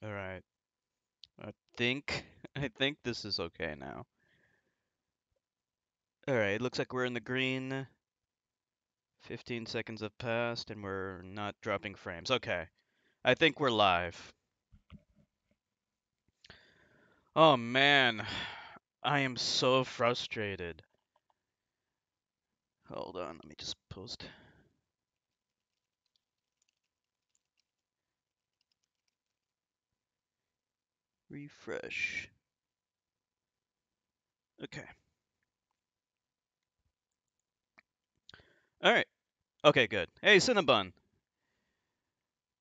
Alright. I think I think this is okay now. Alright, looks like we're in the green. 15 seconds have passed and we're not dropping frames. Okay. I think we're live. Oh man. I am so frustrated. Hold on, let me just post. Refresh. Okay. Alright. Okay, good. Hey, Cinnabon.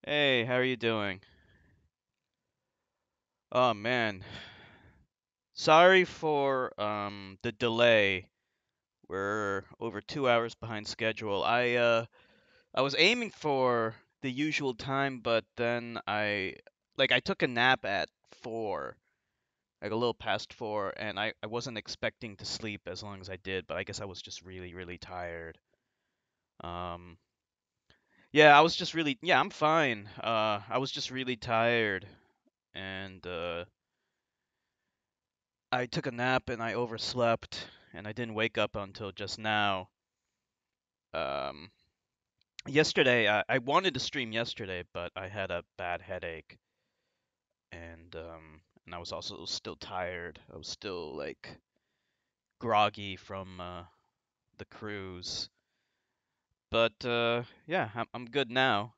Hey, how are you doing? Oh man. Sorry for the delay. We're over 2 hours behind schedule. I was aiming for the usual time, but then I took a nap at 4, like a little past 4, and I wasn't expecting to sleep as long as I did, but I guess I was just really, really tired. Um, yeah, I was just really, yeah, I'm fine. I was just really tired, and I took a nap and I overslept, and I didn't wake up until just now. Um, Yesterday, I wanted to stream yesterday, but I had a bad headache, and I was also still tired. I was still like groggy from the cruise. But yeah, I'm good now.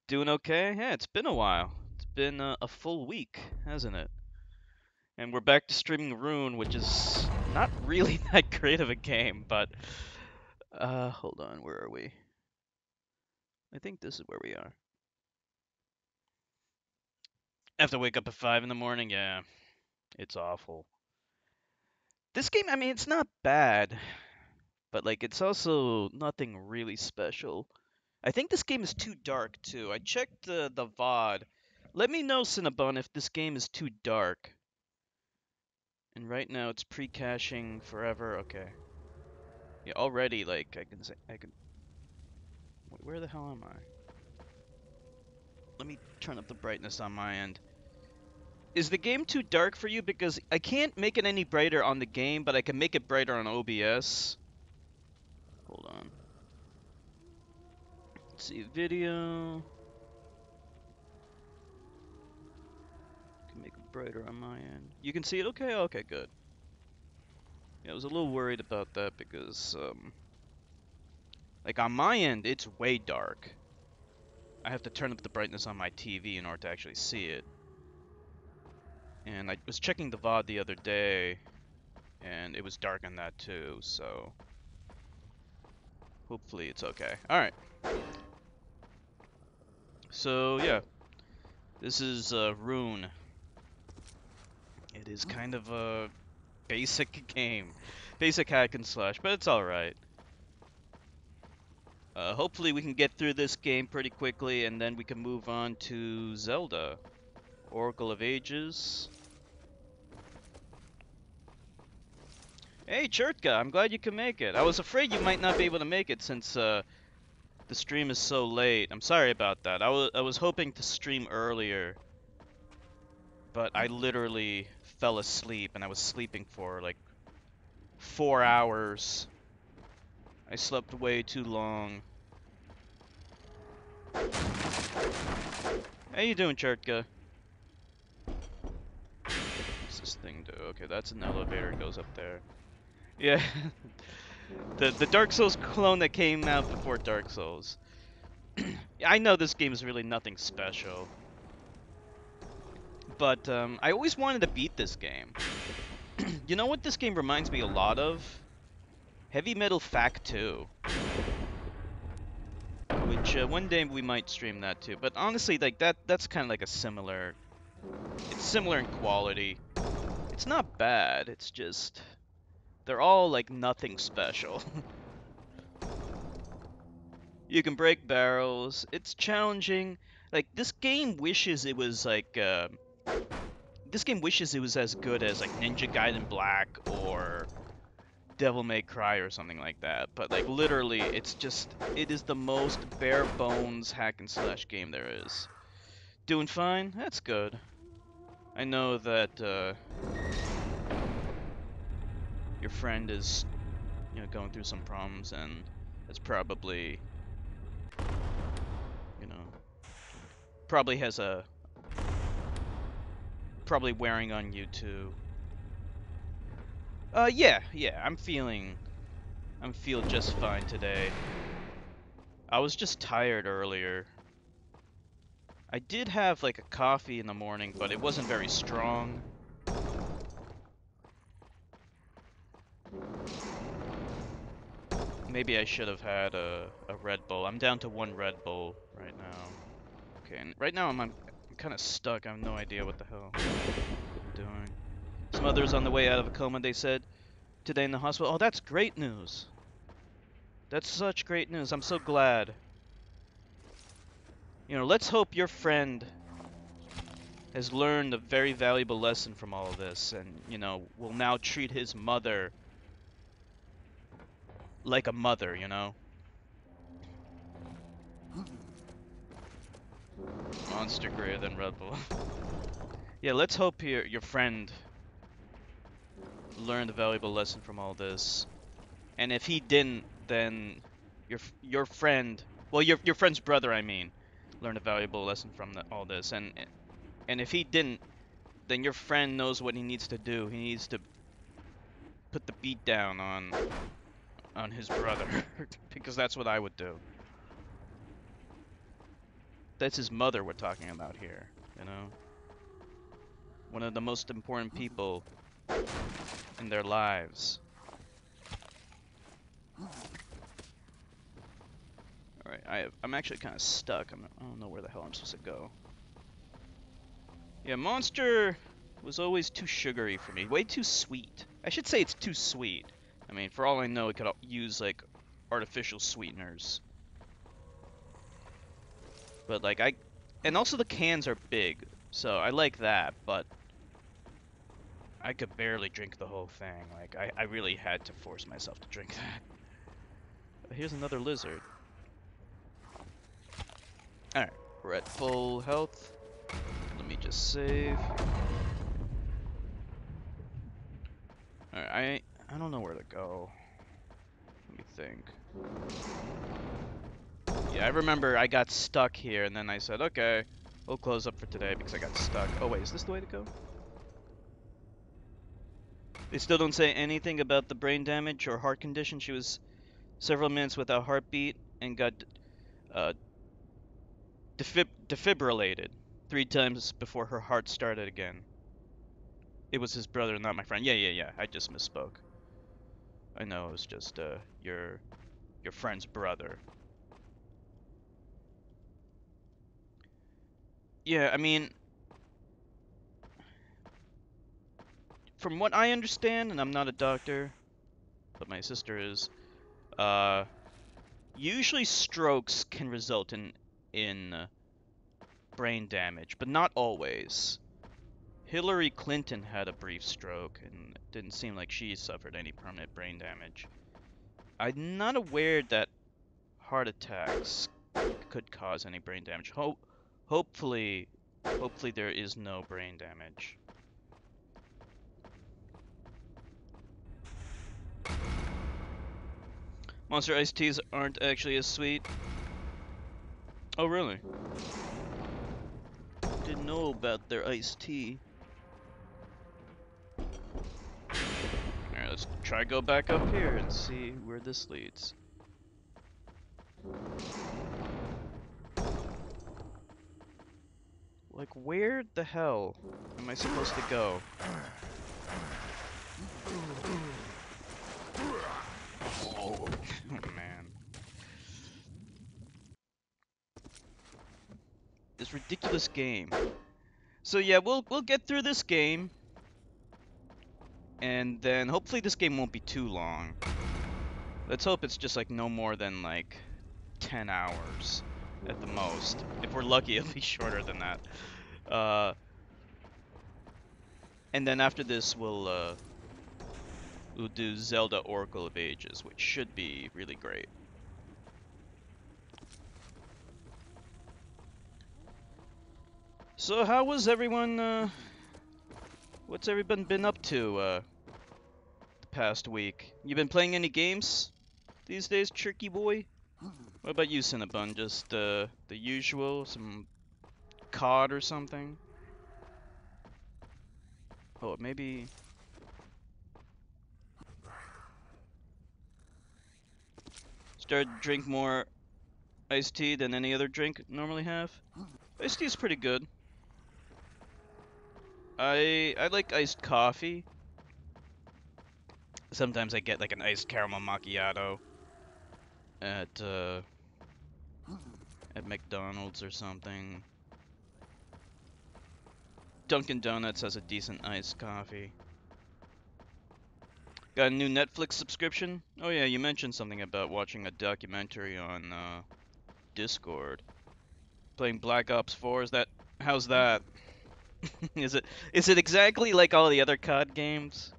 Doing okay. Yeah, it's been a while. It's been a full week, hasn't it? And we're back to streaming Rune, which is not really that great of a game, but hold on, where are we? I think this is where we are. I have to wake up at 5 in the morning. Yeah, it's awful. This game, I mean, it's not bad, but like it's also nothing really special. I think this game is too dark too. I checked the VOD. Let me know, Cinnabon, if this game is too dark. And right now it's pre-caching forever. Okay. Yeah, already like I can. Where the hell am I? Let me turn up the brightness on my end. Is the game too dark for you? Because I can't make it any brighter on the game, but I can make it brighter on OBS. Hold on. Let's see video. Can make it brighter on my end. You can see it? Okay, okay, good. Yeah, I was a little worried about that because, like on my end, it's way dark. I have to turn up the brightness on my TV in order to actually see it. And I was checking the VOD the other day, and it was dark on that too, so hopefully it's okay. Alright. So, yeah. This is Rune. It is kind of a basic game. Basic hack and slash, but it's alright. Hopefully we can get through this game pretty quickly, and then we can move on to Zelda. Oracle of Ages. Hey, Chertka, I'm glad you can make it. I was afraid you might not be able to make it since the stream is so late. I'm sorry about that. I was hoping to stream earlier, but I literally fell asleep, and I was sleeping for like 4 hours. I slept way too long. How you doing, Chertka? What's this thing do? Okay, that's an elevator. It goes up there. Yeah, the Dark Souls clone that came out before Dark Souls. I know this game is really nothing special, but I always wanted to beat this game. You know what this game reminds me a lot of? Heavy Metal Fact 2, which one day we might stream that too. But honestly, like that's kind of like a similar. It's similar in quality. It's not bad. It's just they're all like nothing special. You can break barrels. It's challenging. Like this game wishes it was like this game wishes it was as good as like Ninja Gaiden Black or Devil May Cry or something like that. But like literally, it is the most bare bones hack and slash game there is. Doing fine? That's good. I know that your friend is, going through some problems, and it's probably, you know, probably has a, probably wearing on you too. Yeah, I'm feeling just fine today. I was just tired earlier. I did have like a coffee in the morning, but it wasn't very strong. Maybe I should have had a Red Bull. I'm down to 1 Red Bull right now. Okay, and right now I'm kind of stuck. I have no idea what the hell I'm doing. His mother's on the way out of a coma, they said, today in the hospital. Oh, that's great news. That's such great news. I'm so glad. Let's hope your friend has learned a very valuable lesson from all of this and, will now treat his mother like a mother. Monster greater than Red Bull. Yeah, let's hope your friend learned a valuable lesson from all this. And if he didn't, then your friend, well, your friend's brother, I mean, learned a valuable lesson from all this. And if he didn't, then your friend knows what he needs to do. He needs to put the beat down on his brother, because that's what I would do. That's his mother we're talking about here, one of the most important people in their lives. Alright, I'm actually kind of stuck. I don't know where the hell I'm supposed to go. Yeah, Monster was always too sugary for me. Way too sweet. I should say it's too sweet. I mean, for all I know, it could use, like, artificial sweeteners. But, like, and also the cans are big, so I like that, but I could barely drink the whole thing. Like, I really had to force myself to drink that. Here's another lizard. Alright, we're at full health. Let me just save. Alright, I don't know where to go. Let me think. Yeah, I remember I got stuck here, and then I said, okay, we'll close up for today because I got stuck. Oh wait, is this the way to go? They still don't say anything about the brain damage or heart condition. She was several minutes without heartbeat and got uh, defibrillated 3 times before her heart started again. It was his brother, not my friend. Yeah. I just misspoke. I know, it was just your friend's brother. Yeah, I mean, from what I understand, and I'm not a doctor, but my sister is, usually strokes can result in brain damage, but not always. Hillary Clinton had a brief stroke, and it didn't seem like she suffered any permanent brain damage. I'm not aware that heart attacks could cause any brain damage. Hopefully there is no brain damage. Monster iced teas aren't actually as sweet. Oh, really? Didn't know about their iced tea. Alright, let's try go back up here and see where this leads. Like, where the hell am I supposed to go? Oh, man. This ridiculous game. So yeah, we'll get through this game. And then hopefully this game won't be too long. Let's hope it's just like no more than like 10 hours at the most. If we're lucky, it'll be shorter than that. And then after this, we'll do Zelda Oracle of Ages, which should be really great. So how was everyone, what's everyone been up to, the past week? You been playing any games these days, Tricky Boy? What about you, Cinnabon? Just, the usual? Some COD or something? Oh, maybe... Started to drink more iced tea than any other drink normally have? Iced tea is pretty good. I like iced coffee. Sometimes I get like an iced caramel macchiato at McDonald's or something. Dunkin' Donuts has a decent iced coffee. Got a new Netflix subscription? Oh yeah, you mentioned something about watching a documentary on Discord. Playing Black Ops 4, how's that? Is it exactly like all the other COD games?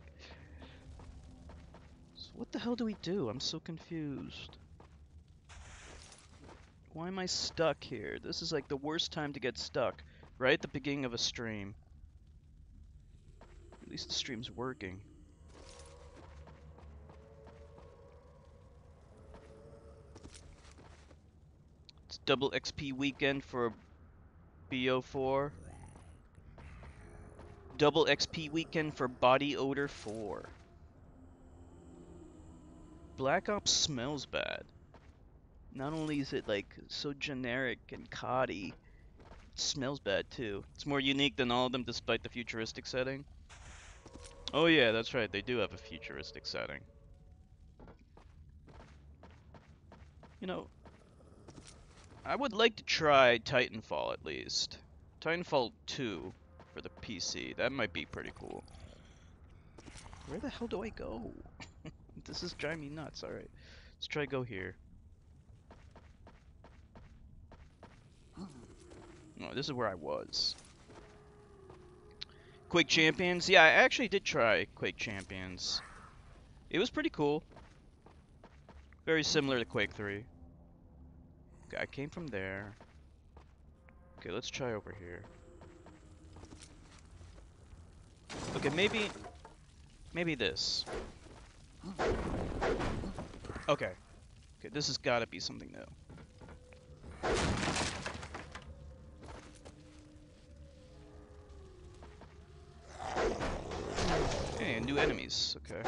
So what the hell do we do? I'm so confused. Why am I stuck here? This is like the worst time to get stuck. Right at the beginning of a stream. At least the stream's working. It's double XP weekend for BO4. Double XP weekend for Body Odor 4. Black Ops smells bad. Not only is it like so generic and COD-y, it smells bad too. It's more unique than all of them despite the futuristic setting. Oh yeah, that's right, they do have a futuristic setting. You know, I would like to try Titanfall at least. Titanfall 2 for the PC, that might be pretty cool. Where the hell do I go? This is driving me nuts, alright. Let's try go here. No, this is where I was. Quake Champions? Yeah, I actually did try Quake Champions. It was pretty cool. Very similar to Quake 3. Okay, I came from there. Okay, let's try over here. Okay, maybe this. Okay. Okay, this has got to be something new. Hey, new enemies. Okay.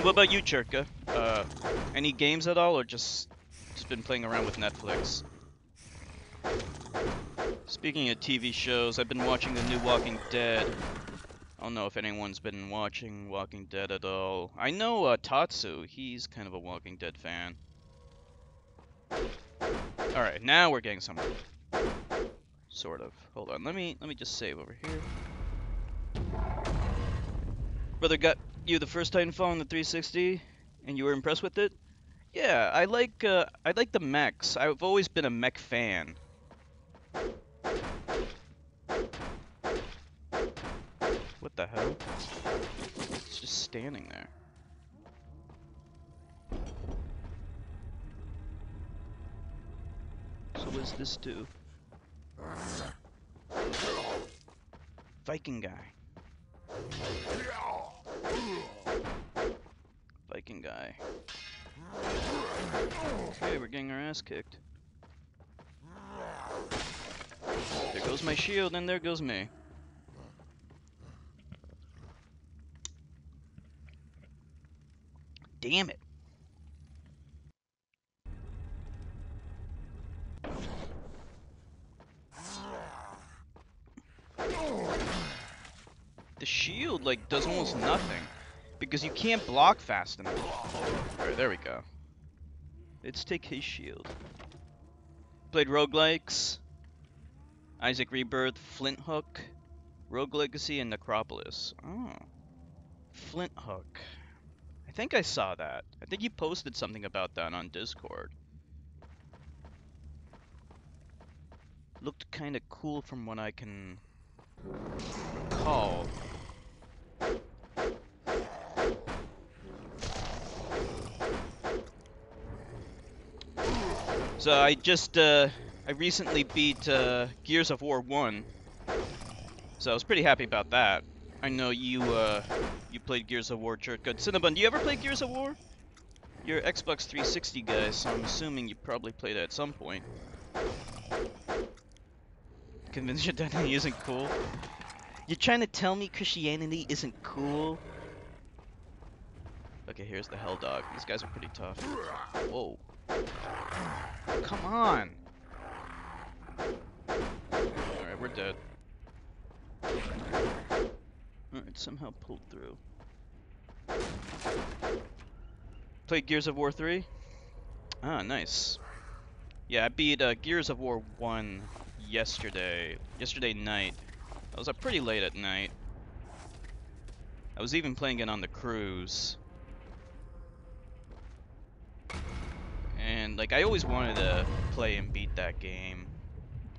What about you, Chirka? Any games at all, or just been playing around with Netflix? Speaking of TV shows, I've been watching the new Walking Dead. I don't know if anyone's been watching Walking Dead at all. I know Tatsu, he's kind of a Walking Dead fan. Alright, now we're getting somewhere. Sort of. Hold on, let me just save over here. Brother got you the first Titanfall on the 360, and you were impressed with it? Yeah, I like the mechs. I've always been a mech fan. What the hell? It's just standing there. So what does this do? Viking guy. Viking guy. Okay, we're getting our ass kicked. There goes my shield, and there goes me. Damn it. The shield, like, does almost nothing. Because you can't block fast enough. Alright, there we go. Let's take his shield. Played roguelikes. Isaac Rebirth, Flint Hook, Rogue Legacy, and Necropolis. Oh. Flint Hook. I think I saw that. I think you posted something about that on Discord. Looked kind of cool from what I can recall. So I recently beat Gears of War 1, so I was pretty happy about that. I know you played Gears of War, Good. Cinnabon, do you ever play Gears of War? You're Xbox 360 guys, so I'm assuming you probably played it at some point. Convinced your identity isn't cool? You're trying to tell me Christianity isn't cool? Okay, here's the Hell Dog. These guys are pretty tough. Whoa. Come on! Alright, we're dead. Alright, somehow pulled through. Played Gears of War 3? Ah, nice. Yeah, I beat Gears of War 1 yesterday night. I was up pretty late at night. I was even playing it on the cruise. And, like, I always wanted to play and beat that game.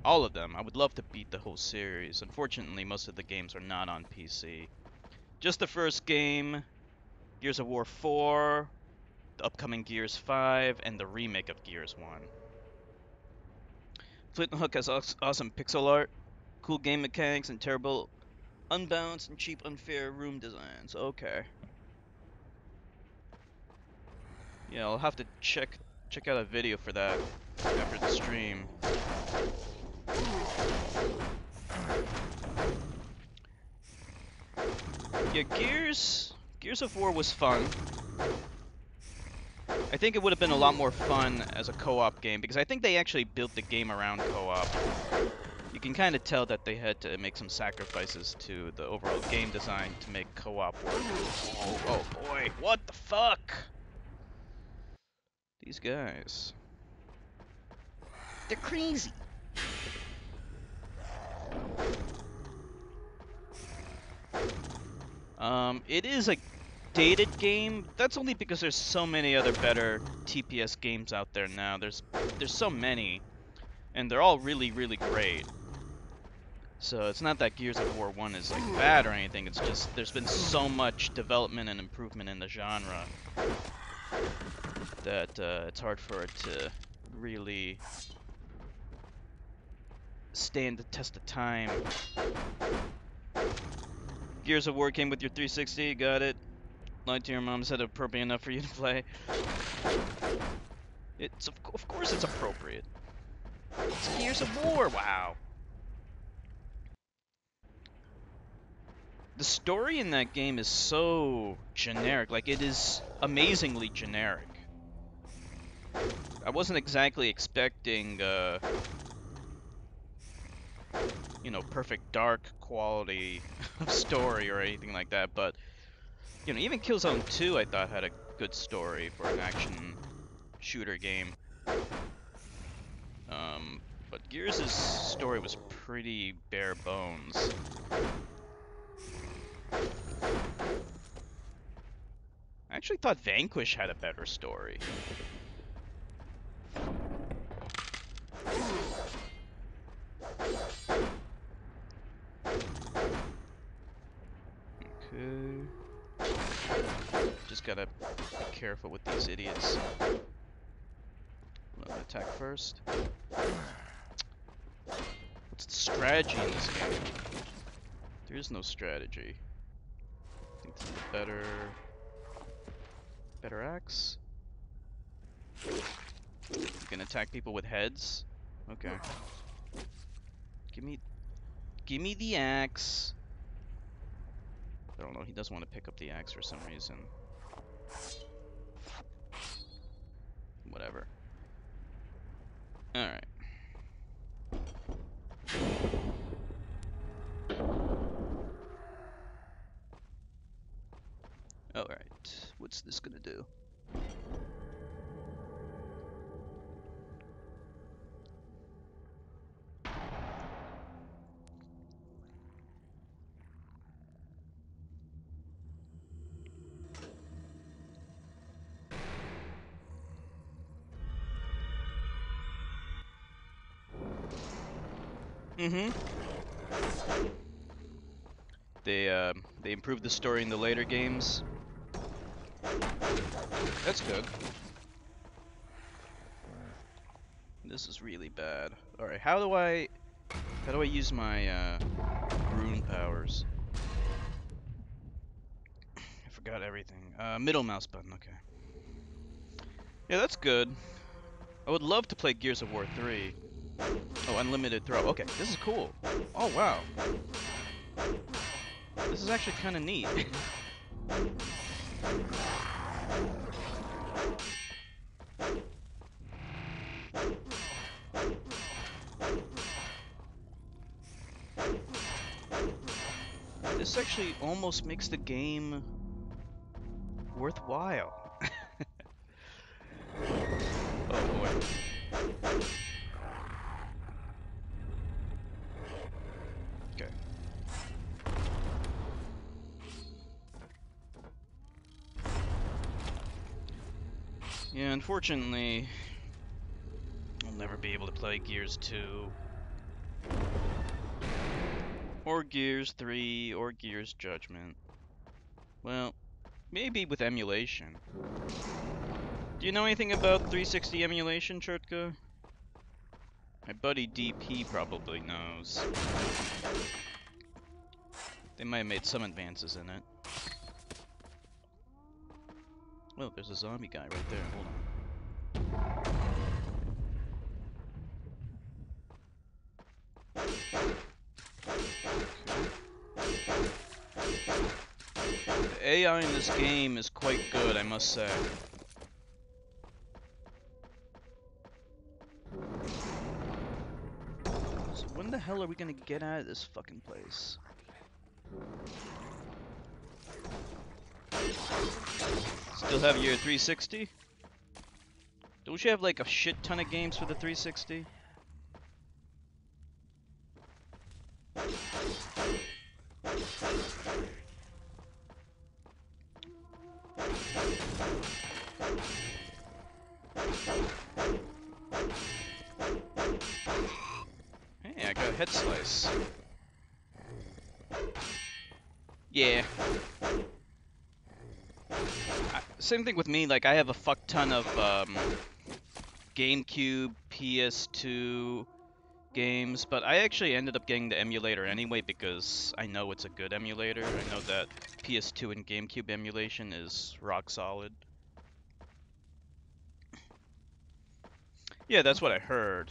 All of them. I would love to beat the whole series. Unfortunately, most of the games are not on PC. Just the first game, Gears of War 4, the upcoming Gears 5, and the remake of Gears 1. Flint and Hook has awesome pixel art, cool game mechanics, and terrible, unbalanced, and cheap, unfair room designs. Okay. Yeah, I'll have to check out a video for that after the stream. Yeah, Gears of War was fun. I think it would have been a lot more fun as a co-op game, because I think they actually built the game around co-op. You can kind of tell that they had to make some sacrifices to the overall game design to make co-op work. Oh boy, what the fuck? These guys. They're crazy. It is a dated game. That's only because there's so many other better TPS games out there now. There's so many, and they're all really, really great. So it's not that Gears of War 1 is like bad or anything. It's just there's been so much development and improvement in the genre that it's hard for it to really stand the test of time. Gears of War came with your 360, got it. Lied to your mom, said appropriate enough for you to play. It's of course it's appropriate. It's Gears of War, wow. The story in that game is so generic, like it is amazingly generic. I wasn't exactly expecting, you know, perfect dark quality of story or anything like that, but, you know, even Killzone 2 I thought had a good story for an action shooter game. But Gears' story was pretty bare bones. I actually thought Vanquish had a better story. Okay. Just gotta be careful with these idiots. Let me attack first. What's the strategy in this game? There is no strategy. I think this is a better axe. You can attack people with heads. Okay. Give me the axe. I don't know. He doesn't want to pick up the axe for some reason. Whatever. All right. All right. What's this gonna do? Mm-hmm. They improved the story in the later games. That's good. This is really bad. Alright, how do I use my Rune powers? I forgot everything. Middle mouse button, okay. Yeah, that's good. I would love to play Gears of War 3. Oh, unlimited throw. Okay, this is cool. Oh, wow. This is actually kind of neat. This actually almost makes the game worthwhile. Oh boy. Okay. Yeah, unfortunately, I'll never be able to play Gears 2. Or Gears 3, or Gears Judgment. Well, maybe with emulation. Do you know anything about 360 emulation, Chertka? My buddy DP probably knows. They might have made some advances in it. Oh, there's a zombie guy right there. Hold on. The AI in this game is quite good, I must say. So when the hell are we gonna get out of this fucking place? Still have your 360? Don't you have like a shit ton of games for the 360? Hey, I got a head slice. Yeah. Same thing with me, like I have a fuck ton of GameCube, PS2 games, but I actually ended up getting the emulator anyway because I know it's a good emulator. I know that PS2 and GameCube emulation is rock solid. Yeah, that's what I heard.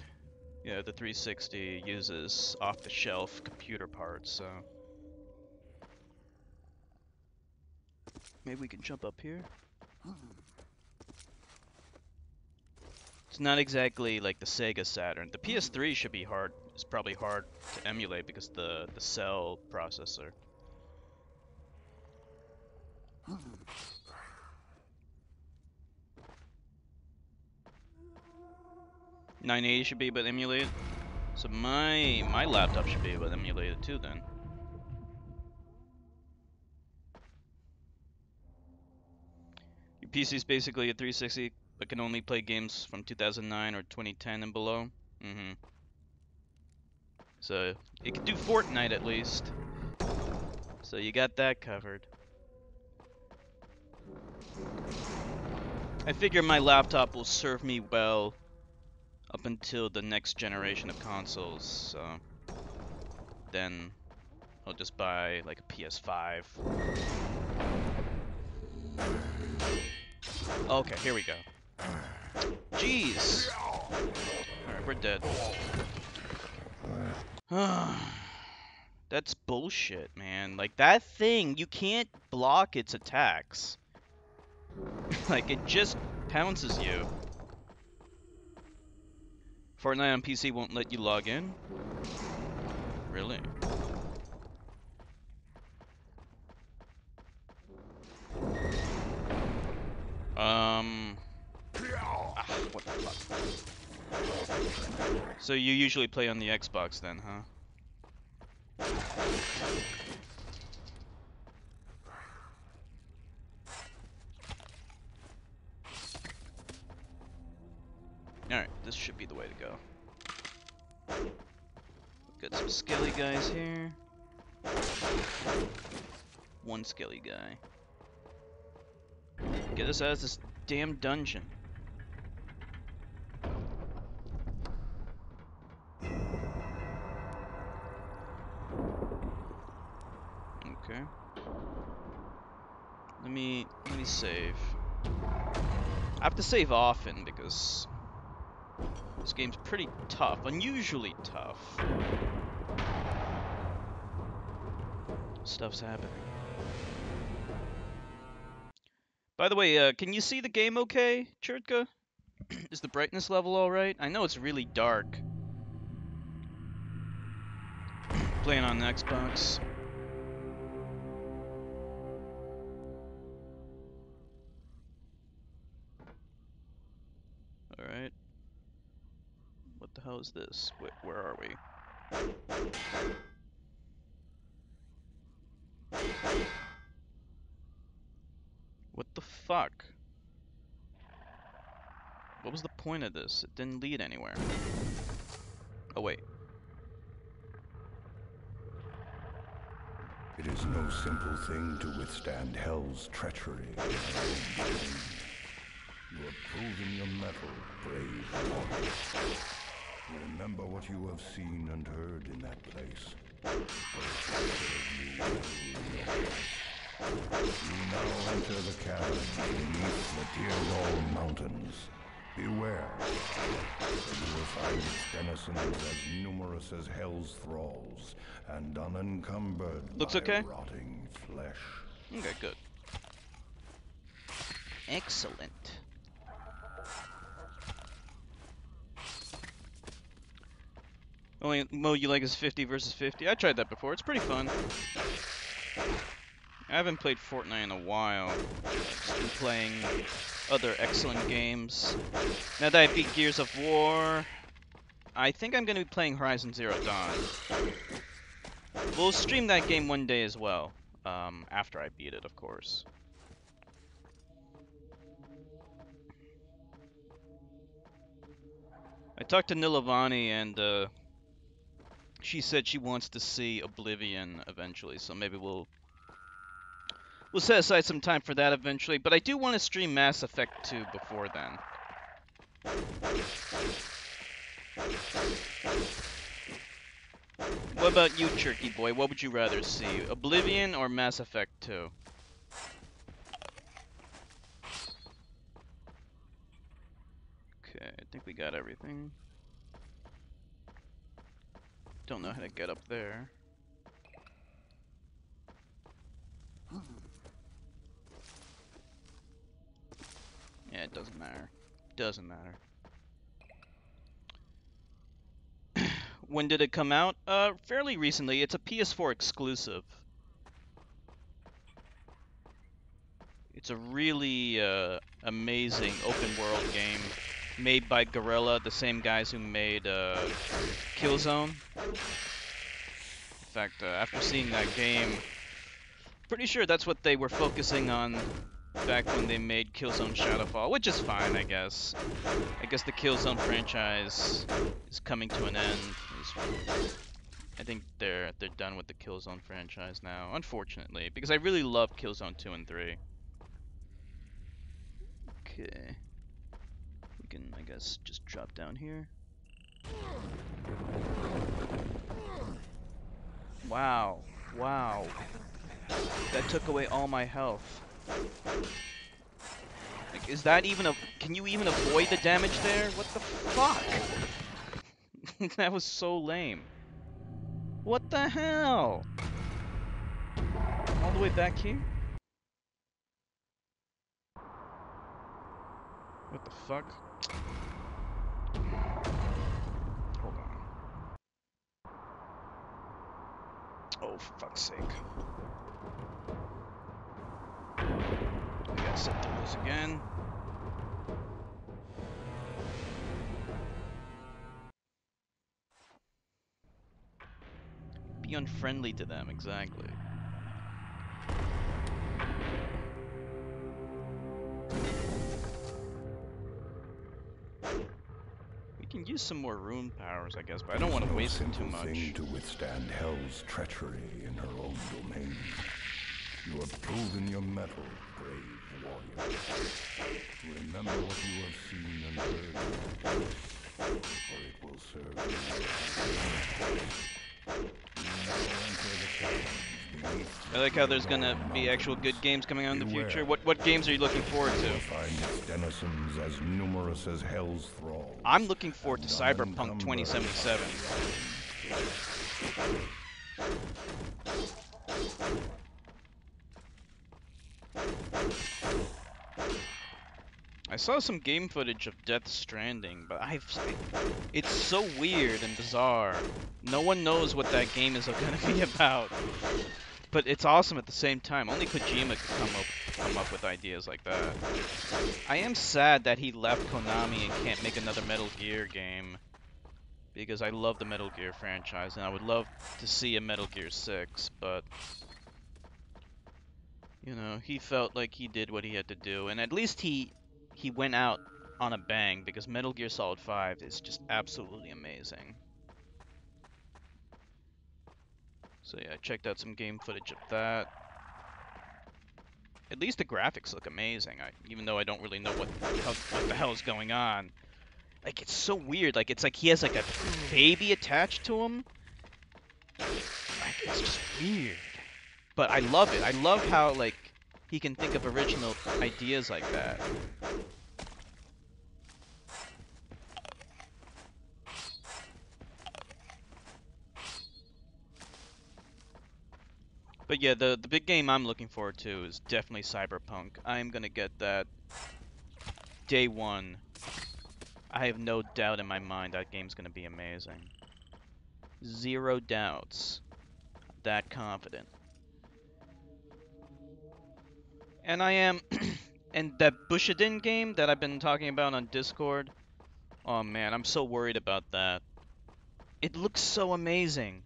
Yeah, the 360 uses off-the-shelf computer parts, so... Maybe we can jump up here? It's not exactly like the Sega Saturn. The PS3 should be hard. It's probably hard to emulate because the cell processor. 980 should be able to emulate it. So my laptop should be able to emulate it too then. Your PC is basically a 360 but can only play games from 2009 or 2010 and below. So it can do Fortnite at least. So you got that covered. I figure my laptop will serve me well up until the next generation of consoles, so then I'll just buy like a PS5. Okay, here we go. Jeez! Alright, we're dead. That's bullshit, man. Like, that thing, you can't block its attacks. Like, it just pounces you. Fortnite on PC won't let you log in? Really? What the fuck? So you usually play on the Xbox then, huh? Alright, this should be the way to go. Got some skelly guys here. One skelly guy. Get us out of this damn dungeon. Let me save. I have to save often because this game's pretty tough, unusually tough. Stuff's happening. By the way, can you see the game okay, Chertka? Is the brightness level alright? I know it's really dark. Playing on the Xbox. Alright. What the hell is this? Wait, where are we? What the fuck? What was the point of this? It didn't lead anywhere. Oh wait. It is no simple thing to withstand hell's treachery. You have proven your mettle, brave warrior. Remember what you have seen and heard in that place. You now enter the cavern beneath the Teardol Mountains. Beware, for you will find its denizens as numerous as hell's thralls, and unencumbered Looks by okay? rotting flesh. Okay, good. Excellent. Only mode you like is 50 versus 50. I tried that before. It's pretty fun. I haven't played Fortnite in a while. I've just been playing other excellent games. Now that I beat Gears of War, I think I'm going to be playing Horizon Zero Dawn. We'll stream that game one day as well. After I beat it, of course. I talked to Nilavani and she said she wants to see Oblivion eventually, so maybe we'll set aside some time for that eventually. But I do want to stream Mass Effect 2 before then. What about you, Cherky Boy? What would you rather see, Oblivion or Mass Effect 2? Okay, I think we got everything. Don't know how to get up there. Yeah, it doesn't matter. Doesn't matter. When did it come out? Fairly recently. It's a PS4 exclusive. It's a really amazing open world game made by Guerrilla, the same guys who made Killzone. In fact, after seeing that game, pretty sure that's what they were focusing on back when they made Killzone Shadowfall, which is fine, I guess. I guess the Killzone franchise is coming to an end. I think they're done with the Killzone franchise now, unfortunately, because I really loved Killzone 2 and 3. Okay. We can, I guess, just drop down here. Wow. Wow. That took away all my health. Like, is that even a... Can you even avoid the damage there? What the fuck? That was so lame. What the hell? All the way back here? What the fuck? Hold on. Oh, for fuck's sake. We gotta sit through this again. Be unfriendly to them, exactly. We can use some more rune powers, I guess, but I don't want to waste it too much. Thing to withstand hell's treachery in her own domain. You have proven your mettle, brave warrior. Remember what you have seen and heard, for it will serve you. You now enter the caverns beneath I like how there's Raidor gonna be actual Mountains. good games coming out in the future. Beware. What games are you looking forward You to? will find its denizens as numerous as Hell's I'm thralls looking forward to and Cyberpunk unencumbered by 2077. crime. I saw some game footage of Death Stranding, but it's so weird and bizarre. No one knows what that game is gonna be about. But it's awesome at the same time. Only Kojima could come up with ideas like that. I am sad that he left Konami and can't make another Metal Gear game, because I love the Metal Gear franchise and I would love to see a Metal Gear 6, but you know, he felt like he did what he had to do, and at least he went out on a bang, because Metal Gear Solid 5 is just absolutely amazing. So yeah, I checked out some game footage of that. At least the graphics look amazing, even though I don't really know what the hell is going on. Like, it's so weird. Like, it's like he has like a baby attached to him. Like, it's just weird. But I love it. I love how, like, he can think of original ideas like that. But yeah, the big game I'm looking forward to is definitely Cyberpunk. I'm gonna get that day one. I have no doubt in my mind that game's gonna be amazing. Zero doubts. That confident. And I am. And that Bushidin game that I've been talking about on Discord. Oh man, I'm so worried about that. It looks so amazing.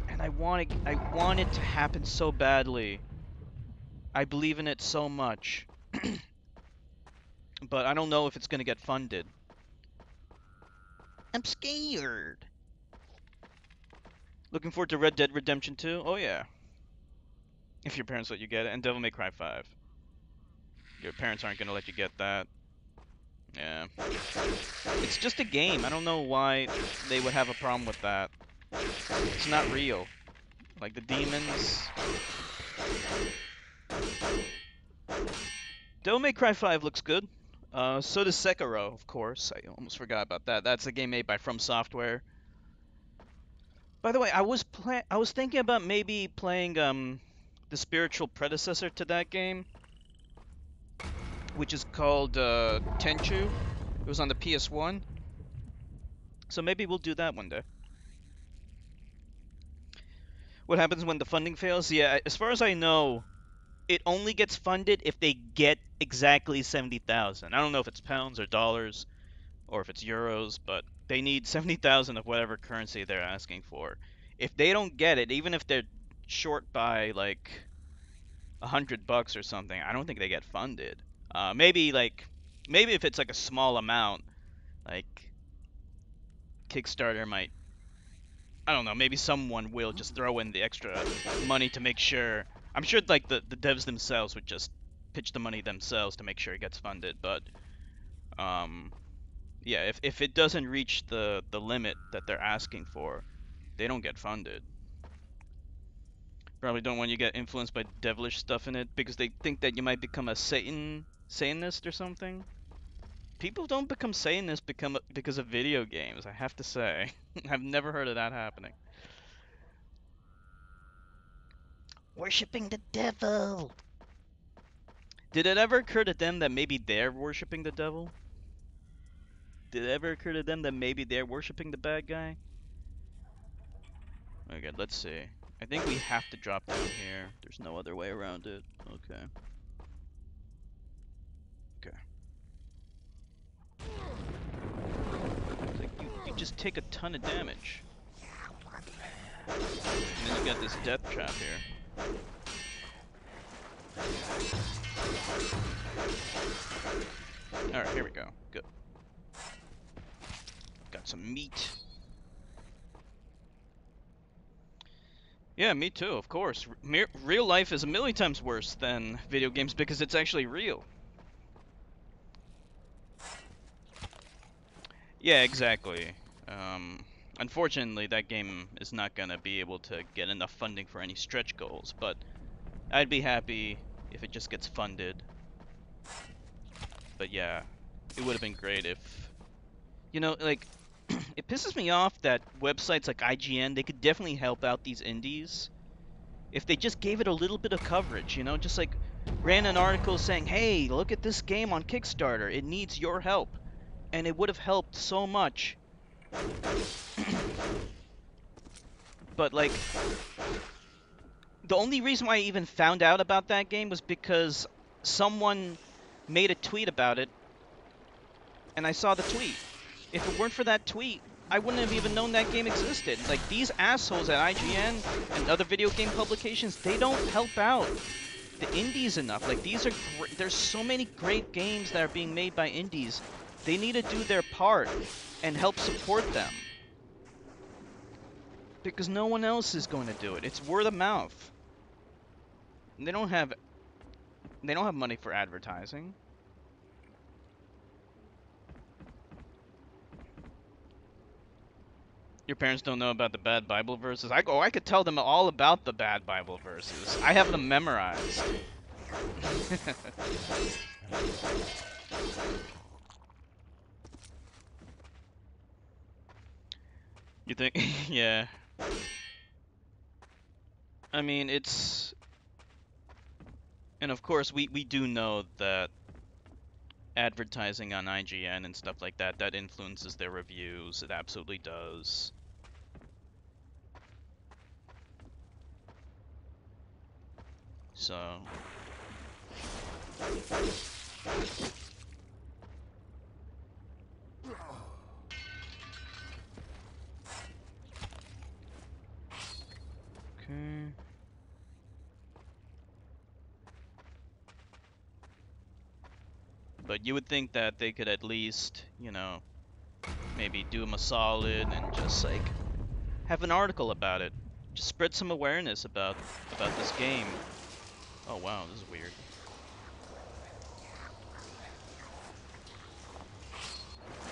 And I want it to happen so badly. I believe in it so much. But I don't know if it's gonna get funded. I'm scared. Looking forward to Red Dead Redemption 2? Oh yeah. If your parents let you get it. And Devil May Cry 5. Your parents aren't gonna let you get that. Yeah. It's just a game. I don't know why they would have a problem with that. It's not real. Like the demons. Devil May Cry 5 looks good. So does Sekiro, of course. I almost forgot about that. That's a game made by From Software. By the way, I was thinking about maybe playing the spiritual predecessor to that game, which is called Tenchu. It was on the PS1. So maybe we'll do that one day. What happens when the funding fails? Yeah, as far as I know, it only gets funded if they get exactly 70,000. I don't know if it's pounds or dollars or if it's euros, but they need 70,000 of whatever currency they're asking for. If they don't get it, even if they're short by like $100 or something, I don't think they get funded. Maybe if it's like a small amount, like Kickstarter might, I don't know, maybe someone will just throw in the extra money to make sure. I'm sure like the devs themselves would just pitch the money themselves to make sure it gets funded, but um yeah, if it doesn't reach the limit that they're asking for, they don't get funded. Probably don't want you to get influenced by devilish stuff in it because they think that you might become a Satanist or something. People don't become Satanists because of video games, I have to say. I've never heard of that happening. Worshipping the devil. Did it ever occur to them that maybe they're worshipping the devil? Did it ever occur to them that maybe they're worshipping the bad guy? Okay, let's see. I think we have to drop down here. There's no other way around it. Okay. Okay. It's like you just take a ton of damage. And then you got this death trap here. Alright, here we go. Good. Got some meat. Yeah, me too, of course. Real life is a million times worse than video games because it's actually real. Yeah, exactly. Unfortunately, that game is not gonna be able to get enough funding for any stretch goals, but I'd be happy if it just gets funded. But yeah, it would have been great if, you know, like, it pisses me off that websites like IGN, they could definitely help out these indies if they just gave it a little bit of coverage, you know, just like ran an article saying, hey, look at this game on Kickstarter, it needs your help. And it would have helped so much. But, like, the only reason why I even found out about that game was because someone made a tweet about it, and I saw the tweet. If it weren't for that tweet, I wouldn't have even known that game existed. Like, these assholes at IGN and other video game publications, they don't help out the indies enough. Like, these are there's so many great games that are being made by indies. They need to do their part and help support them. Because no one else is going to do it. It's word of mouth. They don't have money for advertising. Your parents don't know about the bad Bible verses? I could tell them all about the bad Bible verses. I have them memorized. You think? Yeah. I mean, it's... And of course, we do know that advertising on IGN and stuff like that, that influences their reviews. It absolutely does. So... Okay. But you would think that they could at least, you know, maybe do them a solid and just like have an article about it. Just spread some awareness about this game. Oh wow, this is weird.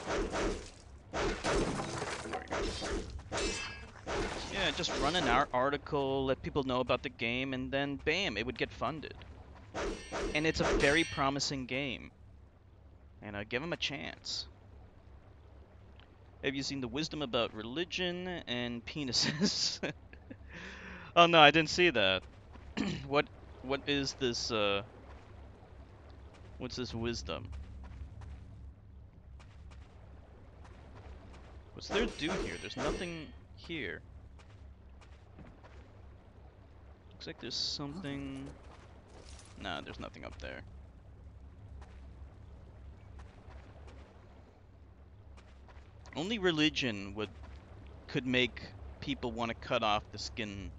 There we go. Yeah, just run an article, let people know about the game, and then bam, it would get funded. And it's a very promising game. And give them a chance. Have you seen the wisdom about religion and penises? Oh no, I didn't see that. What is this what's this wisdom? What's there to do here? There's nothing here. Looks like there's something. Nah, there's nothing up there. Only religion could make people want to cut off the skin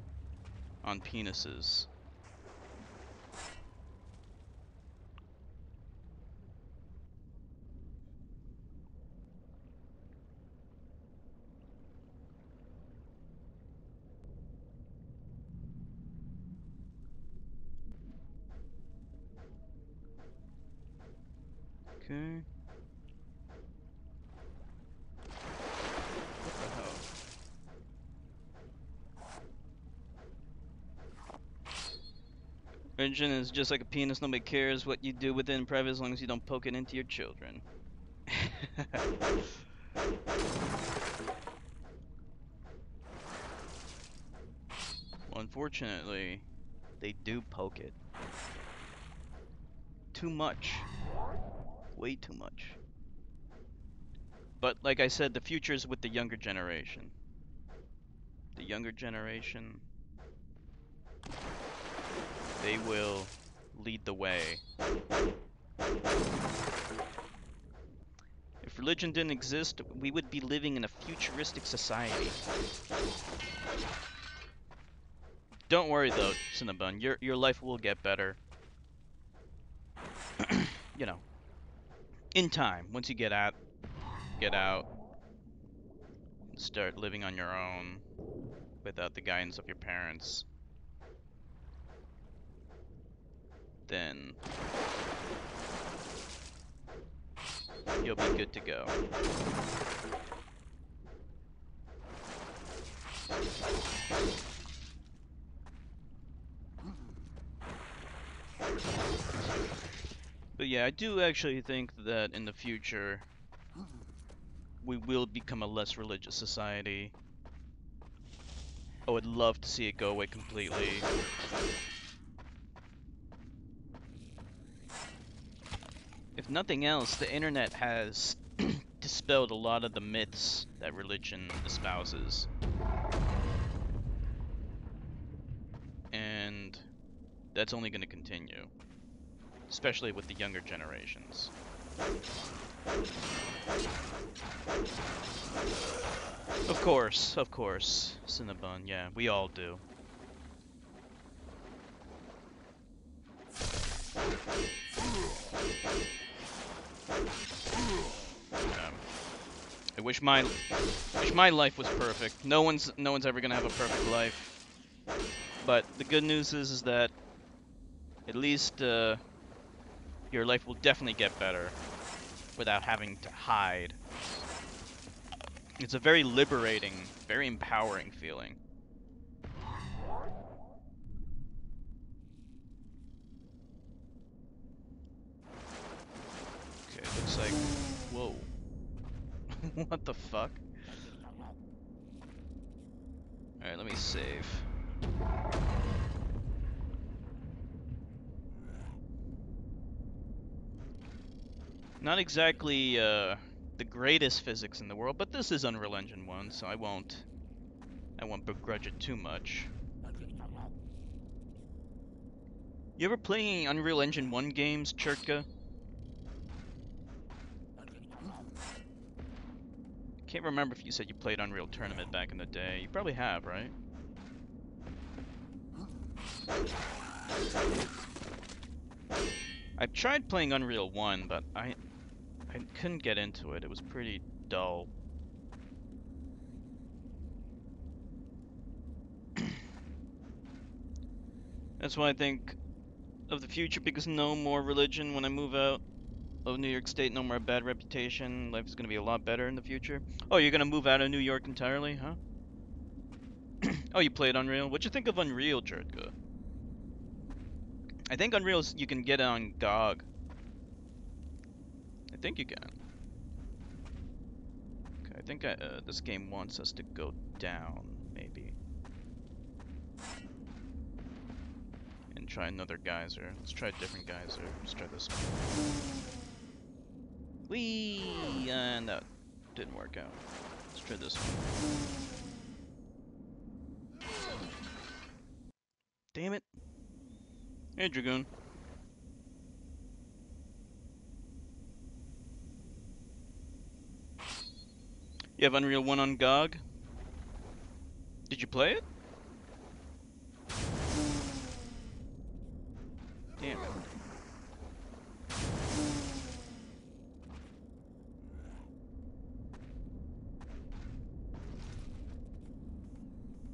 on penises. Okay. What the hell? Religion is just like a penis. Nobody cares what you do with it in private as long as you don't poke it into your children. Well, unfortunately, they do poke it. Too much. Way too much. But like I said, the future is with the younger generation. The younger generation, they will lead the way. If religion didn't exist, we would be living in a futuristic society. Don't worry though, Cinnabon, your life will get better. You know, in time, once you get out, and start living on your own without the guidance of your parents, then you'll be good to go. yeah, I do actually think that in the future we will become a less religious society. I would love to see it go away completely. If nothing else, the internet has dispelled a lot of the myths that religion espouses. And that's only going to continue, especially with the younger generations. Of course, Cinnabon, yeah, we all do. I wish my life was perfect. No one's ever gonna have a perfect life. But the good news is that at least your life will definitely get better without having to hide. It's a very liberating, very empowering feeling. Okay, looks like... Whoa. What the fuck? Alright, let me save. Not exactly the greatest physics in the world, but this is Unreal Engine 1, so I won't begrudge it too much. You ever play any Unreal Engine 1 games, Chertka? Can't remember if you said you played Unreal Tournament back in the day. You probably have, right? I've tried playing Unreal 1, but I couldn't get into it. It was pretty dull. That's why I think of the future, because no more religion when I move out of New York State, no more bad reputation. Life is going to be a lot better in the future. Oh, you're going to move out of New York entirely, huh? Oh, you played Unreal? What'd you think of Unreal, Chertka? I think Unreal, you can get it on GOG. I think you can. Okay, I think this game wants us to go down, maybe. And try another geyser. Let's try a different geyser. Let's try this one. Whee! And that didn't work out. Let's try this one. Damn it. Hey, Dragoon. You have Unreal 1 on GOG? Did you play it? Damn it.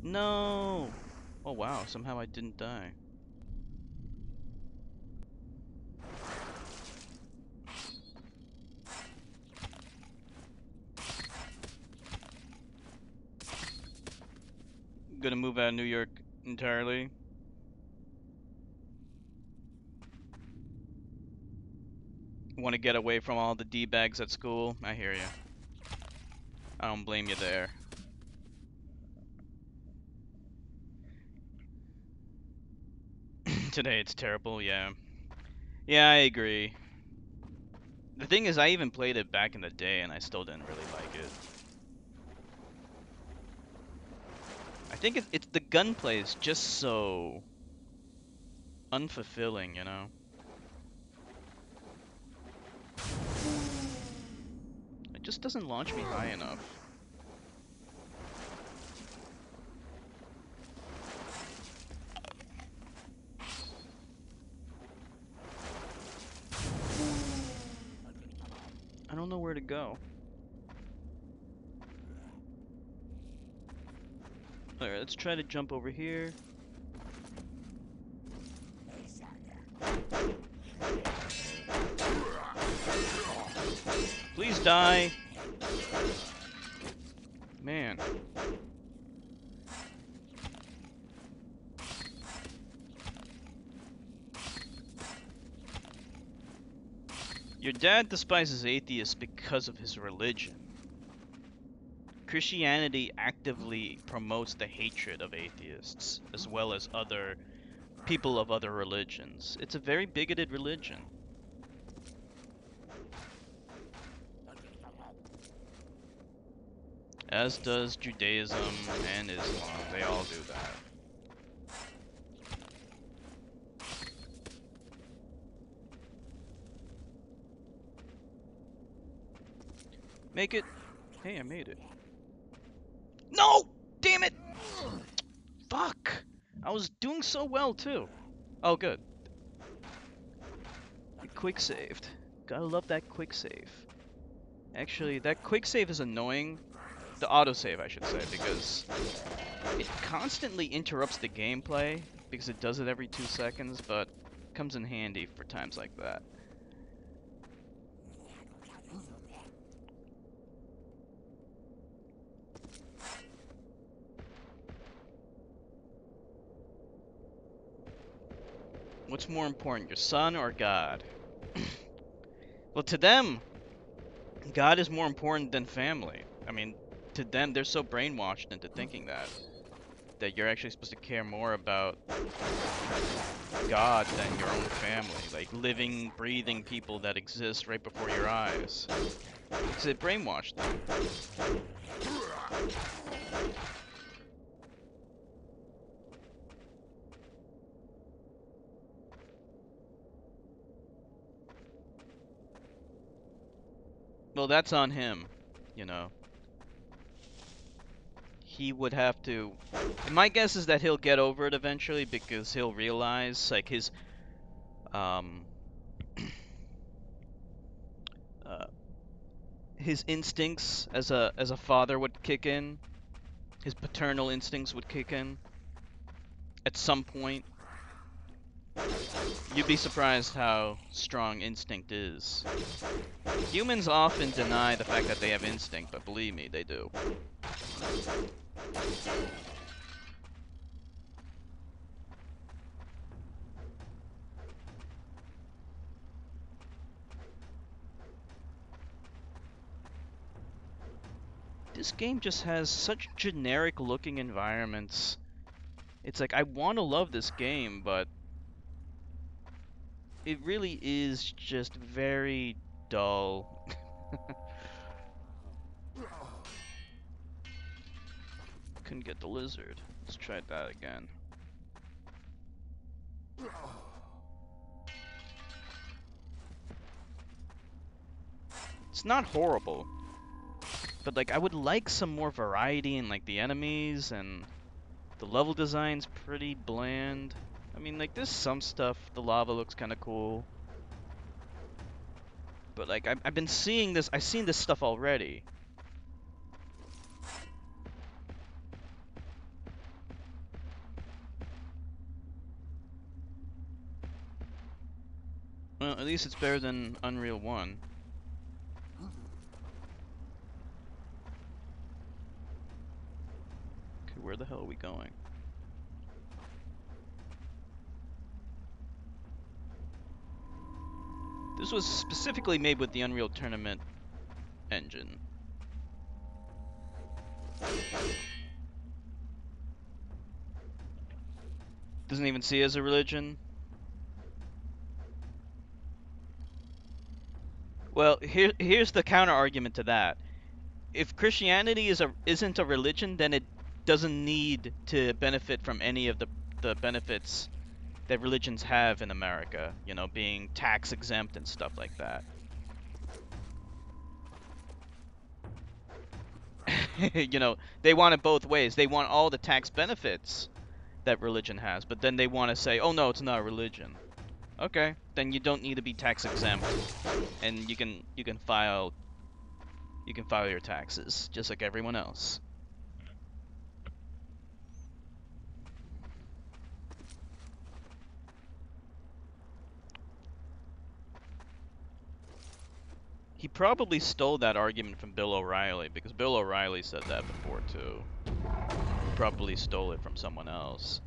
No! Oh wow, somehow I didn't die. Gonna move out of New York entirely. Want to get away from all the D-bags at school? I hear you. I don't blame you there. Today it's terrible, yeah. Yeah, I agree. The thing is, I even played it back in the day and I still didn't really like it. I think it's the gunplay is just so unfulfilling, you know? It just doesn't launch me high enough. I don't know where to go. Alright, let's try to jump over here. Please die! Man. Your dad despises atheists because of his religion. Christianity actively promotes the hatred of atheists, as well as other people of other religions. It's a very bigoted religion. As does Judaism and Islam. They all do that. Make it. Hey, I made it. No! Damn it! Fuck! I was doing so well, too. Oh, good. It quick saved. Gotta love that quick save. Actually, that quick save is annoying. The autosave, I should say, because it constantly interrupts the gameplay, because it does it every 2 seconds, but it comes in handy for times like that. What's more important, your son or God? Well, to them, God is more important than family. I mean, to them, they're so brainwashed into thinking that you're actually supposed to care more about God than your own family, like living, breathing people that exist right before your eyes. Because it brainwashed them. Well, that's on him, you know. He would have to... And my guess is that he'll get over it eventually, because he'll realize, like, um, uh, his instincts as a father would kick in. His paternal instincts would kick in at some point. You'd be surprised how strong instinct is. Humans often deny the fact that they have instinct, but believe me, they do. This game just has such generic looking environments. It's like, I want to love this game, but it really is just very dull. Couldn't get the lizard. Let's try that again. It's not horrible, but like, I would like some more variety in like the enemies, and the level design's pretty bland. I mean, like, there's some stuff. The lava looks kind of cool, but like, I've been seeing this. I've seen this stuff already. Well, at least it's better than Unreal 1. Okay, where the hell are we going? This was specifically made with the Unreal Tournament engine. Doesn't even see it as a religion. Well, here's the counter argument to that. If Christianity isn't a religion, then it doesn't need to benefit from any of the benefits that religions have in America, you know, being tax exempt and stuff like that. You know, they want it both ways. They want all the tax benefits that religion has, but then they want to say, oh no, it's not a religion. Okay, then you don't need to be tax exempt, and you can file your taxes just like everyone else. He probably stole that argument from Bill O'Reilly, because Bill O'Reilly said that before too. He probably stole it from someone else.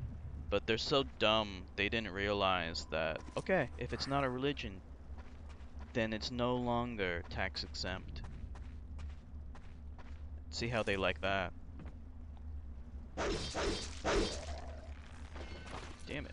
But they're so dumb, they didn't realize that, okay, if it's not a religion, then it's no longer tax exempt. See how they like that. Damn it.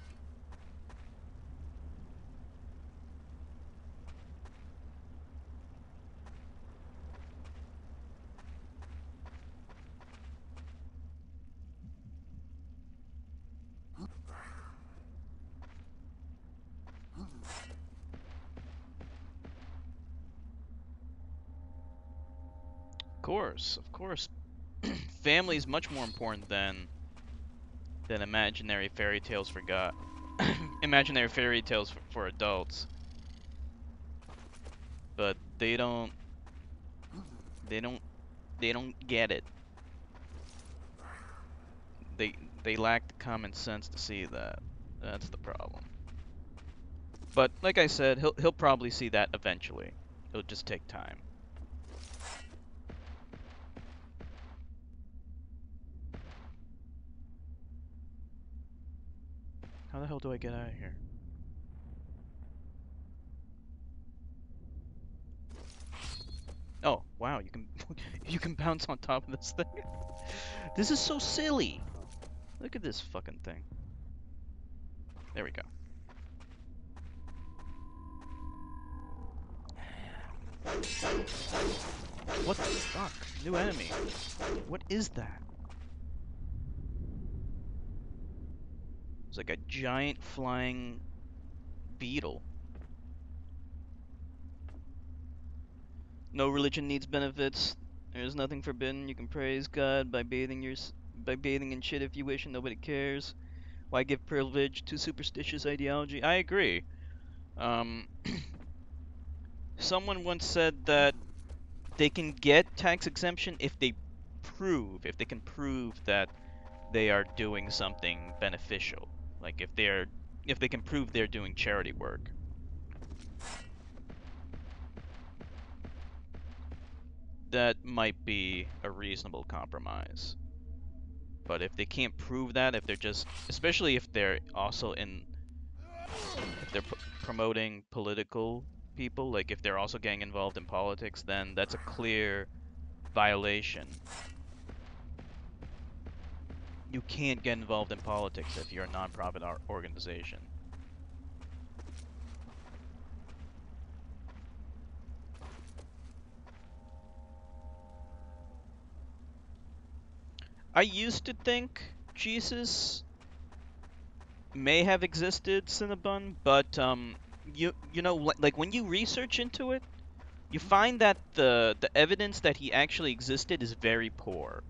Of course. Family is much more important than imaginary fairy tales for God. Imaginary fairy tales for adults. But they don't they don't get it. They they lack the common sense to see that. That's the problem. But like I said, he'll probably see that eventually. It'll just take time. How the hell do I get out of here? Oh, wow, you can you can bounce on top of this thing. This is so silly. Look at this fucking thing. There we go. What the fuck? New enemy. What is that? It's like a giant flying beetle. No religion needs benefits. There's nothing forbidden. You can praise God by bathing in shit if you wish and nobody cares. Why give privilege to superstitious ideology? I agree. Um, someone once said that they can get tax exemption if they can prove that they are doing something beneficial. Like if they can prove they're doing charity work. That might be a reasonable compromise. But if they can't prove that, if they're just, especially if they're also if they're promoting political people, like if they're also getting involved in politics, then that's a clear violation. You can't get involved in politics if you're a nonprofit organization. I used to think Jesus may have existed, Cinnabon, but you know, like when you research into it, you find that the evidence that he actually existed is very poor.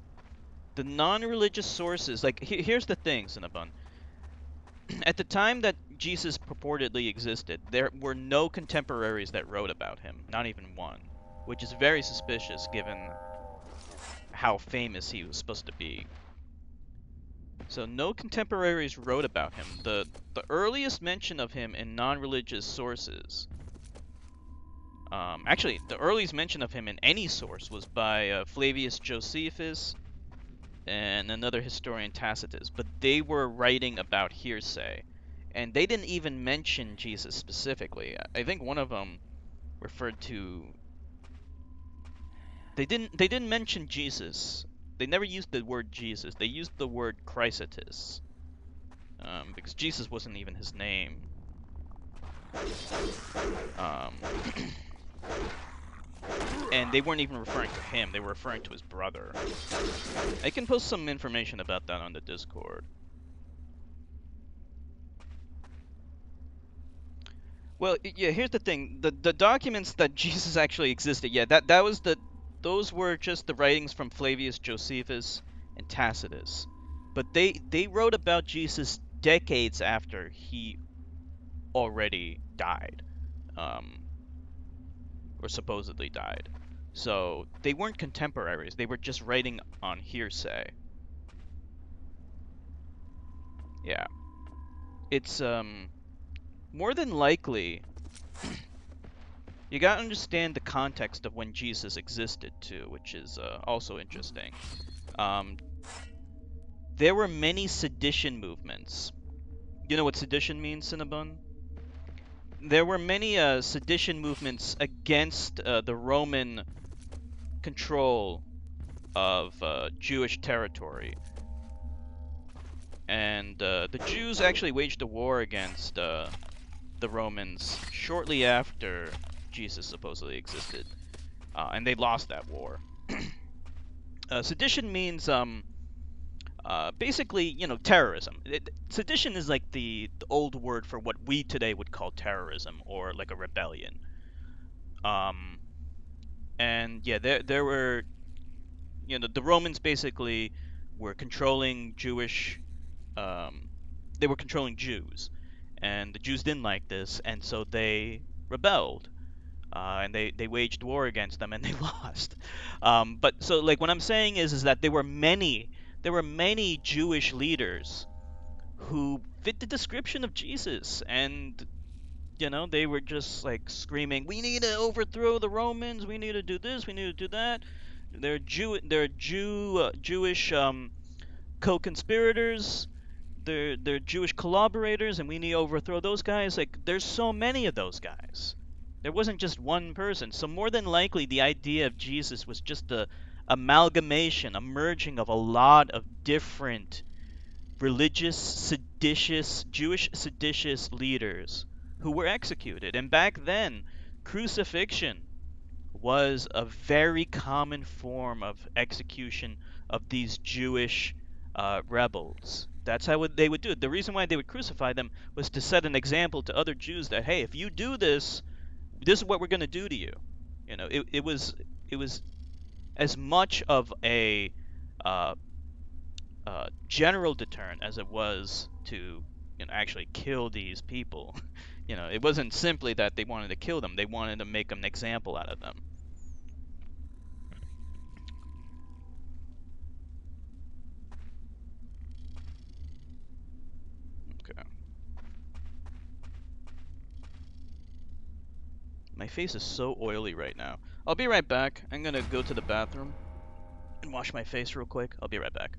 The non-religious sources, like here's the thing, Cinnabon. At the time that Jesus purportedly existed, there were no contemporaries that wrote about him, not even one, which is very suspicious given how famous he was supposed to be. So no contemporaries wrote about him. The earliest mention of him in non-religious sources, actually, the earliest mention of him in any source was by Flavius Josephus and another historian, Tacitus, but they were writing about hearsay, and they didn't even mention Jesus specifically. I think one of them referred to. They didn't mention Jesus. They never used the word Jesus. They used the word Chrysitus, because Jesus wasn't even his name. Um, and they weren't even referring to him. They were referring to his brother. I can post some information about that on the Discord. Well, yeah, here's the thing. The documents that Jesus actually existed, yeah, that was those were just the writings from Flavius Josephus and Tacitus. But they wrote about Jesus decades after he already died. Um, or supposedly died. So they weren't contemporaries. They were just writing on hearsay. Yeah. It's more than likely you gotta understand the context of when Jesus existed too, which is also interesting. Um, there were many sedition movements. You know what sedition means, Cinnabon? there were many sedition movements against the Roman control of Jewish territory, and the Jews actually waged a war against the Romans shortly after Jesus supposedly existed, and they lost that war. Sedition means basically, terrorism. Sedition is like the old word for what we today would call terrorism or like a rebellion. Um, and yeah, there were, the Romans basically were controlling Jewish, um, they were controlling Jews, and the Jews didn't like this, and so they rebelled. And they waged war against them and they lost. But so like what I'm saying is that there were many Jewish leaders who fit the description of Jesus, and they were just like screaming, "We need to overthrow the Romans. We need to do this. We need to do that." They're Jewish co-conspirators. They're Jewish collaborators, and we need to overthrow those guys. Like, there's so many of those guys. There wasn't just one person. So more than likely, the idea of Jesus was just a amalgamation, a merging of a lot of different religious, seditious, Jewish seditious leaders who were executed. And back then, crucifixion was a very common form of execution of these Jewish rebels. That's how they would do it. The reason why they would crucify them was to set an example to other Jews that, hey, if you do this, this is what we're going to do to you. It was as much of a uh, general deterrent as it was to actually kill these people. It wasn't simply that they wanted to kill them; they wanted to make an example out of them. Okay. My face is so oily right now. I'll be right back. I'm gonna go to the bathroom and wash my face real quick. I'll be right back.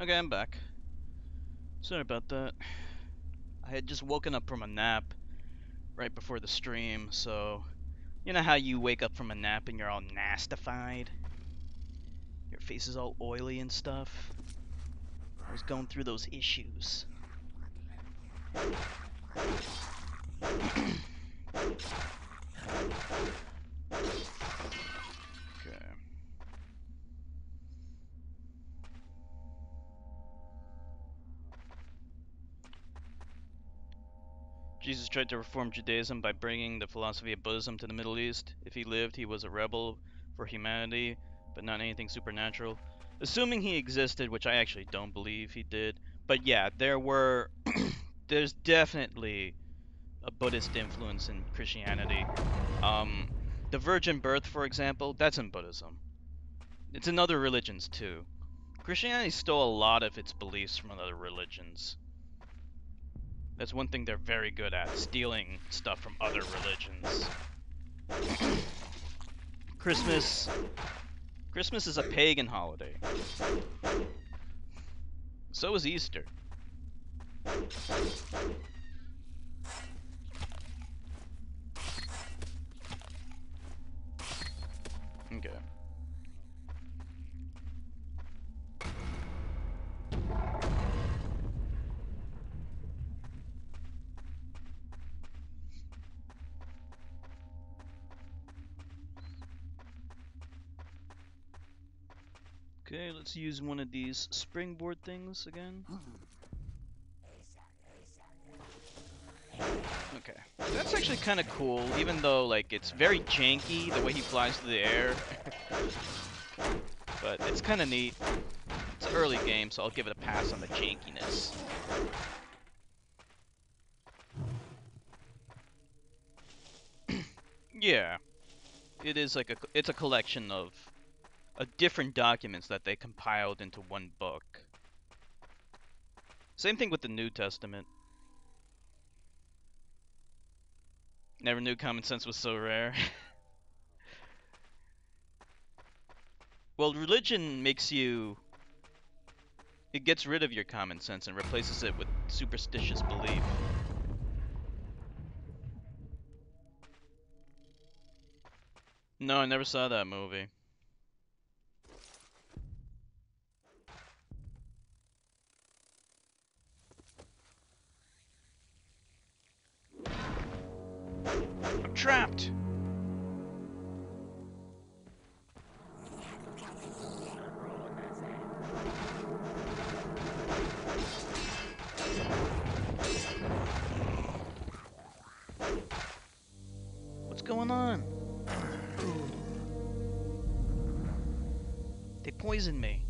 Okay, I'm back. Sorry about that. I had just woken up from a nap right before the stream, so you know how you wake up from a nap and you're all nastified? Your face is all oily and stuff. I was going through those issues. Okay. Jesus tried to reform Judaism by bringing the philosophy of Buddhism to the Middle East. If he lived, he was a rebel for humanity, but not anything supernatural. Assuming he existed, which I actually don't believe he did. But yeah, there's definitely a Buddhist influence in Christianity. Um, the virgin birth, for example, that's in Buddhism. It's in other religions too. Christianity stole a lot of its beliefs from other religions. That's one thing they're very good at, stealing stuff from other religions. Christmas is a pagan holiday. So is Easter. Okay. Okay, let's use one of these springboard things again. Okay. That's actually kind of cool, even though, like, it's very janky the way he flies through the air. But it's kind of neat. It's an early game, so I'll give it a pass on the jankiness. Yeah. It is like it's a collection of different documents that they compiled into one book. Same thing with the New Testament. Never knew common sense was so rare. Well, religion makes you... It gets rid of your common sense and replaces it with superstitious belief. No, I never saw that movie. I'm trapped! What's going on? They poisoned me.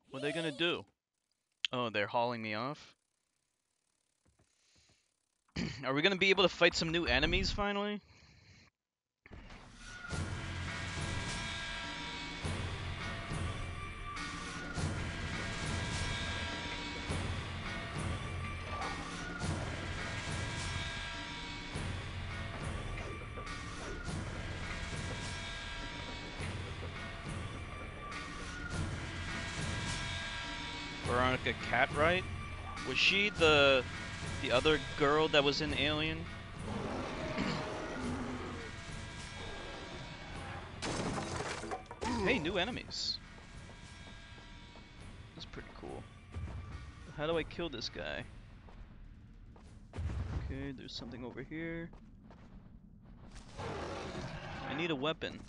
What are they gonna do? Oh, they're hauling me off? Are we gonna be able to fight some new enemies finally? Veronica Cartwright? Was she the other girl that was in Alien? Hey, new enemies. That's pretty cool. How do I kill this guy? Okay, there's something over here. I need a weapon.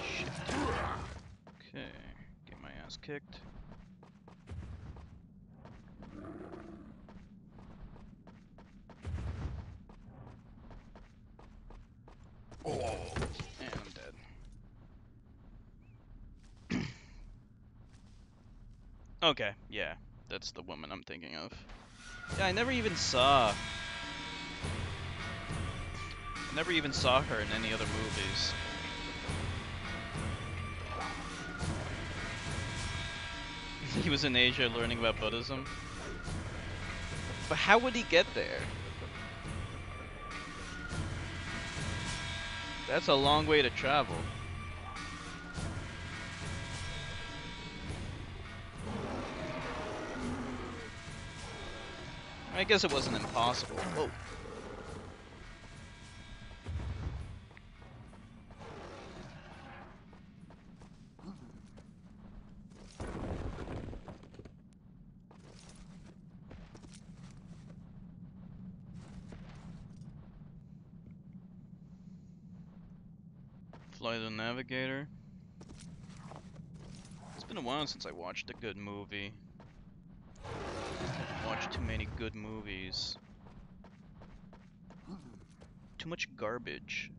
Shit. Okay, get my ass kicked. And I'm dead. Okay, yeah, that's the woman I'm thinking of. Yeah, I never even saw her in any other movies. He was in Asia learning about Buddhism. But how would he get there? That's a long way to travel. I guess it wasn't impossible. Whoa. Fly the Navigator. It's been a while since I watched a good movie. I haven't watched too many good movies. Too much garbage.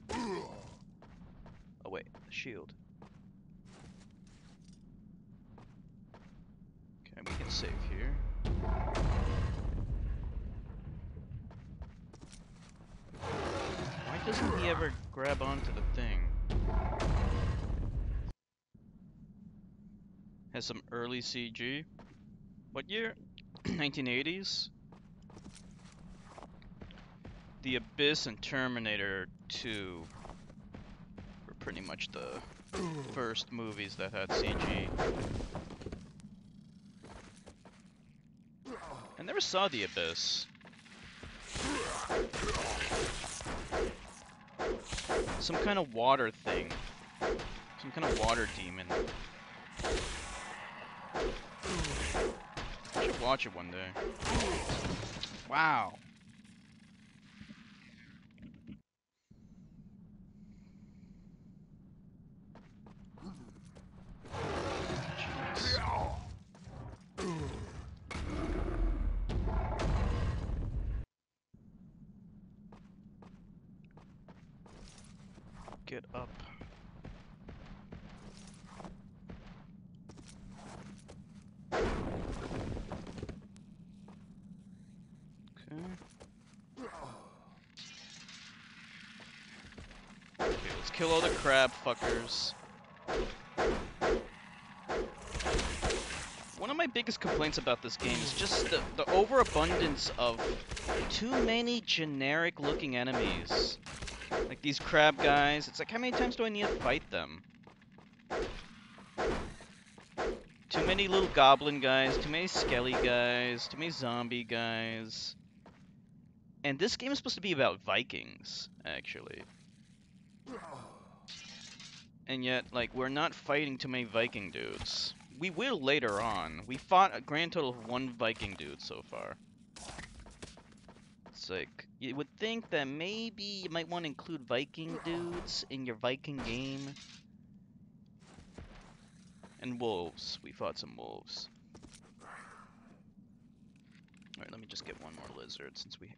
Oh wait, the shield. Okay, we can save here. Why doesn't he ever grab onto the thing? Has some early CG. What year? 1980s? The Abyss and Terminator 2 were pretty much the first movies that had CG. I never saw The Abyss. Some kind of water thing. Some kind of water demon. I should watch it one day. Wow. Jeez. Get up. Okay, let's kill all the crab fuckers. One of my biggest complaints about this game is just the overabundance of too many generic looking enemies. Like these crab guys, it's like how many times do I need to fight them? Too many little goblin guys, too many skelly guys, too many zombie guys. And this game is supposed to be about Vikings, actually. And yet, like, we're not fighting too many Viking dudes. We will later on. We fought a grand total of 1 Viking dude so far. It's like, you would think that maybe you might want to include Viking dudes in your Viking game. And wolves. We fought some wolves. Alright, let me just get one more lizard since we can.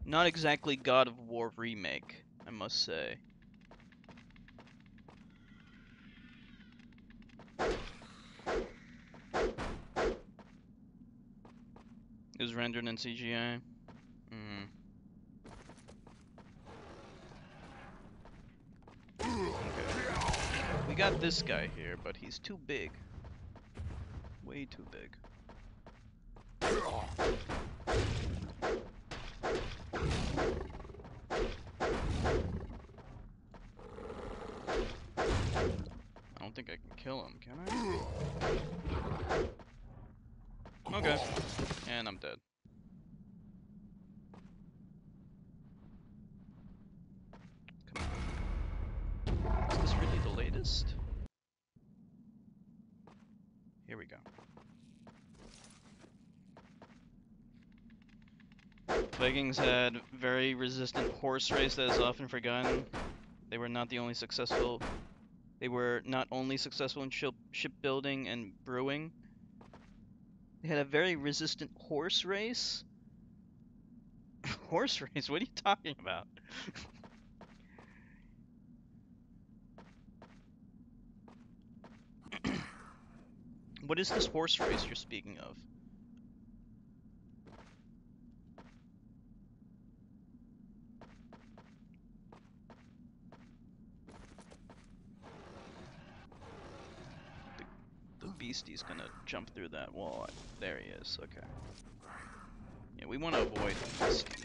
Not exactly God of War remake, I must say. It was rendered in CGI. Okay. We got this guy here, but he's too big. Way too big. I don't think I can kill him, can I? Okay. And I'm dead. Come on. Is this really the latest? Here we go. Vikings had very resistant horse race that is often forgotten. They were not the only successful They were not only successful in shipbuilding and brewing, they had a very resistant horse race. Horse race? What are you talking about? What is this horse race you're speaking of? The beastie's gonna jump through that wall. There he is. Okay. Yeah, we want to avoid the beastie.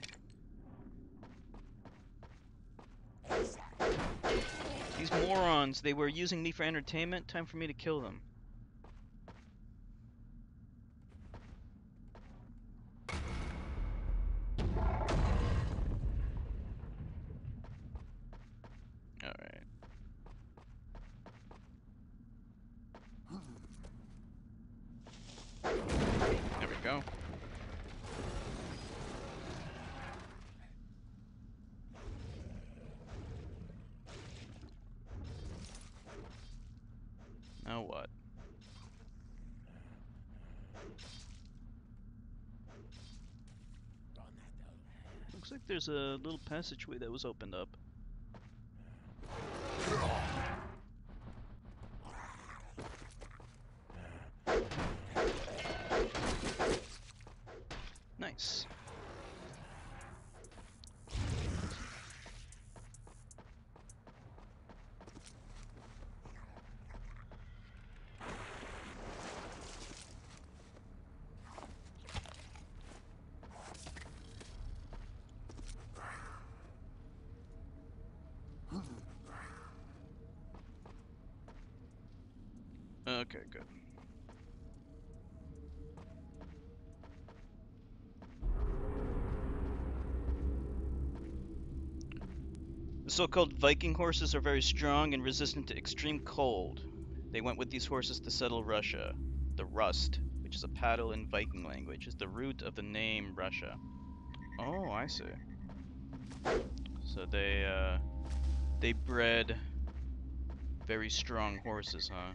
These morons, they were using me for entertainment. Time for me to kill them. Alright. There we go. Now what? Looks like there's a little passageway that was opened up. Nice. Okay, good. The so-called Viking horses are very strong and resistant to extreme cold. They went with these horses to settle Russia. The rust, which is a paddle in Viking language, is the root of the name Russia. Oh, I see. So they bred very strong horses, huh?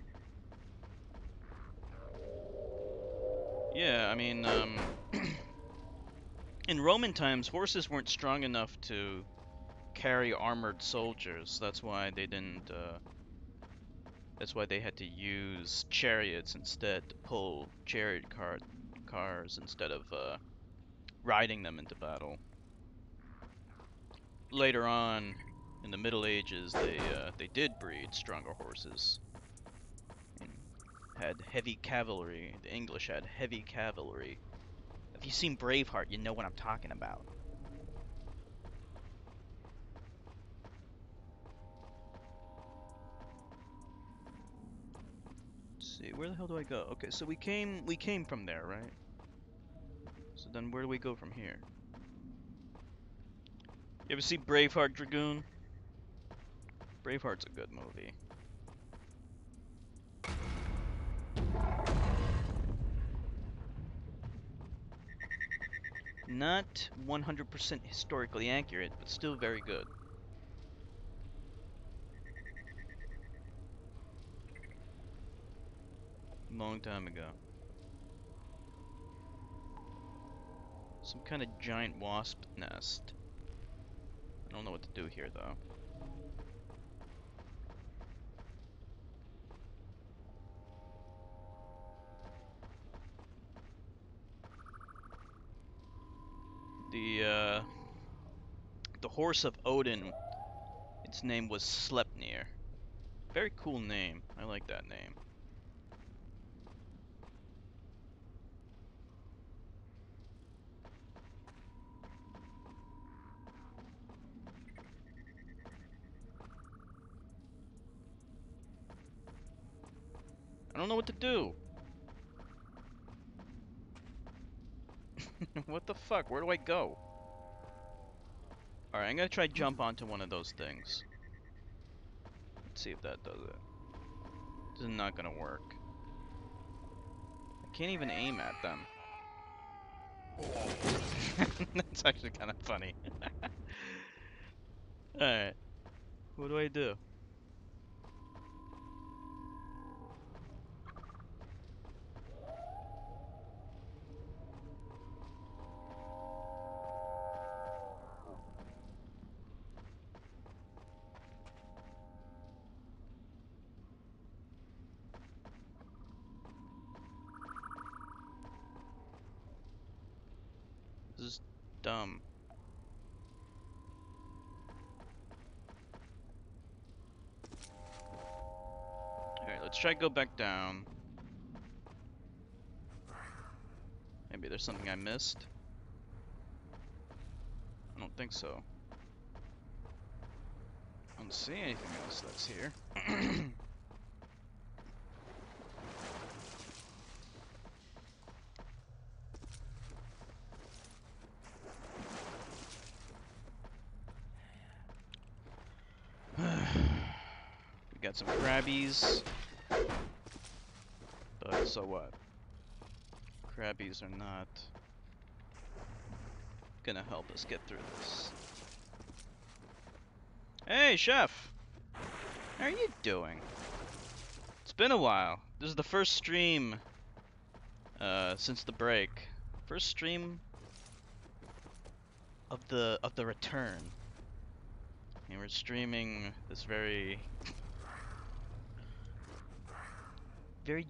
Yeah, I mean, in Roman times, horses weren't strong enough to carry armored soldiers. That's why they didn't, that's why they had to use chariots instead to pull chariot cars instead of, riding them into battle. Later on, in the Middle Ages, they did breed stronger horses. And had heavy cavalry. The English had heavy cavalry. If you've seen Braveheart, you know what I'm talking about. Let's see, where the hell do I go? Okay, so we came from there, right? So then where do we go from here? You ever see Braveheart, Dragoon? Braveheart's a good movie. Not 100% historically accurate, but still very good. Long time ago. Some kind of giant wasp nest. I don't know what to do here, though. The horse of Odin, its name was Sleipnir. Very cool name. I like that name. I don't know what to do. What the fuck? Where do I go? Alright, I'm gonna try jump onto one of those things. Let's see if that does it. This is not gonna work. I can't even aim at them. That's actually kind of funny. Alright. What do I do? dumb. Alright, let's try to go back down. Maybe there's something I missed. I don't think so. I don't see anything else that's here. We got some crabbies. But so what? Crabbies are not gonna help us get through this. Hey, chef! How are you doing? It's been a while. This is the first stream since the break. First stream of the return. And we're streaming this very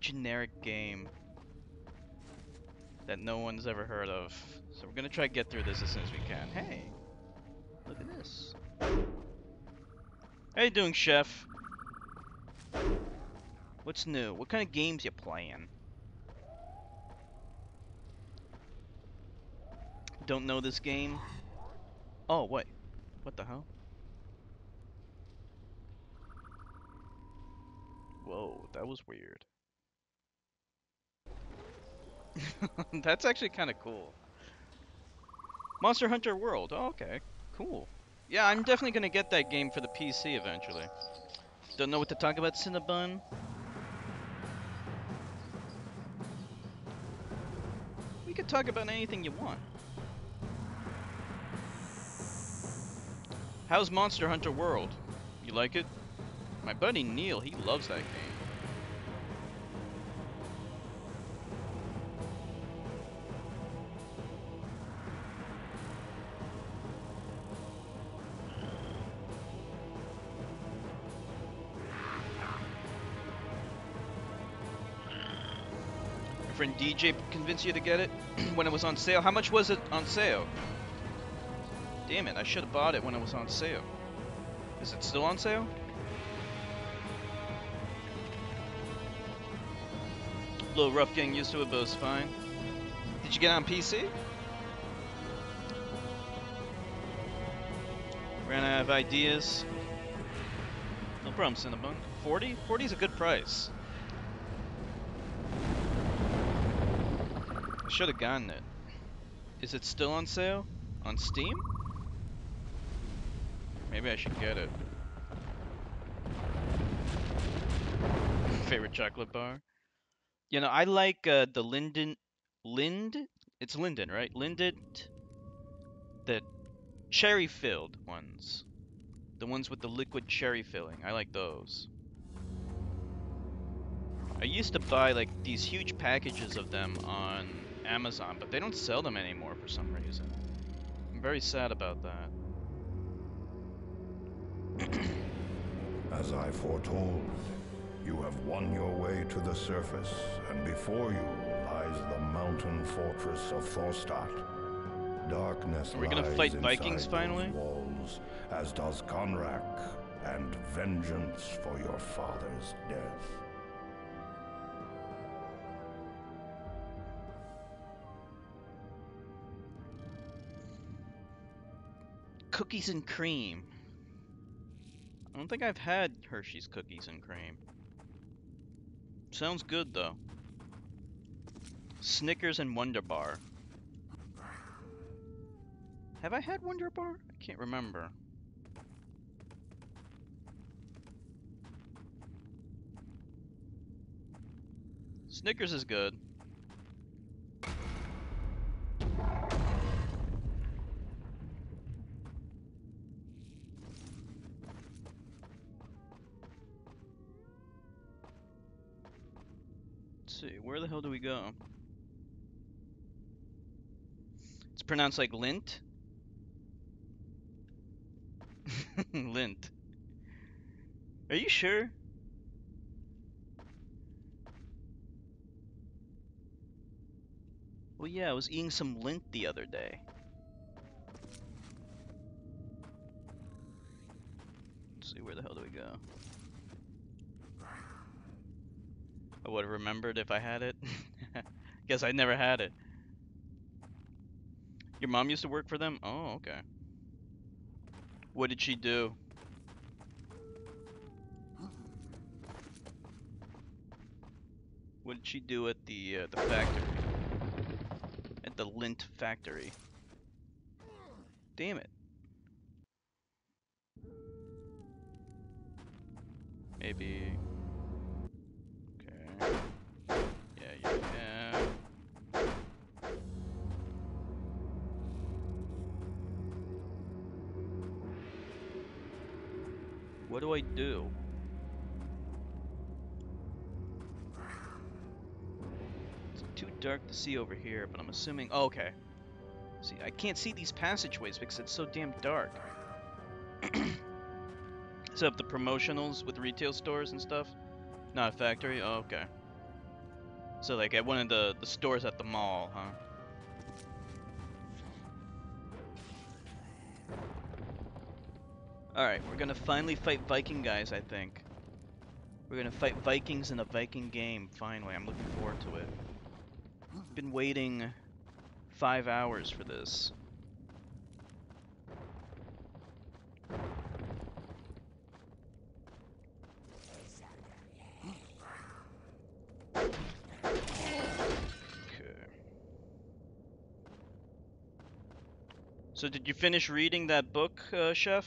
generic game that no one's ever heard of. So we're gonna try to get through this as soon as we can. Hey, look at this. How you doing, chef? What's new? What kind of games you playing? Don't know this game? Oh, wait. What the hell? Whoa, that was weird. That's actually kind of cool. Monster Hunter World. Oh, okay. Cool. Yeah, I'm definitely gonna get that game for the PC eventually. Don't know what to talk about, Cinnabon? We could talk about anything you want. How's Monster Hunter World? You like it? My buddy Neil, he loves that game. My friend DJ convinced you to get it when it was on sale. How much was it on sale? Damn it, I should have bought it when it was on sale. Is it still on sale? A little rough getting used to it, but it's fine. Did you get it on PC? Ran out of ideas. No problem, Cinnabon. 40? 40 is a good price. I should have gotten it. Is it still on sale? On Steam? Maybe I should get it. Favorite chocolate bar? You know, I like the Lind? It's Linden, right? Linden, the cherry-filled ones. The ones with the liquid cherry filling. I like those. I used to buy like these huge packages of them on Amazon, but they don't sell them anymore for some reason. I'm very sad about that. As I foretold, you have won your way to the surface, and before you lies the mountain fortress of Thorstadt. Darkness Are we gonna lies fight inside Vikings finally? those walls, as does Conrak, and vengeance for your father's death. Cookies and cream. I don't think I've had Hershey's cookies and cream. Sounds good though. Snickers and Wonder Bar. Have I had Wonder Bar? I can't remember. Snickers is good. Let's see, where the hell do we go? It's pronounced like lint. Lint. Are you sure? Well, yeah, I was eating some lint the other day. see, where the hell do we go? I would have remembered if I had it. Guess I never had it. Your mom used to work for them? Oh, okay. What did she do? What did she do at the factory? At the lint factory. Damn it. Maybe. Okay. Yeah. What do I do? It's too dark to see over here, but I'm assuming. Oh, okay. See, I can't see these passageways because it's so damn dark. So up the promotionals with retail stores and stuff? Not a factory? Oh, okay. So like at one of the stores at the mall, huh? Alright, we're gonna finally fight Viking guys, I think. We're gonna fight Vikings in a Viking game, finally. I'm looking forward to it. Been waiting 5 hours for this. Okay. So did you finish reading that book, Chef?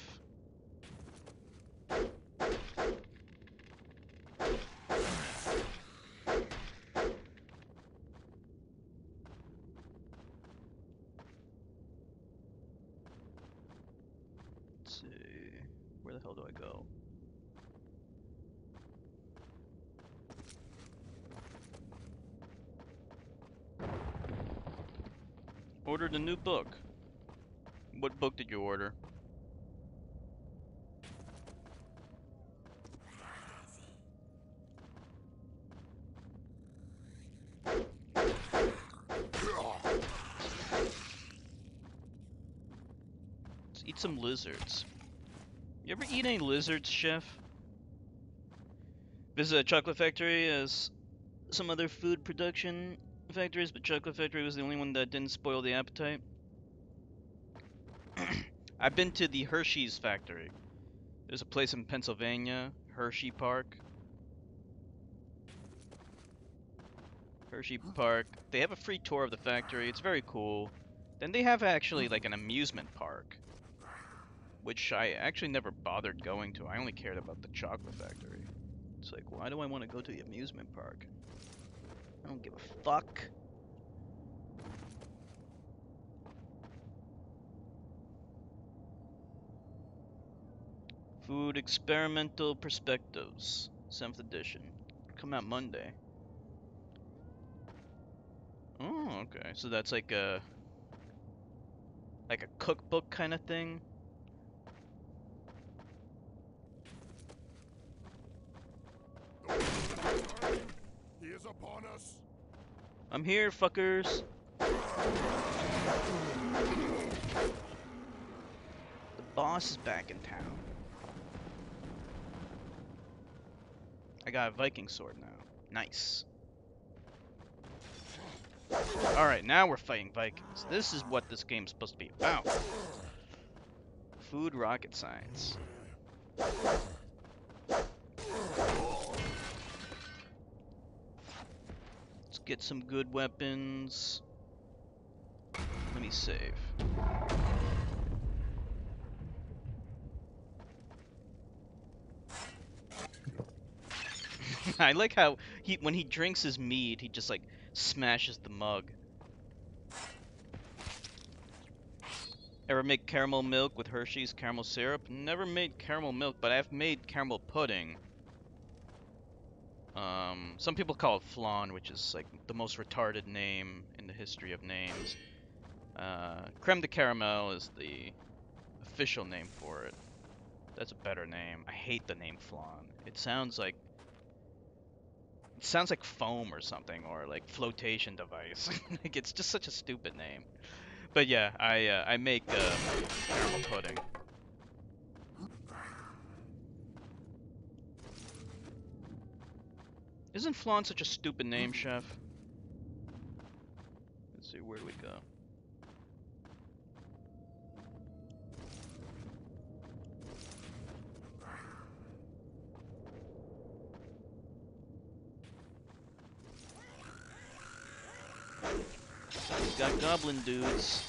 Let's see. Where the hell do I go? Ordered a new book. What book did you order? Let's eat some lizards. You ever eat any lizards, Chef? Visit a chocolate factory as some other food production factories, but chocolate factory was the only one that didn't spoil the appetite. I've been to the Hershey's factory. There's a place in Pennsylvania, Hershey Park. Hershey Park. They have a free tour of the factory. It's very cool. Then they have actually like an amusement park, which I actually never bothered going to. I only cared about the chocolate factory. It's like, why do I want to go to the amusement park? I don't give a fuck. Food Experimental Perspectives, 7th edition. Come out Monday. Oh, okay. So that's like a cookbook kind of thing. He is upon us. I'm here, fuckers. The boss is back in town. I got a Viking sword now. Nice. Alright, now we're fighting Vikings. This is what this game's supposed to be about. Food rocket science. Let's get some good weapons. Let me save. I like how when he drinks his mead, he just like smashes the mug. Ever make caramel milk with Hershey's caramel syrup? Never made caramel milk, but I've made caramel pudding. Some people call it flan, which is like the most retarded name in the history of names. Creme de caramel is the official name for it. That's a better name. I hate the name flan. It sounds like foam or something, or like flotation device. Like it's just such a stupid name. But yeah, I make caramel pudding. Isn't Flan such a stupid name, Chef? Let's see, where do we go? We got goblin dudes.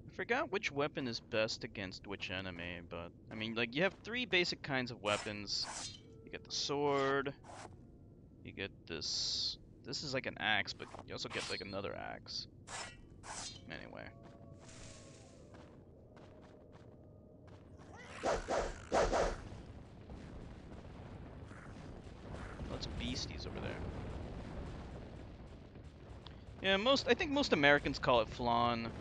I forgot which weapon is best against which enemy, but I mean, like, you have three basic kinds of weapons. You get the sword, you get this. This is like an axe, but you also get like another axe. Anyway. Lots of beasties over there. Yeah, I think most Americans call it flan.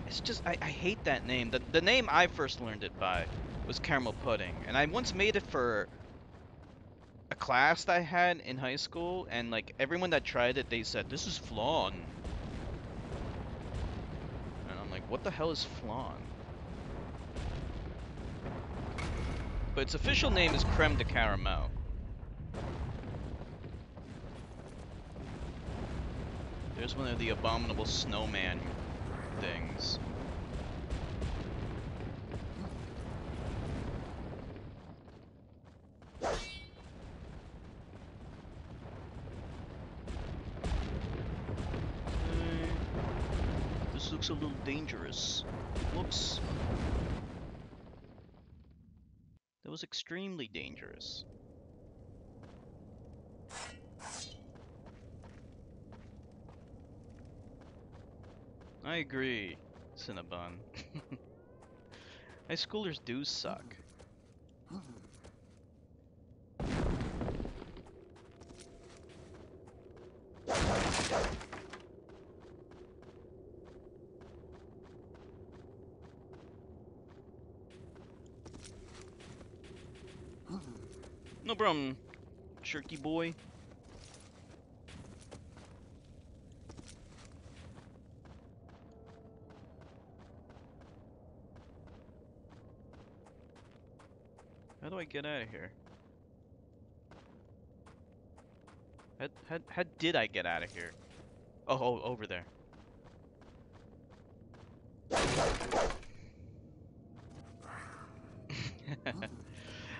It's just, I hate that name. The name I first learned it by was caramel pudding. And I once made it for a class that I had in high school, and like everyone that tried it, they said, this is flan. And I'm like, what the hell is flan? But its official name is creme de caramel. There's one of the abominable snowman things. This looks a little dangerous. Whoops. That was extremely dangerous. I agree, Cinnabon. High schoolers do suck. No problem, Shirky boy. How do I get out of here? How did I get out of here? Oh, over there.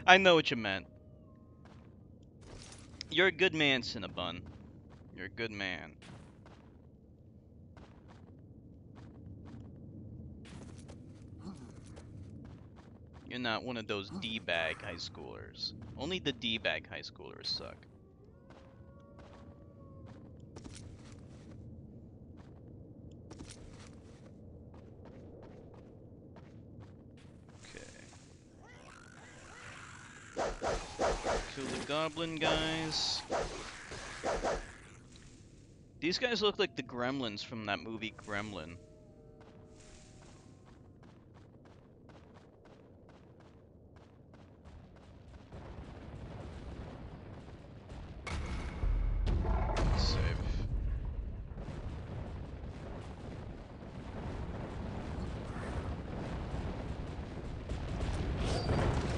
I know what you meant. You're a good man, Cinnabon. You're a good man. You're not one of those D-bag high schoolers. Only the D-bag high schoolers suck. Kill the goblin guys. These guys look like the gremlins from that movie Gremlin. Save.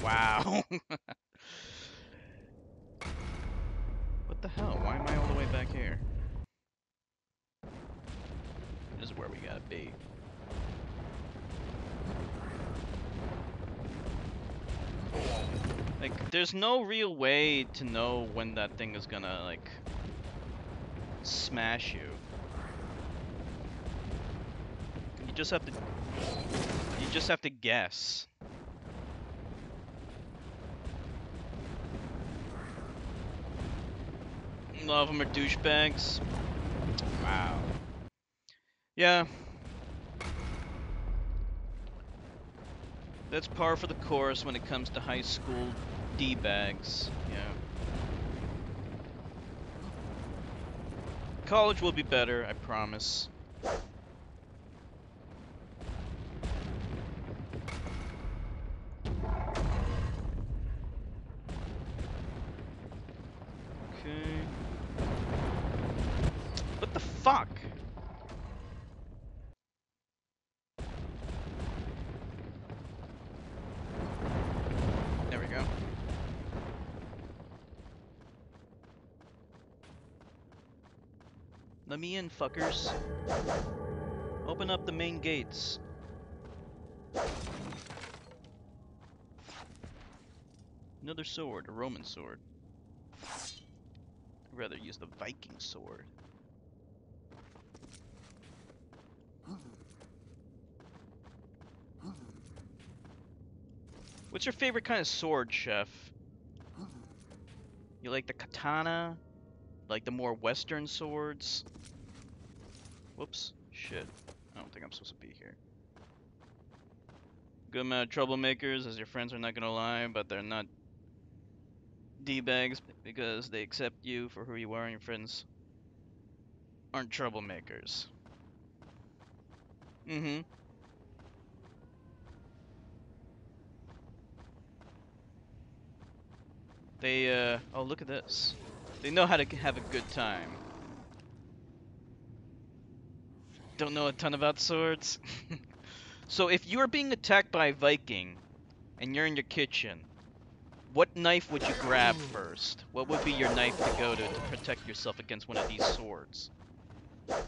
Wow. What the hell? Why am I all the way back here? This is where we gotta be. Like, there's no real way to know when that thing is gonna, like, smash you. You just have to guess. A lot of them are douchebags. Wow. Yeah. That's par for the course when it comes to high school D-bags. Yeah. College will be better, I promise. Okay. What the fuck? There we go. Let me in, fuckers. Open up the main gates. Another sword, a Roman sword. I'd rather use the Viking sword. What's your favorite kind of sword, Chef? You like the katana? Like the more Western swords? Whoops. Shit. I don't think I'm supposed to be here. Good amount of troublemakers, as your friends are not gonna lie, but they're not D-bags because they accept you for who you are and your friends aren't troublemakers. Mm-hmm. They, oh, look at this. They know how to have a good time. Don't know a ton about swords. So if you are being attacked by a Viking and you're in your kitchen, what knife would you grab first? What would be your knife to go to protect yourself against one of these swords? Let's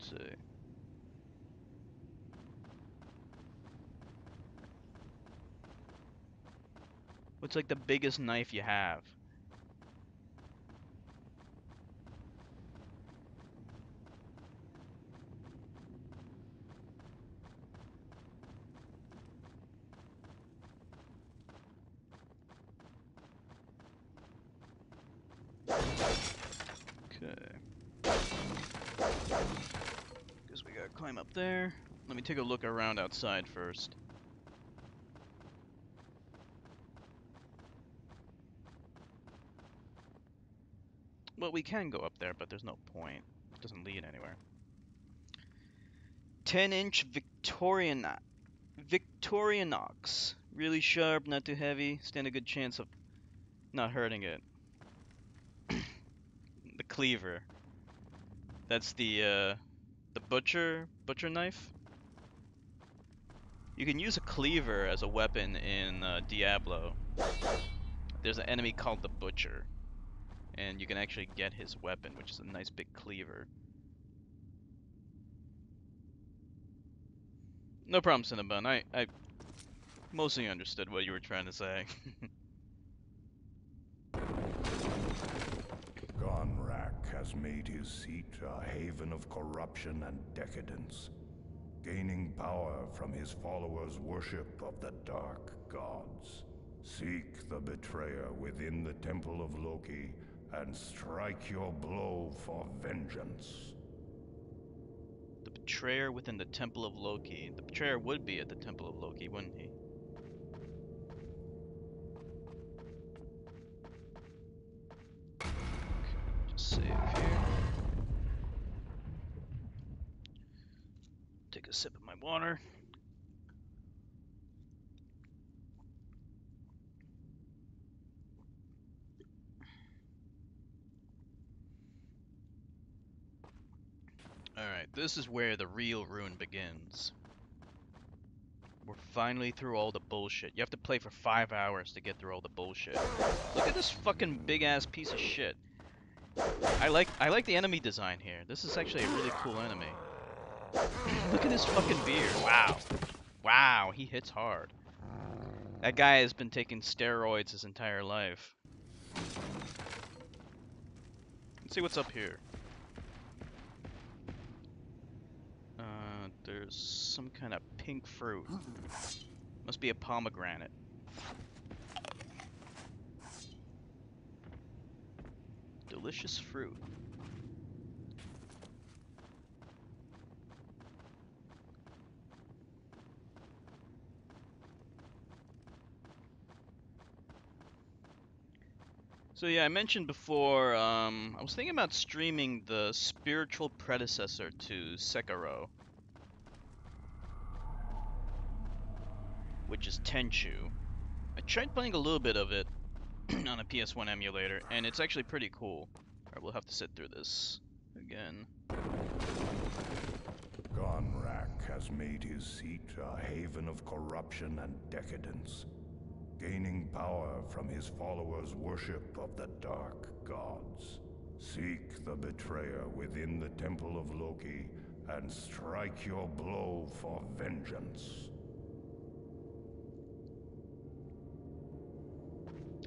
see. What's like the biggest knife you have? Okay. Guess we gotta climb up there. Let me take a look around outside first. Well, we can go up there, but there's no point. It doesn't lead anywhere. 10-inch Victorinox. Really sharp, not too heavy. Stand a good chance of not hurting it. The cleaver. That's the butcher knife. You can use a cleaver as a weapon in Diablo. There's an enemy called the Butcher, and you can actually get his weapon, which is a nice big cleaver. No problem, Cinnabon. I mostly understood what you were trying to say. Gonrak has made his seat a haven of corruption and decadence, gaining power from his followers' worship of the dark gods. Seek the betrayer within the Temple of Loki and strike your blow for vengeance. The betrayer within the Temple of Loki. The betrayer would be at the Temple of Loki, wouldn't he? Okay, just save here. Take a sip of my water. Alright, this is where the real Rune begins. We're finally through all the bullshit. You have to play for 5 hours to get through all the bullshit. Look at this fucking big ass piece of shit. I like the enemy design here. This is actually a really cool enemy. Look at his fucking beard. Wow. Wow, he hits hard. That guy has been taking steroids his entire life. Let's see what's up here. There's some kind of pink fruit. Must be a pomegranate. Delicious fruit. So yeah, I mentioned before, I was thinking about streaming the spiritual predecessor to Sekiro, which is Tenchu. I tried playing a little bit of it on a PS1 emulator, and it's actually pretty cool. Alright, we'll have to sit through this again. Gonrak has made his seat a haven of corruption and decadence, gaining power from his followers' worship of the dark gods. Seek the betrayer within the temple of Loki and strike your blow for vengeance.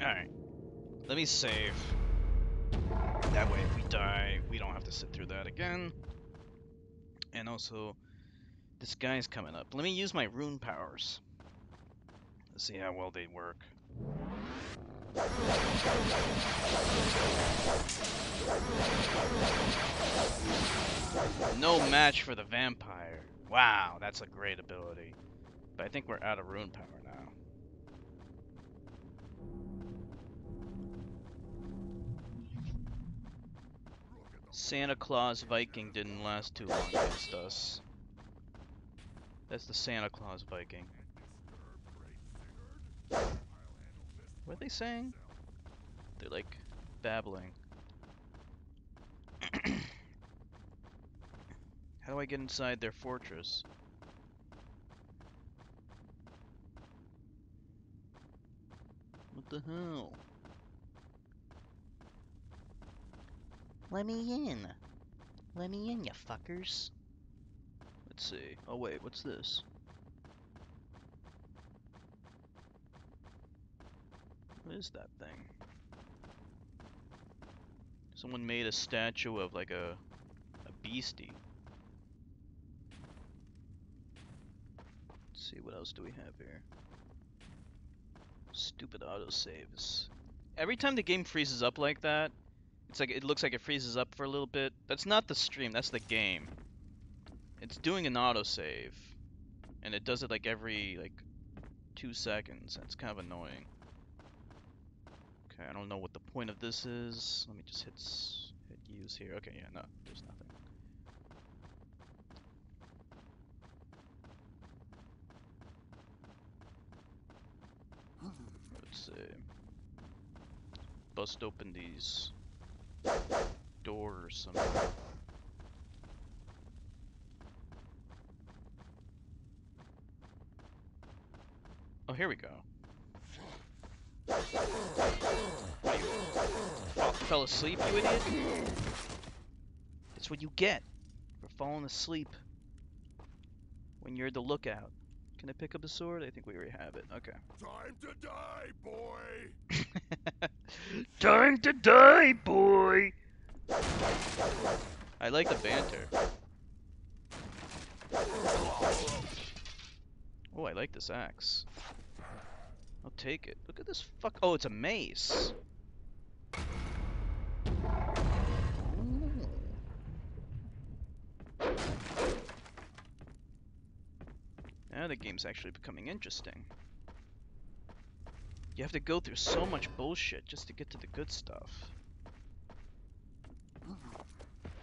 Alright. Let me save. That way if we die, we don't have to sit through that again. And also, this guy's coming up. Let me use my rune powers. Let's see how well they work. No match for the vampire. Wow, that's a great ability. But I think we're out of rune power now. Santa Claus Viking didn't last too long against us. That's the Santa Claus Viking. What are they saying? They're like babbling. How do I get inside their fortress? What the hell? Let me in. Let me in, you fuckers. Let's see. Oh wait, what's this? What is that thing? Someone made a statue of like a beastie. Let's see, what else do we have here? Stupid autosaves. Every time the game freezes up like that, it's like it looks like it freezes up for a little bit. That's not the stream, that's the game. It's doing an autosave. And it does it like every 2 seconds. That's kind of annoying. Okay, I don't know what the point of this is. Let me just hit use here. Okay, yeah, no, there's nothing. Let's see. Bust open these doors somehow. Oh, here we go. What are you, fell asleep, you idiot? That's what you get for falling asleep when you're the lookout. Can I pick up a sword? I think we already have it. Okay. Time to die, boy! Time to die, boy! I like the banter. Oh, I like this axe. I'll take it. Look at this fuck. Oh, it's a mace. Ooh. Now the game's actually becoming interesting. You have to go through so much bullshit just to get to the good stuff.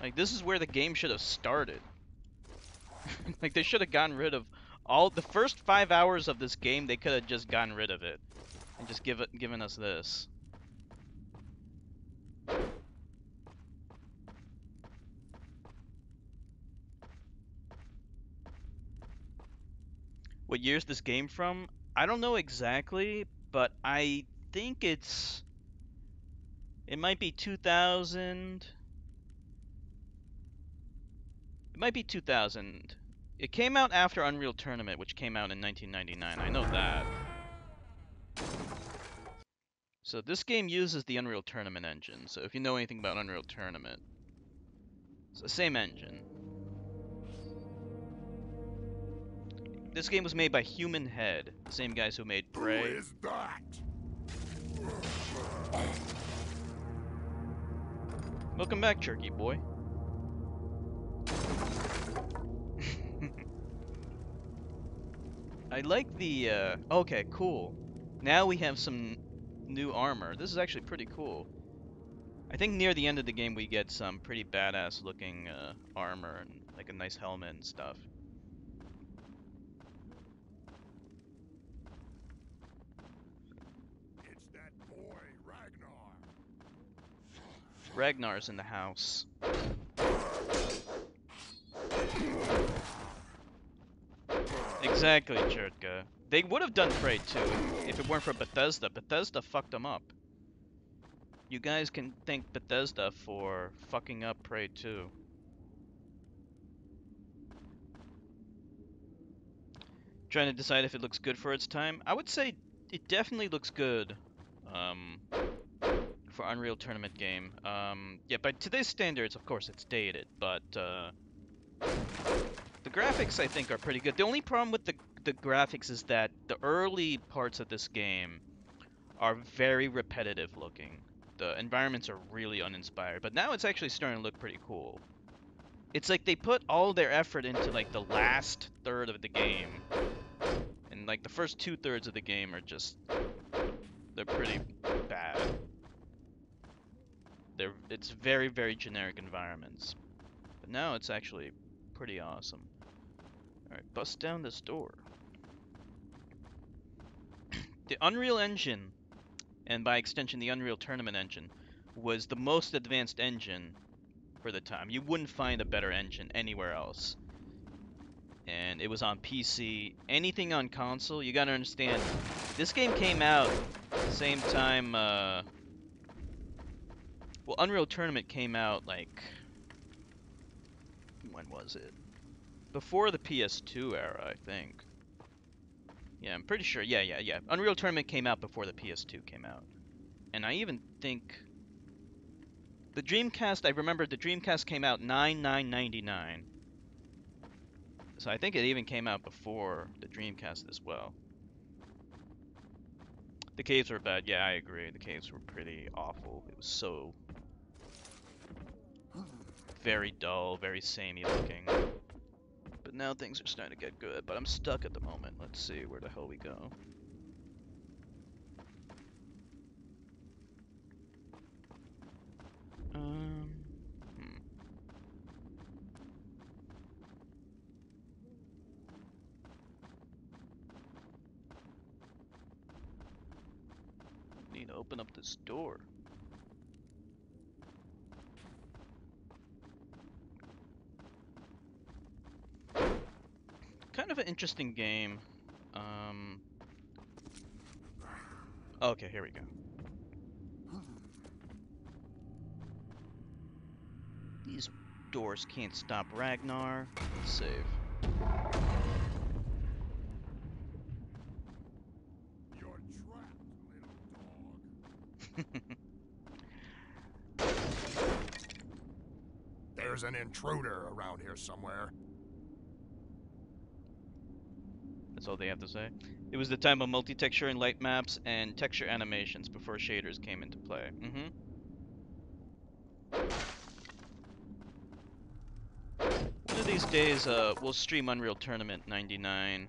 Like, this is where the game should have started. Like, they should have gotten rid of all the first 5 hours of this game. They could have just gotten rid of it and just given us this. What year's this game from? I don't know exactly, but I think it might be 2000. It might be 2000. It came out after Unreal Tournament, which came out in 1999. I know that. So this game uses the Unreal Tournament engine. So if you know anything about Unreal Tournament, it's the same engine. This game was made by Human Head, the same guys who made Prey. Who is that? Welcome back, Jerky Boy. I like the, okay, cool. Now we have some new armor. This is actually pretty cool. I think near the end of the game we get some pretty badass looking armor and like a nice helmet and stuff. It's that boy, Ragnar. Ragnar's in the house. Exactly, Chertka. They would have done Prey 2 if it weren't for Bethesda. Bethesda fucked them up. You guys can thank Bethesda for fucking up Prey 2. Trying to decide if it looks good for its time. I would say it definitely looks good for Unreal Tournament game. Yeah, by today's standards, of course, it's dated, but the graphics, I think, are pretty good. The only problem with the graphics is that the early parts of this game are very repetitive looking. The environments are really uninspired, but now it's actually starting to look pretty cool. It's like they put all their effort into like the last third of the game, and like the first 2/3 of the game are just they're pretty bad. It's very, very generic environments. But now it's actually pretty awesome. Alright, bust down this door. The Unreal Engine, and by extension the Unreal Tournament engine, was the most advanced engine for the time. You wouldn't find a better engine anywhere else. And it was on PC. Anything on console, you gotta understand, this game came out same time, well, Unreal Tournament came out, like, when was it? Before the PS2 era, I think. Yeah, I'm pretty sure. Yeah. Unreal Tournament came out before the PS2 came out. And I even think the Dreamcast, I remember the Dreamcast came out 9/9/99. So I think it even came out before the Dreamcast as well. The caves were bad. Yeah, I agree. The caves were pretty awful. It was so very dull, very samey looking. But now things are starting to get good, but I'm stuck at the moment. Let's see where the hell we go. Um, hmm. Need to open up this door. Kind of an interesting game. Okay, here we go. These doors can't stop Ragnar. Let's save. You're trapped, little dog. There's an intruder around here somewhere. That's all they have to say. It was the time of multi-texture and light maps and texture animations before shaders came into play. One of these days, we'll stream Unreal Tournament 99.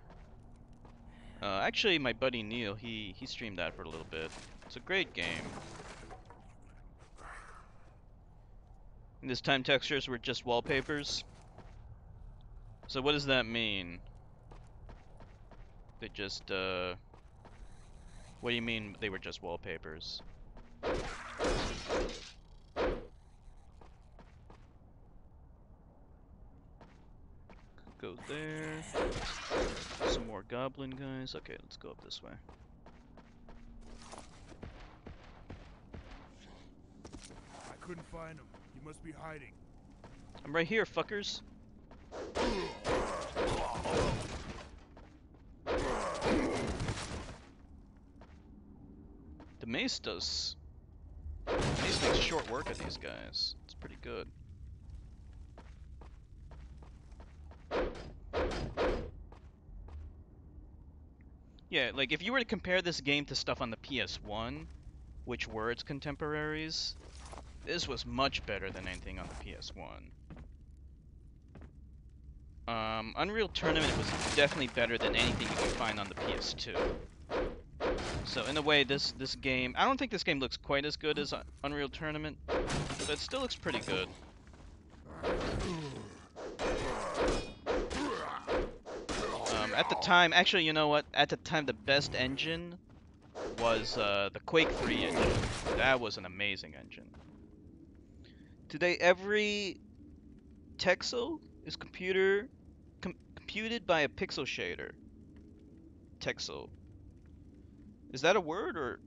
Actually, my buddy Neil, he streamed that for a little bit. It's a great game. And this time textures were just wallpapers. So what does that mean? They just, what do you mean they were just wallpapers? Go there. Some more goblin guys. Okay, let's go up this way. I couldn't find him. He must be hiding. I'm right here, fuckers. The mace does. The mace makes short work of these guys. It's pretty good. Yeah, like if you were to compare this game to stuff on the PS1, which were its contemporaries, this was much better than anything on the PS1. Unreal Tournament was definitely better than anything you could find on the PS2. So in a way, this game, I don't think this game looks quite as good as Unreal Tournament, but it still looks pretty good. At the time, actually, you know what? At the time, the best engine was the Quake 3 engine. That was an amazing engine. Today, every texel is computed by a pixel shader. Texel. Is that a word or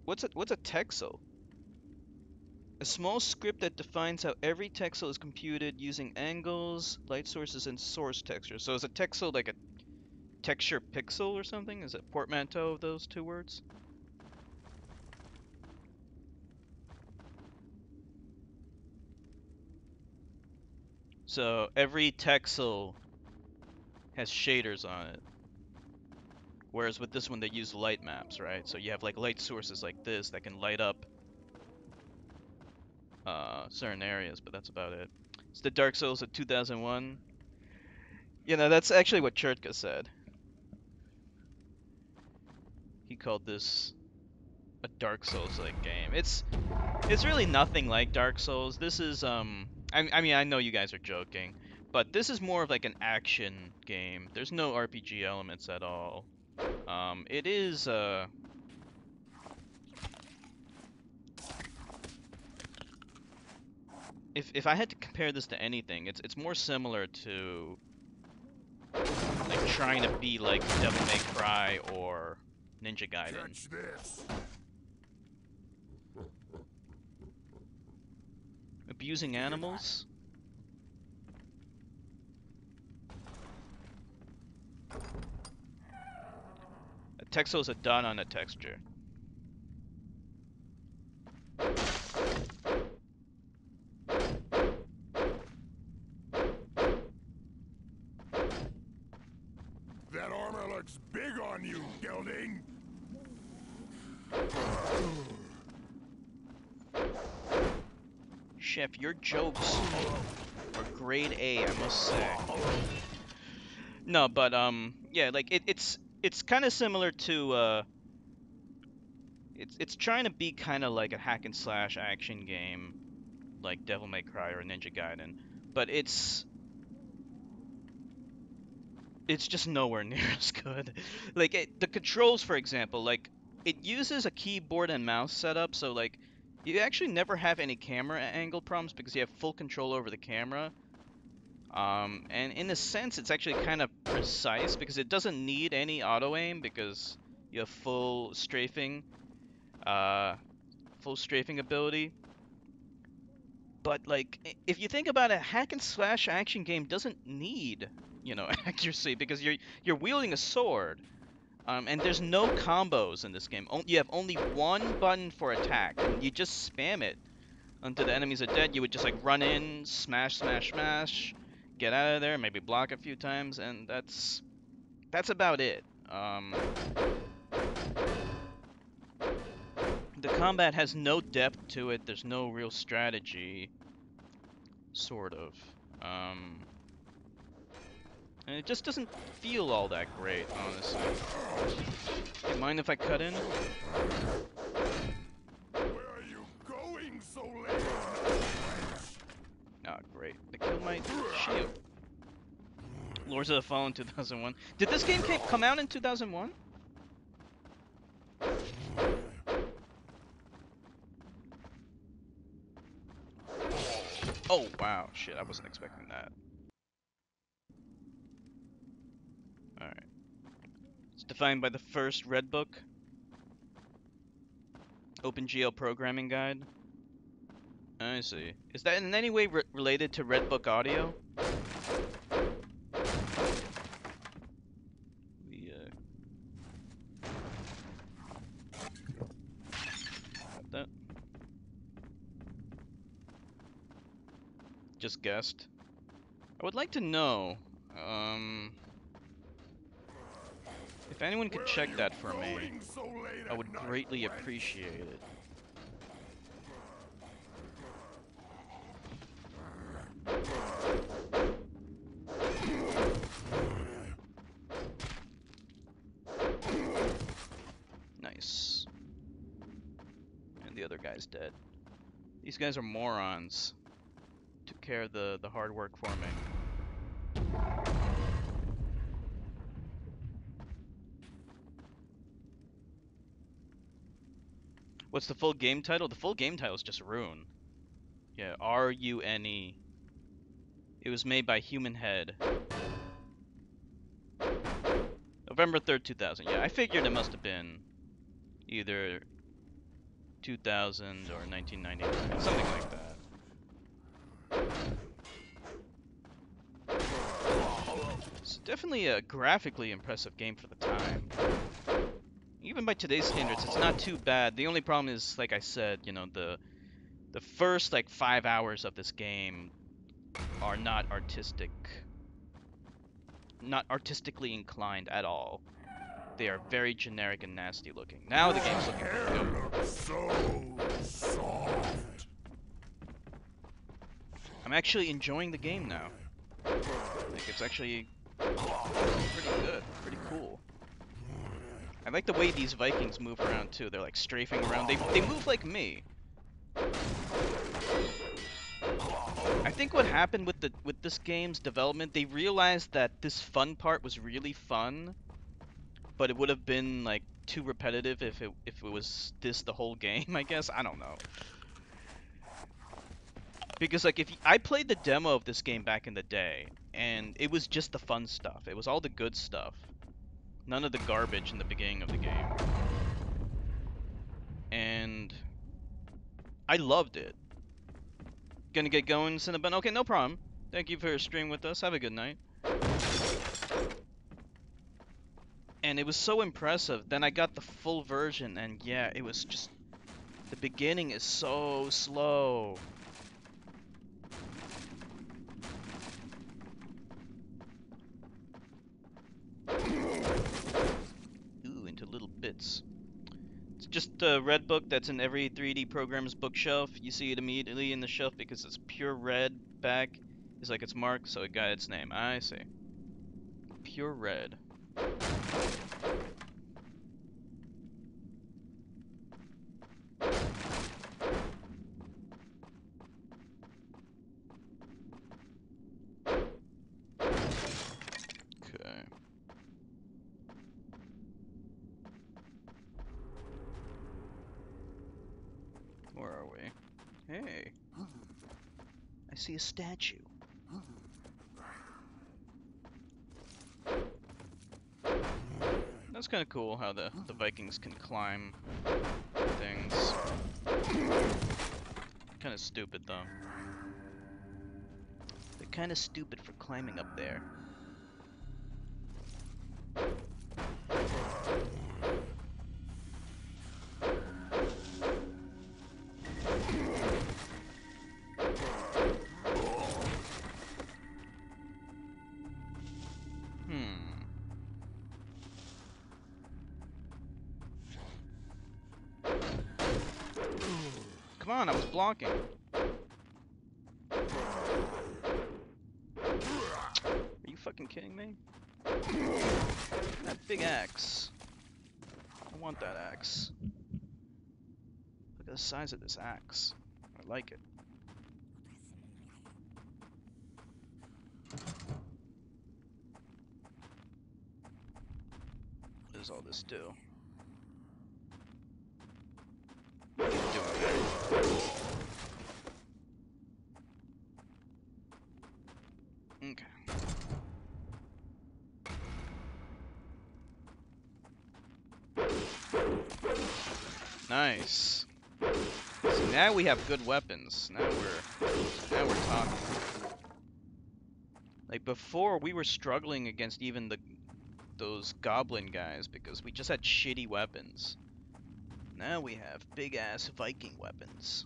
what's a texel? A small script that defines how every texel is computed using angles, light sources, and source texture. So is a texel like a texture pixel or something? Is it a portmanteau of those two words? So every texel has shaders on it. Whereas with this one, they use light maps, right? So you have like light sources like this that can light up certain areas, but that's about it. It's the Dark Souls of 2001. You know, that's actually what Chertka said. He called this a Dark Souls-like game. It's really nothing like Dark Souls. This is I mean I know you guys are joking, but this is more of like an action game. There's no RPG elements at all. It is if I had to compare this to anything, it's more similar to like trying to be like Devil May Cry or Ninja Gaiden. Catch this. Abusing animals? A texel is a dot on a texture. That armor looks big on you, gelding. Chef, your jokes are grade A, I must say. No, but yeah, like it's kind of similar to it's trying to be kind of like a hack and slash action game, like Devil May Cry or Ninja Gaiden, but it's just nowhere near as good. Like the controls, for example, like it uses a keyboard and mouse setup, so like you actually never have any camera angle problems because you have full control over the camera. And in a sense, it's actually kind of precise because it doesn't need any auto aim because you have uh, full strafing ability. But like, if you think about it, hack and slash action game doesn't need, you know, accuracy because you're wielding a sword. And there's no combos in this game. You have only one button for attack, and you just spam it until the enemies are dead. You would just like run in, smash, smash, smash, get out of there, maybe block a few times, and that's about it. The combat has no depth to it. There's no real strategy, sort of. Um, and it just doesn't feel all that great, honestly. Do you mind if I cut in? Where are you going so late? Ah, great. They killed my shield. Lords of the Fallen 2001. Did this game come out in 2001? Oh, wow. Shit, I wasn't expecting that. Alright. It's defined by the first Red Book. OpenGL programming guide. I see. Is that in any way related to Red Book Audio? We, got that. Just guessed. I would like to know, if anyone could check that for me, I would greatly appreciate it. Nice. And the other guy's dead. These guys are morons. Took care of the hard work for me. What's the full game title? The full game title is just Rune. Yeah, R-U-N-E. It was made by Human Head. A November 3rd, 2000. Yeah, I figured it must have been either 2000 or 1999, something like that. It's definitely a graphically impressive game for the time. Even by today's standards, it's not too bad. The only problem is, like I said, you know, the first like 5 hours of this game are not artistically inclined at all. They are very generic and nasty looking. Now the game's looking pretty good. So soft. I'm actually enjoying the game now. Like, it's actually pretty good, pretty cool. I like the way these Vikings move around too. They're like strafing around. They move like me. I think what happened with this game's development, they realized that this fun part was really fun, but it would have been like too repetitive if it was this the whole game, I guess. I don't know. Because like I played the demo of this game back in the day, and it was just the fun stuff. It was all the good stuff. None of the garbage in the beginning of the game. And I loved it. Gonna get going, Cinnabon? Okay, no problem. Thank you for streaming with us. Have a good night. And it was so impressive. Then I got the full version, and yeah, it was just... The beginning is so slow. Ooh, into little bits. It's just a red book that's in every 3D programmer's bookshelf. You see it immediately in the shelf because it's pure red back. It's like it's marked, so it got its name. I see. Pure red. Okay. Where are we? Hey. I see a statue. That's kind of cool how the Vikings can climb things. Kind of stupid though. They're kind of stupid for climbing up there. Come on, I was blocking. Are you fucking kidding me? That big axe. I want that axe. Look at the size of this axe. I like it. What does all this do? What are you doing there? Okay. Nice. So now we have good weapons. Now we're talking. Like before, we were struggling against even those goblin guys because we just had shitty weapons. Now we have big ass Viking weapons.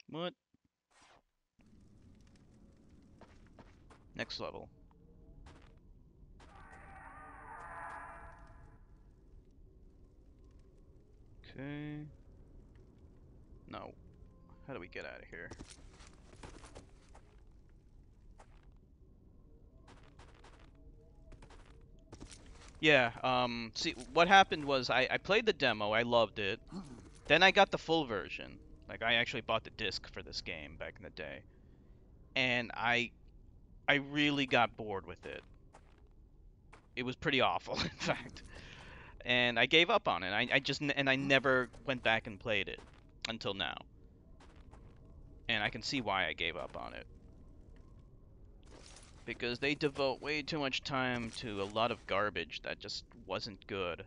What? Next level. Okay. No. How do we get out of here? Yeah, see, what happened was I played the demo, I loved it. Then I got the full version. Like, I actually bought the disc for this game back in the day. And I really got bored with it. It was pretty awful, in fact. and I gave up on it. I never went back and played it until now. And I can see why I gave up on it. Because they devote way too much time to a lot of garbage that just wasn't good.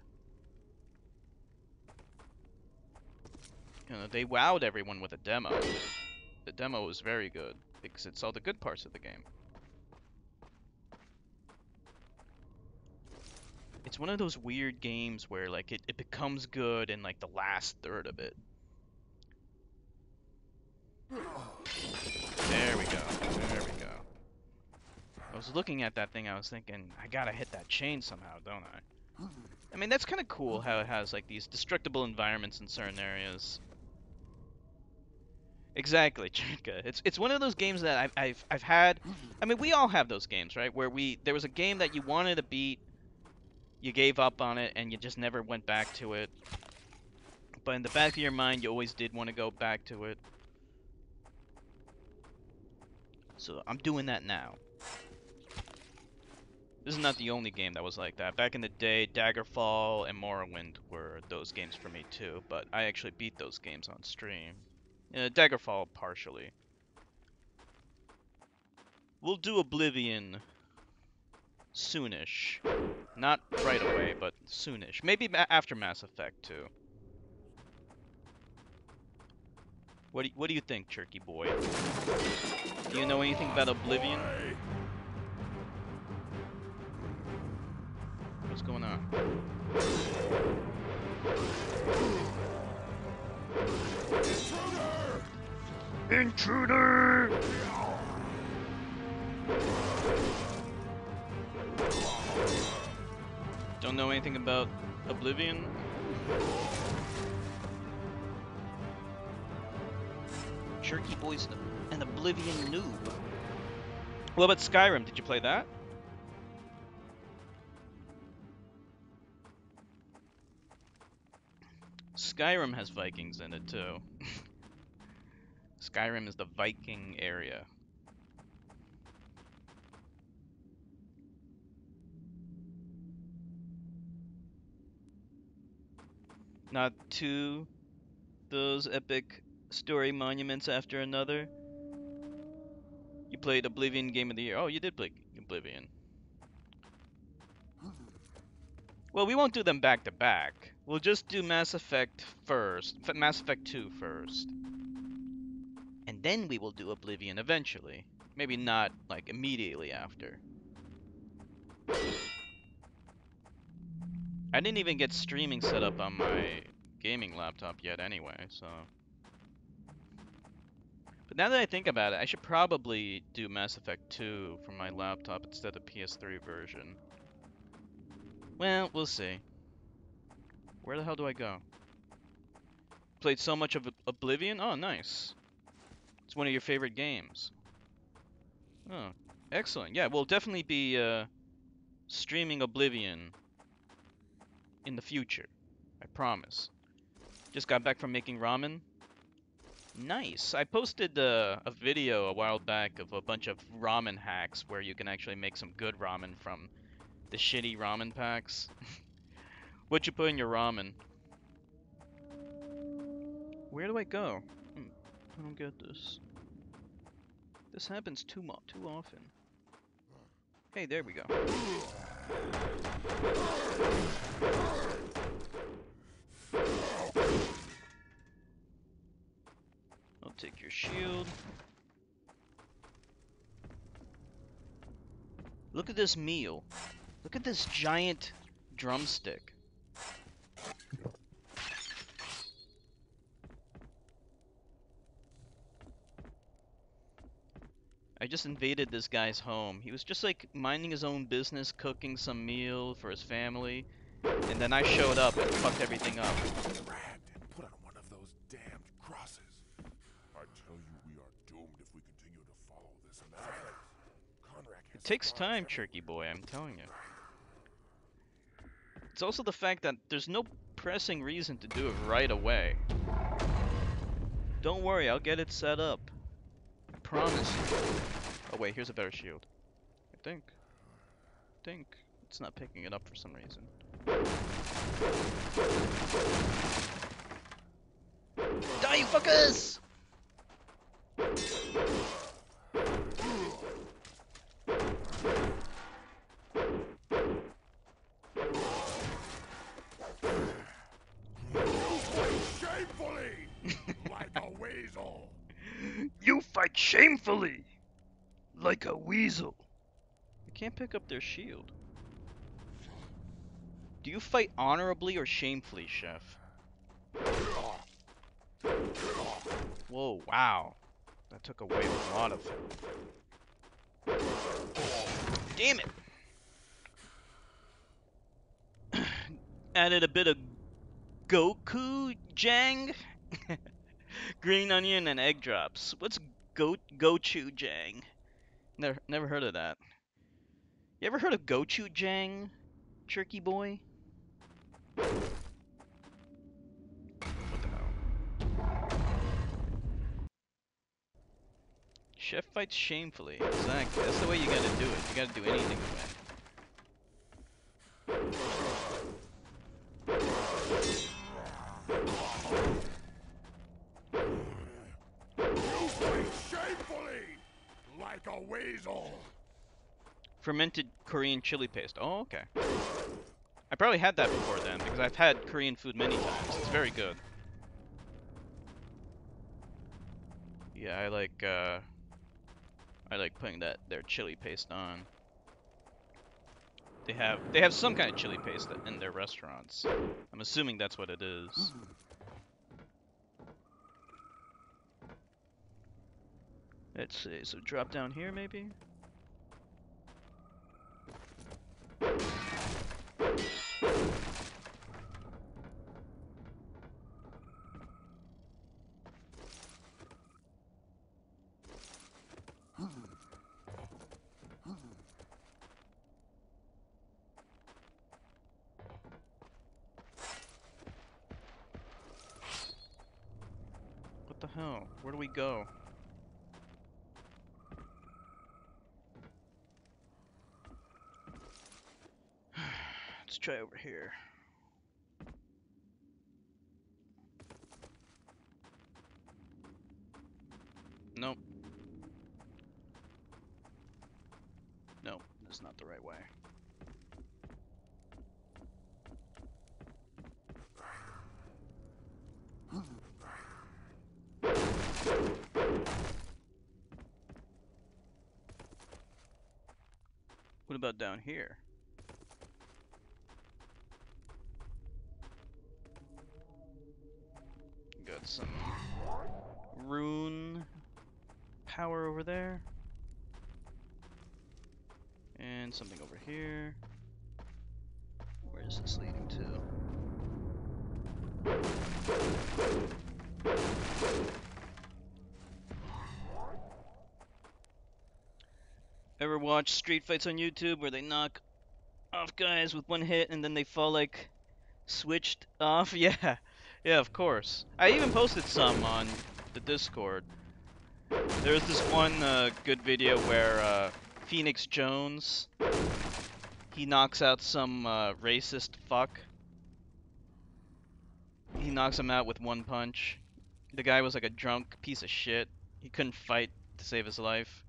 You know, they wowed everyone with a demo. The demo was very good because it saw the good parts of the game. It's one of those weird games where like it becomes good in like the last third of it. There we go. There we go. I was looking at that thing, I was thinking, I gotta hit that chain somehow, don't I? I mean, that's kind of cool how it has like these destructible environments in certain areas. Exactly, Chica. It's one of those games that I've had. I mean, we all have those games, right? Where there was a game that you wanted to beat, you gave up on it, and you just never went back to it. But in the back of your mind, you always did want to go back to it. So I'm doing that now. This is not the only game that was like that. Back in the day, Daggerfall and Morrowind were those games for me too, but I actually beat those games on stream. Daggerfall partially. We'll do Oblivion soonish. Not right away, but soonish. Maybe after Mass Effect too. What do you think, Turkey Boy? Do you know anything about Oblivion? What's going on? Intruder! Don't know anything about Oblivion? Jerky Boy's an Oblivion noob. What about Skyrim? Did you play that? Skyrim has Vikings in it too. Skyrim is the Viking area. Not two those epic story monuments after another. You played Oblivion Game of the Year. Oh, you did play Oblivion. Well, we won't do them back to back. We'll just do Mass Effect first. Mass Effect 2 first. And then we will do Oblivion eventually. Maybe not, like, immediately after. I didn't even get streaming set up on my gaming laptop yet anyway, so... But now that I think about it, I should probably do Mass Effect 2 from my laptop instead of PS3 version. Well, we'll see. Where the hell do I go? Played so much of Oblivion? Oh, nice. It's one of your favorite games. Oh, excellent. Yeah, we'll definitely be streaming Oblivion in the future. I promise. Just got back from making ramen. Nice. I posted a video a while back of a bunch of ramen hacks where you can actually make some good ramen from the shitty ramen packs. What'd you put in your ramen? Where do I go? I don't get this. This happens too often. Hey, there we go. I'll take your shield. Look at this meal. Look at this giant drumstick. I just invaded this guy's home. He was just like minding his own business, cooking some meal for his family, and then I showed up and fucked everything up. Dragged and put on one of those damned crosses. I tell you, we are doomed if we continue to follow this method. It takes time, Turkey Boy, I'm telling you. It's also the fact that there's no pressing reason to do it right away. Don't worry, I'll get it set up. I promise you. Oh wait, here's a better shield. I think. It's not picking it up for some reason. Die, you fuckers! Shamefully! Like a weasel! You fight shamefully! Like a weasel. I can't pick up their shield. Do you fight honorably or shamefully, Chef? Whoa, wow. That took away a lot of... Damn it! Added a bit of Goku Jang? Green onion and egg drops. What's gochujang? Never heard of that. You ever heard of gochujang, Tricky boy? What the hell? Chef fights shamefully. Exactly. That's the way you gotta do it. You gotta do anything to win. You fight shamefully! Like a weasel! Fermented Korean chili paste. Oh, okay. I probably had that before then, because I've had Korean food many times. It's very good. Yeah, I like putting their chili paste on. They have some kind of chili paste in their restaurants. I'm assuming that's what it is. Let's see. So drop down here, maybe. What the hell? Where do we go? Let's try over here. Nope. Nope, that's not the right way. What about down here? Got some Rune power over there. And something over here. Where is this leading to? Ever watch street fights on YouTube where they knock off guys with one hit and then they fall like switched off? Yeah, yeah, of course. I even posted some on the Discord. There's this one good video where Phoenix Jones, he knocks out some racist fuck. He knocks him out with one punch. The guy was like a drunk piece of shit. He couldn't fight to save his life.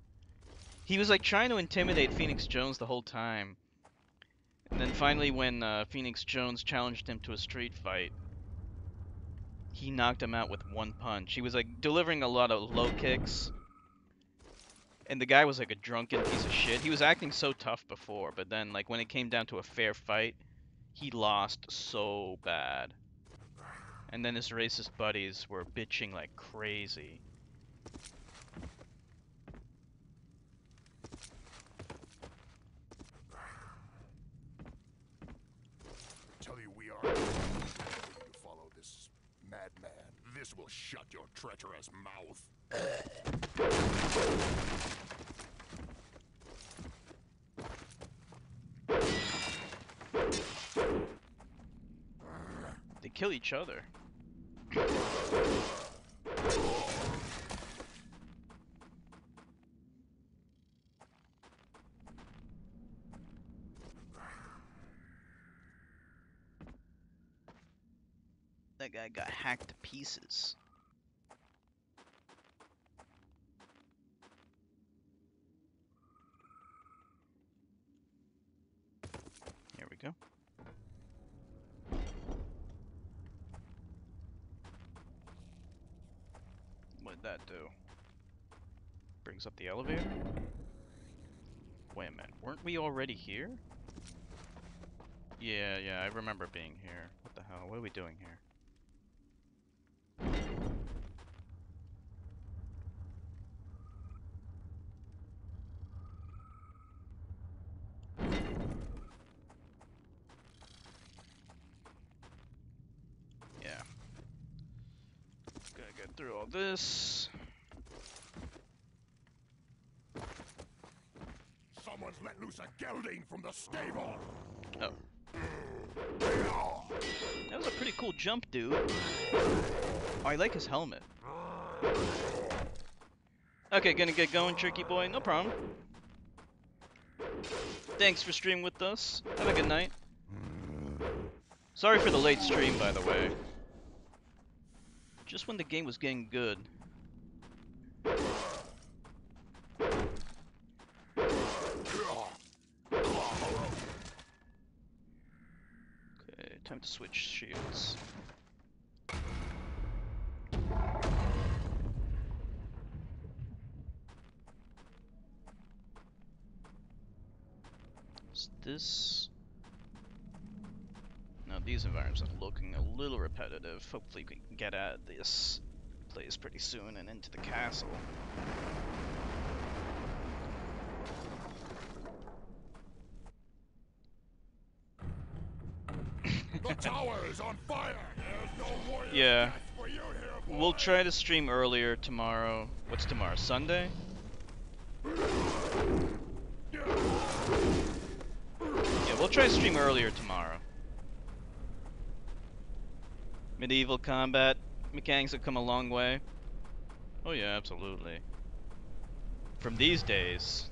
He was like trying to intimidate Phoenix Jones the whole time. And then finally when Phoenix Jones challenged him to a street fight, he knocked him out with one punch. He was like delivering a lot of low kicks. And the guy was like a drunken piece of shit. He was acting so tough before, but then like when it came down to a fair fight, he lost so bad. And then his racist buddies were bitching like crazy. Tell you we are. You follow this madman. This will shut your treacherous mouth. They kill each other. That guy got hacked to pieces. Here we go. What'd that do? Brings up the elevator? Wait a minute, weren't we already here? Yeah, I remember being here. What the hell? What are we doing here? Yeah. Gotta get through all this. Someone's let loose a gelding from the stable. Oh. That was a pretty cool jump, dude. Oh, I like his helmet. Okay, gonna get going, Tricky Boy. No problem. Thanks for streaming with us. Have a good night. Sorry for the late stream, by the way. Just when the game was getting good. Okay, time to switch shields. Is this... Now these environments are looking a little repetitive. Hopefully we can get at this place pretty soon and into the castle. The tower is on fire. There's no warrior Yeah. death for you here, boy. We'll try to stream earlier tomorrow. What's tomorrow? Sunday? Yeah, we'll try to stream earlier tomorrow. Medieval combat mechanics have come a long way. Oh yeah, absolutely. From these days.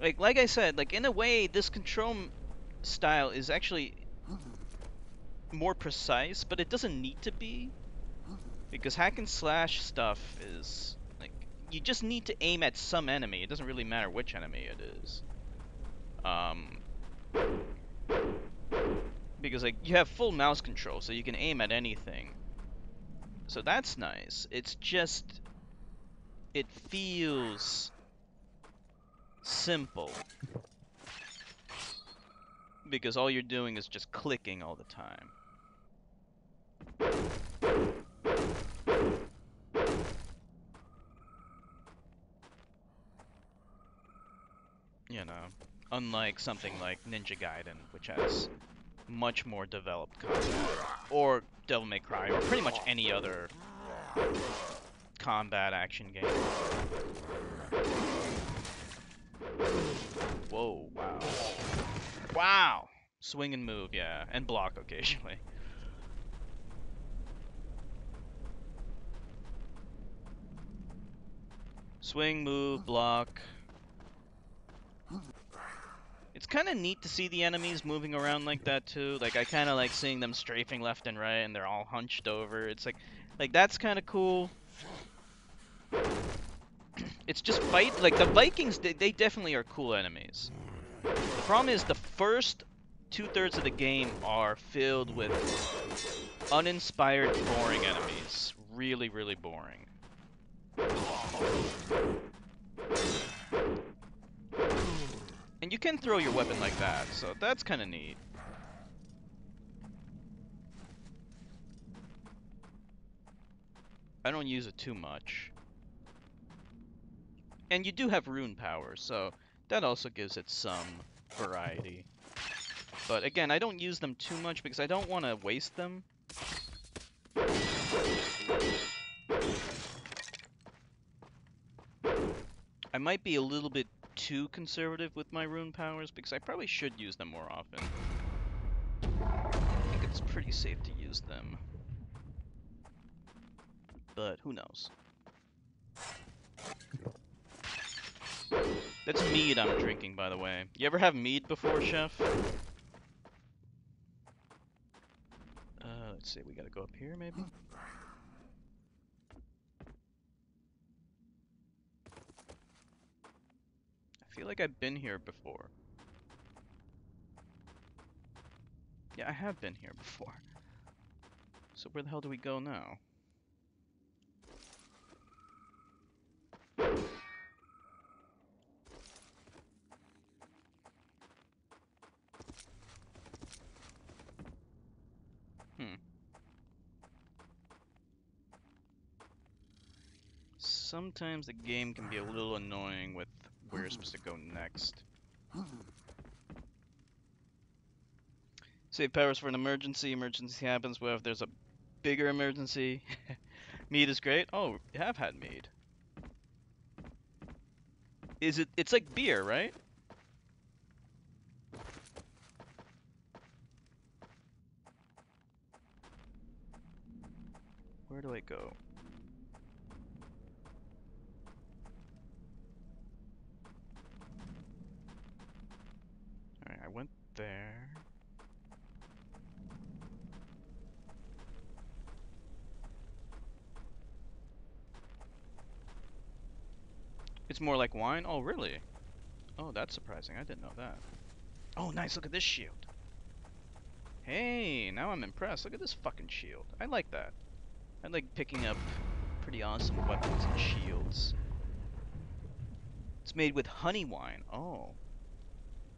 Like I said, like in a way, this control style is actually more precise, but it doesn't need to be. Because hack and slash stuff is, like, you just need to aim at some enemy. It doesn't really matter which enemy it is. Because, like, you have full mouse control, so you can aim at anything. So that's nice. It's just, it feels simple. Because all you're doing is just clicking all the time. You know, unlike something like Ninja Gaiden, which has much more developed combat, or Devil May Cry, or pretty much any other combat action game. Whoa, wow. Wow! Swing and move, yeah, and block occasionally. Swing, move, block. It's kind of neat to see the enemies moving around like that too. Like I kind of like seeing them strafing left and right, and they're all hunched over. It's like that's kind of cool. It's just like the Vikings. They definitely are cool enemies. The problem is the first 2/3 of the game are filled with uninspired, boring enemies. Really, really boring. And you can throw your weapon like that, so that's kind of neat. I don't use it too much. And you do have rune power, so that also gives it some variety. But again, I don't use them too much because I don't want to waste them. I might be a little bit too conservative with my rune powers because I probably should use them more often. I think it's pretty safe to use them. But who knows? That's mead I'm drinking, by the way. You ever have mead before, Chef? Let's see, we gotta go up here maybe? I feel like I've been here before. Yeah, I have been here before. So where the hell do we go now? Hmm. Sometimes the game can be a little annoying with where you're supposed to go next. Save powers for an emergency. Emergency happens. What if there's a bigger emergency? Mead is great. Oh, you have had mead. Is it? It's like beer, right? Where do I go? Alright, I went there. It's more like wine? Oh, really? Oh, that's surprising. I didn't know that. Oh, nice. Look at this shield. Hey, now I'm impressed. Look at this fucking shield. I like that. I like picking up pretty awesome weapons and shields. It's made with honey wine. Oh.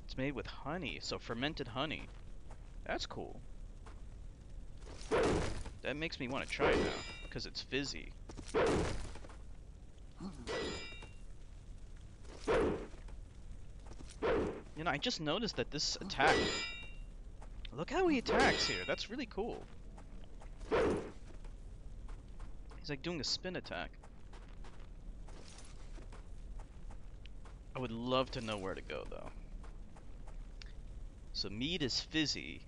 It's made with honey, so fermented honey. That's cool. That makes me want to try it now, because it's fizzy. You know, I just noticed that this attack... Look how he attacks here. That's really cool. He's like doing a spin attack. I would love to know where to go, though. So mead is fizzy.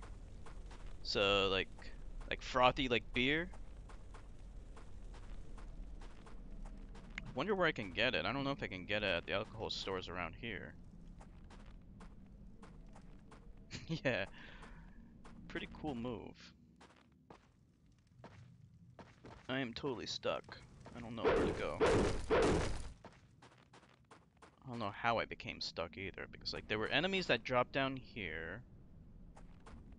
So, like frothy like beer. I wonder where I can get it. I don't know if I can get it at the alcohol stores around here. Yeah. Pretty cool move. I am totally stuck. I don't know where to go. I don't know how I became stuck either, because like there were enemies that dropped down here.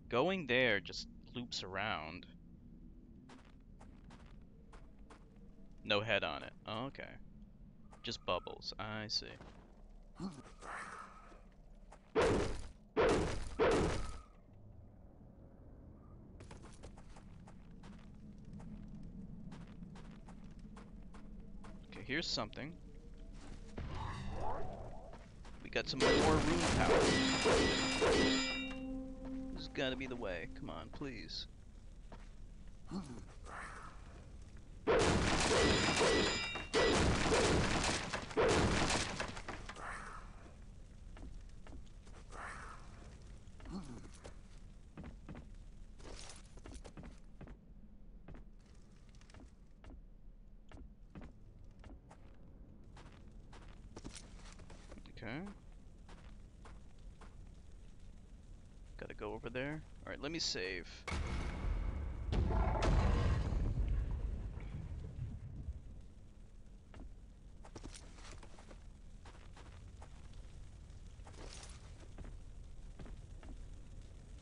Going there just loops around. No head on it. Oh, okay. Just bubbles. I see. Okay, here's something. We got some more rune power. This has got to be the way. Come on, please. Okay. Gotta go over there. Alright, let me save.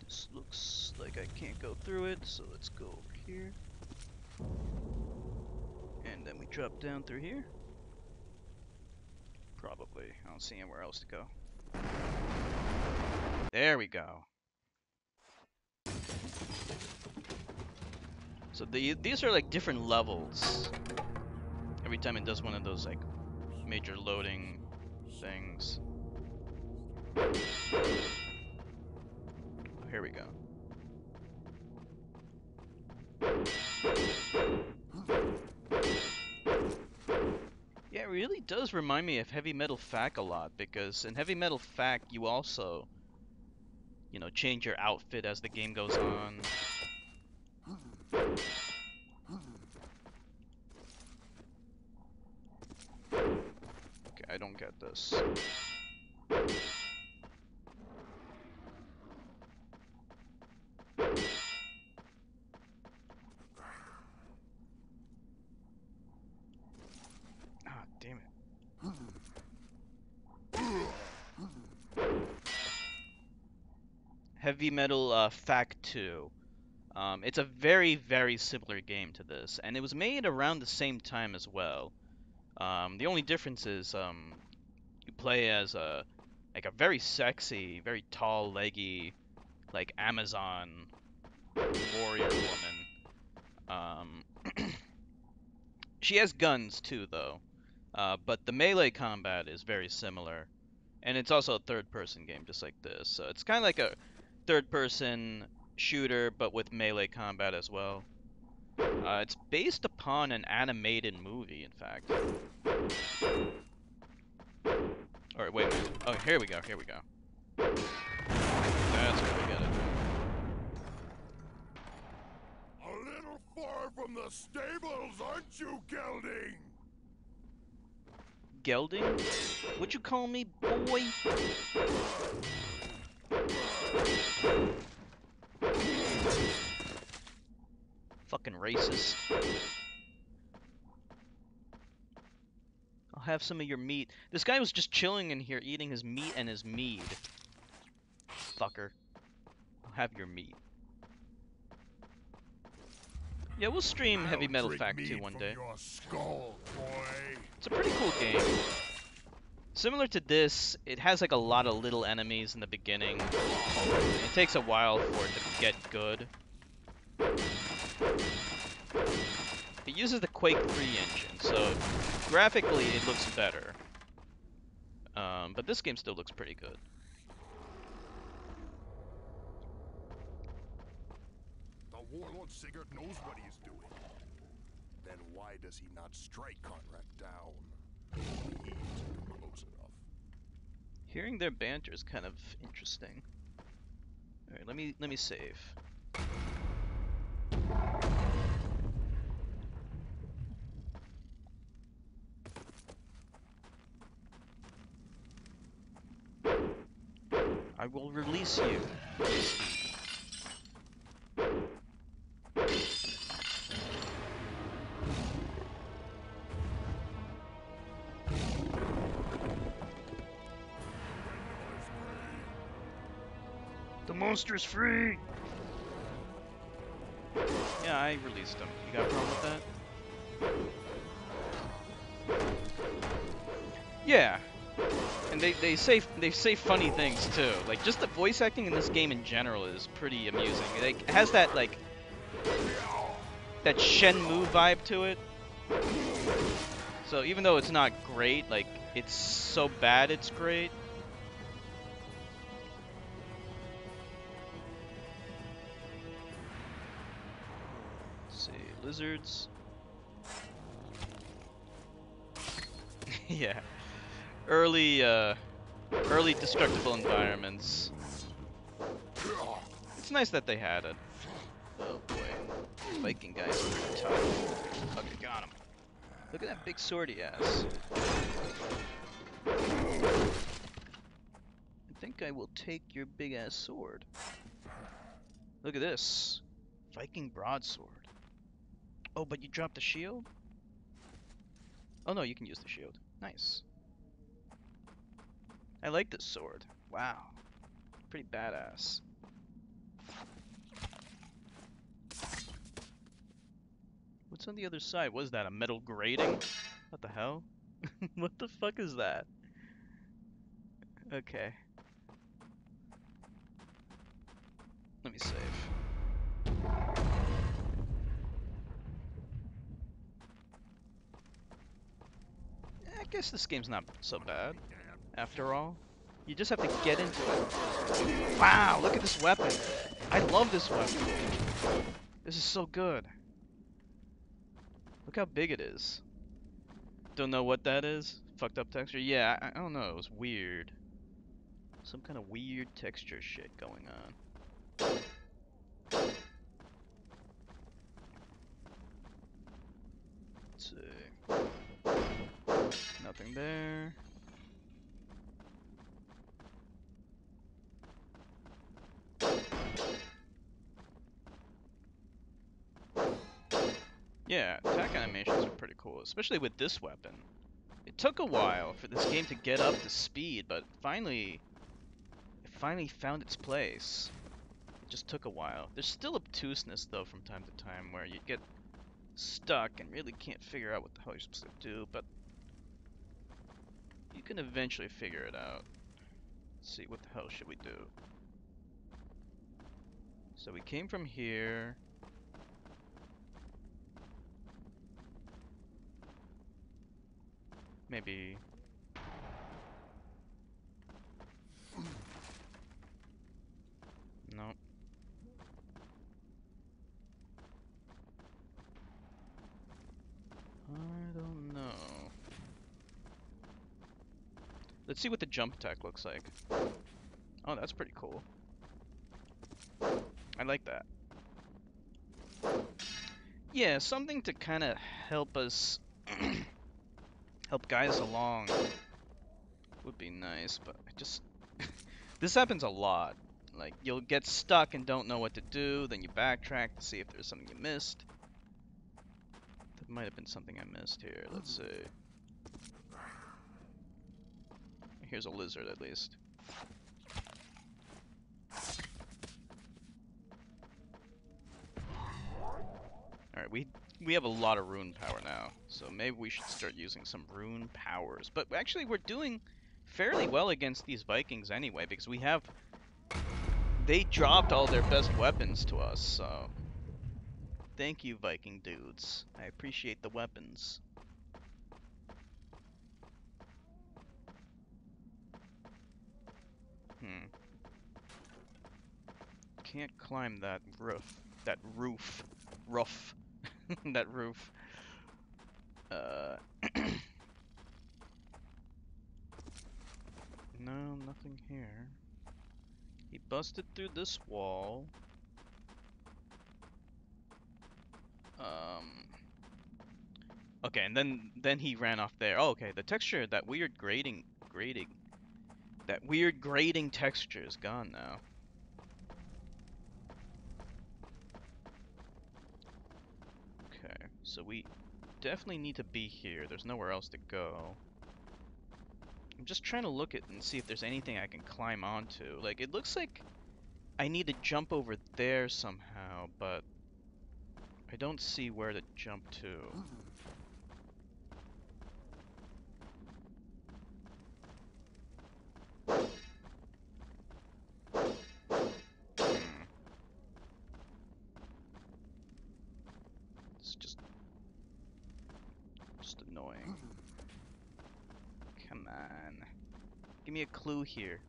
This looks like I can't go through it, so let's go over here. And then we drop down through here. Probably. I don't see anywhere else to go. There we go. So these are like different levels. Every time it does one of those like major loading things. Oh, here we go. Yeah, it really does remind me of Heavy Metal Fac a lot, because in Heavy Metal Fac you also, you know, change your outfit as the game goes on. Okay, I don't get this. Heavy Metal Fact 2. It's a very, very similar game to this, and it was made around the same time as well. The only difference is you play as a very sexy, very tall, leggy, like Amazon warrior woman. Um, she has guns too, though, but the melee combat is very similar, and it's also a third-person game, just like this. So it's kind of like a third-person shooter, but with melee combat as well. It's based upon an animated movie, in fact. Alright, wait a minute. Oh, here we go, here we go. That's where we get it. A little far from the stables, aren't you, Gelding? Gelding? What'd you call me, boy? Fucking racist. I'll have some of your meat. This guy was just chilling in here eating his meat and his mead. Fucker. I'll have your meat. Yeah, we'll stream Heavy Metal Fact 2 one day. Your skull, boy. It's a pretty cool game. Similar to this, it has like a lot of little enemies in the beginning. It takes a while for it to get good. It uses the Quake 3 engine, so graphically it looks better. But this game still looks pretty good. The warlord Sigurd knows what he's doing. Then why does he not strike Conrad down? He's close enough. Hearing their banter is kind of interesting. All right, let me save. I will release you. The monster is free! Yeah, I released him. You got a problem with that? Yeah. And they say funny things too. Like just the voice acting in this game in general is pretty amusing. It has that like that Shenmue vibe to it. So even though it's not great, like it's so bad it's great. Let's see, lizards. Yeah. Early destructible environments. It's nice that they had it. Oh boy. Viking guys are pretty tough. Okay, got him. Look at that big sword he has. I think I will take your big ass sword. Look at this. Viking broadsword. Oh, but you dropped the shield? Oh no, you can use the shield. Nice. I like this sword. Wow. Pretty badass. What's on the other side? What is that? A metal grating? What the hell? What the fuck is that? Okay. Let me save. I guess this game's not so bad. After all, you just have to get into it. Wow, look at this weapon. I love this weapon. This is so good. Look how big it is. Don't know what that is? Fucked up texture? Yeah, I don't know. It was weird. Some kind of weird texture shit going on. Let's see. Nothing there. Yeah, attack animations are pretty cool, especially with this weapon. It took a while for this game to get up to speed, but it finally found its place. It just took a while. There's still obtuseness though from time to time where you get stuck and really can't figure out what the hell you're supposed to do, but you can eventually figure it out. Let's see, what the hell should we do? So we came from here. Maybe. No. I don't know. Let's see what the jump attack looks like. Oh, that's pretty cool. I like that. Yeah, something to kind of help us, help guide us along would be nice, but I just, this happens a lot. Like, you'll get stuck and don't know what to do, then you backtrack to see if there's something you missed. There might have been something I missed here, let's see. Here's a lizard at least. Alright, we have a lot of rune power now, so maybe we should start using some rune powers. But actually we're doing fairly well against these Vikings anyway, because we have... They dropped all their best weapons to us, so... Thank you, Viking dudes. I appreciate the weapons. Can't climb that roof. That roof. Roof. That roof. No, nothing here. He busted through this wall. Okay, and then he ran off there. Oh, okay, the texture, that weird that weird grading texture is gone now. Okay, so we definitely need to be here. There's nowhere else to go. I'm just trying to look at and see if there's anything I can climb onto. Like, it looks like I need to jump over there somehow, but I don't see where to jump to. It's just annoying. Come on. Give me a clue here.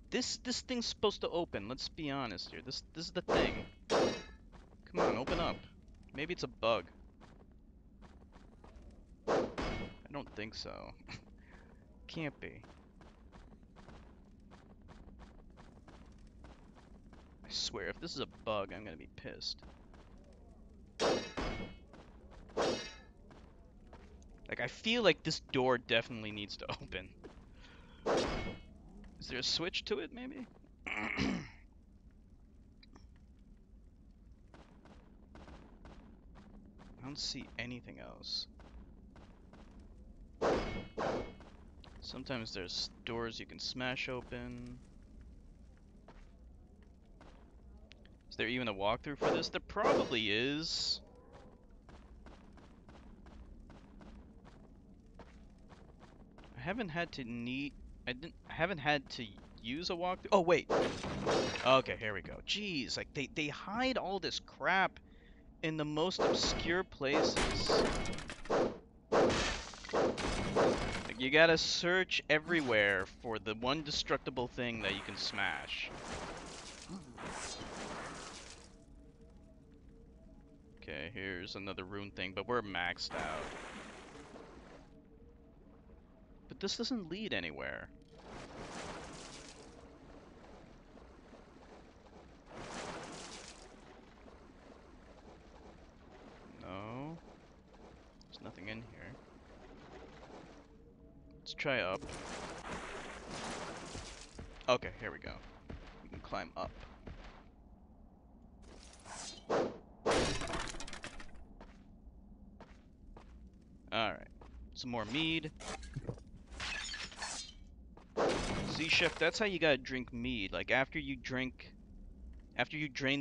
This thing's supposed to open, let's be honest here. This is the thing. Come on, open up. Maybe it's a bug. I don't think so. Can't be. I swear, if this is a bug, I'm gonna be pissed. Like, I feel like this door definitely needs to open. Is there a switch to it, maybe? I don't see anything else. Sometimes there's doors you can smash open. Is there even a walkthrough for this? There probably is. I haven't had to use a walkthrough. Oh wait. Okay, here we go. Jeez, like they hide all this crap in the most obscure places. Like, you gotta search everywhere for the one destructible thing that you can smash. Okay, here's another rune thing, but we're maxed out. But this doesn't lead anywhere. No. There's nothing in here. Let's try up. Okay, here we go. We can climb up. Alright. Some more mead. See, Chef, that's how you gotta drink mead. Like, after you drain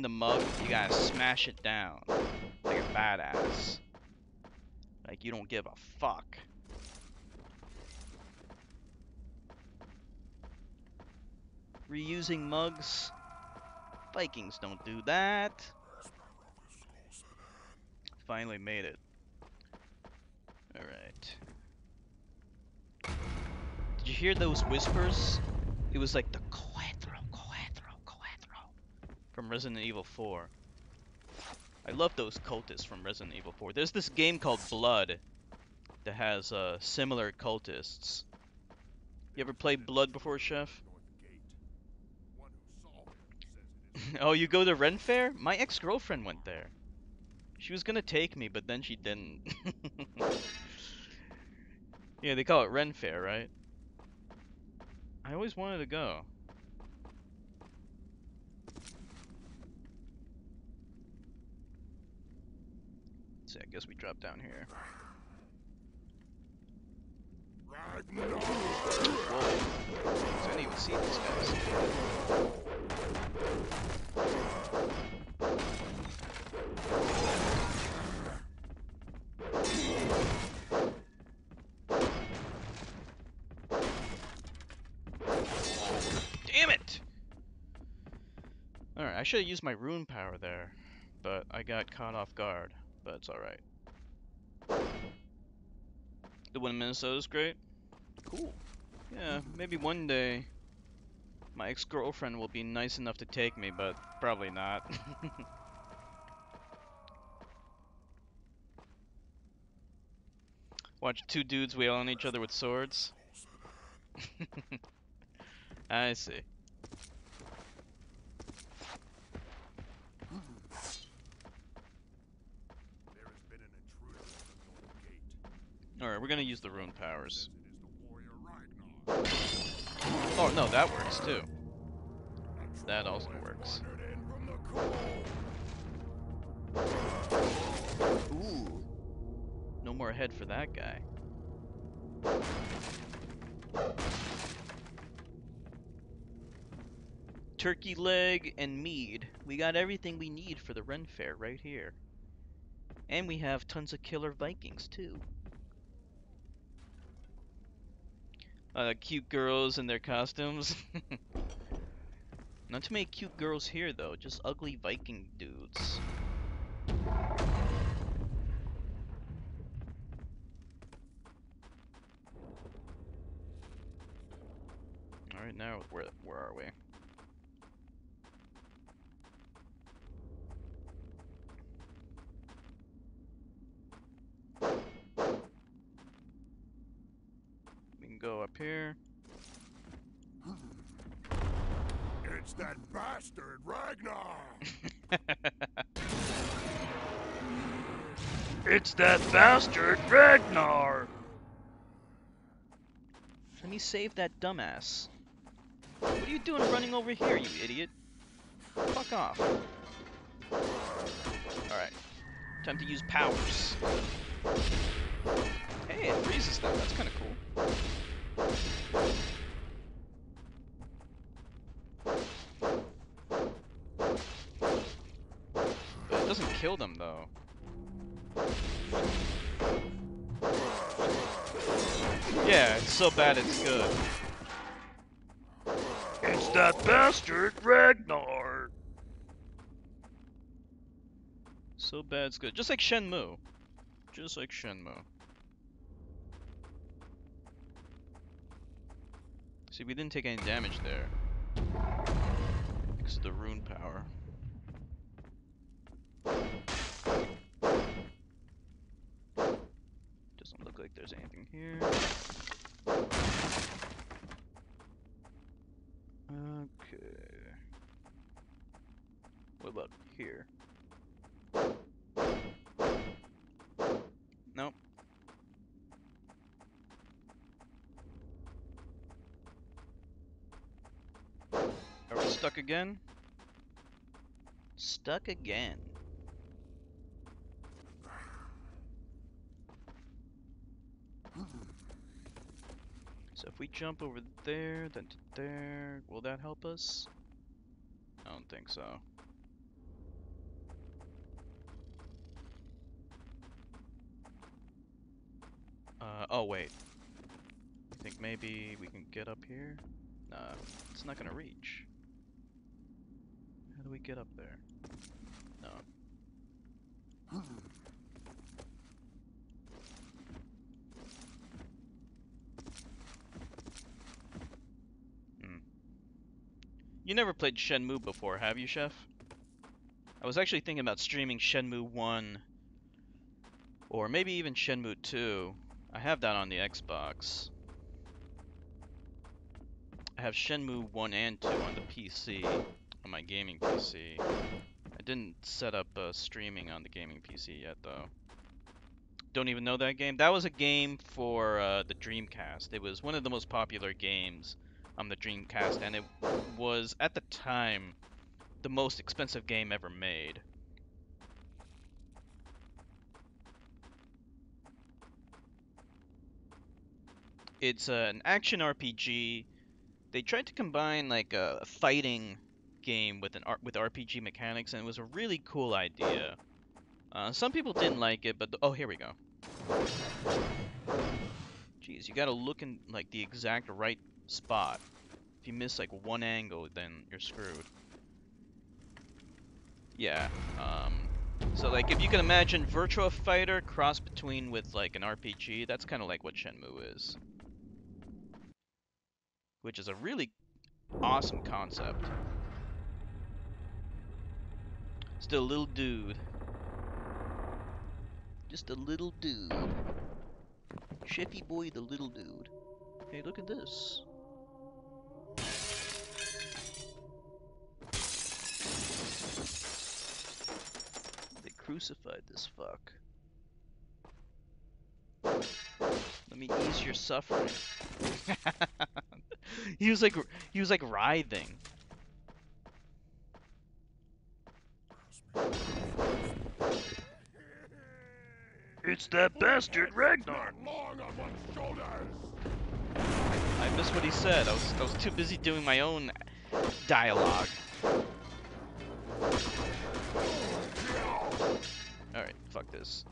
the mug, you gotta smash it down. Like a badass. Like, you don't give a fuck. Reusing mugs? Vikings don't do that. Finally made it. Alright. Did you hear those whispers? It was like the Coetro from Resident Evil 4. I love those cultists from Resident Evil 4. There's this game called Blood that has similar cultists. You ever played Blood before, Chef? Oh, you go to Ren Fair? My ex-girlfriend went there. She was gonna take me, but then she didn't. Yeah, they call it Ren Fair, right? I always wanted to go. Let's see, I guess we drop down here. Whoa. I didn't even see these guys. Damn it! Alright, I should have used my rune power there, but I got caught off guard, but it's alright. The one in Minnesota is great? Cool. Yeah, maybe one day my ex-girlfriend will be nice enough to take me, but probably not. Watch two dudes wail on each other with swords. I see. Alright, we're gonna use the rune powers. Oh no, that works too. That also works. Ooh. No more head for that guy. Turkey leg and mead. We got everything we need for the Ren Fair right here. And we have tons of killer Vikings too. Cute girls in their costumes. Not too many cute girls here though, just ugly Viking dudes. Alright, now where are we? We can go up here. It's that bastard Ragnar! It's that bastard Ragnar! Let me save that dumbass. What are you doing running over here, you idiot? Fuck off. Alright. Time to use powers. Hey, it freezes them. That's kind of cool. But it doesn't kill them, though. Yeah, it's so bad it's good. It's that bastard Ragnar! So bad it's good. Just like Shenmue. Just like Shenmue. See, we didn't take any damage there. Because of the rune power. Doesn't look like there's anything here. Okay. What about here? Nope. Are we stuck again? Stuck again. So if we jump over there, then to there, will that help us? I don't think so. Oh wait. I think maybe we can get up here? Nah, it's not gonna reach. How do we get up there? No. Hmm. You never played Shenmue before, have you, Chef? I was actually thinking about streaming Shenmue 1, or maybe even Shenmue 2. I have that on the Xbox. I have Shenmue 1 and 2 on the PC, on my gaming PC. I didn't set up streaming on the gaming PC yet, though. Don't even know that game? That was a game for the Dreamcast. It was one of the most popular games on the Dreamcast, and it was, at the time, the most expensive game ever made. It's an action RPG. They tried to combine like a fighting game with with RPG mechanics, and it was a really cool idea. Some people didn't like it, but oh, here we go. Jeez, you gotta look in like the exact right spot. If you miss like one angle, then you're screwed. Yeah. So like if you can imagine Virtua Fighter cross between with like an RPG, that's kind of like what Shenmue is. Which is a really awesome concept. Still a little dude. Just a little dude. Chefy boy the little dude. Hey, look at this. They crucified this fuck. Let me ease your suffering. he was like writhing. It's that bastard Ragnar. Long on one's shoulders. I missed what he said. I was too busy doing my own dialogue. Alright, fuck this.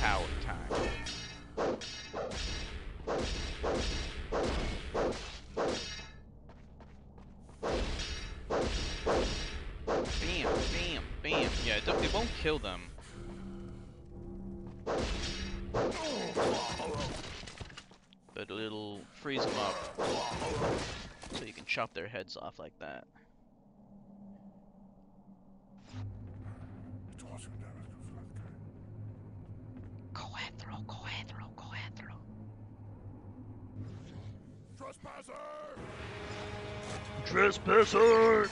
Power time. Bam, bam, bam. Yeah, it won't kill them. But it'll freeze them up. So you can chop their heads off like that. Coethro, coethro, coethro. Trespasser! Trespasser!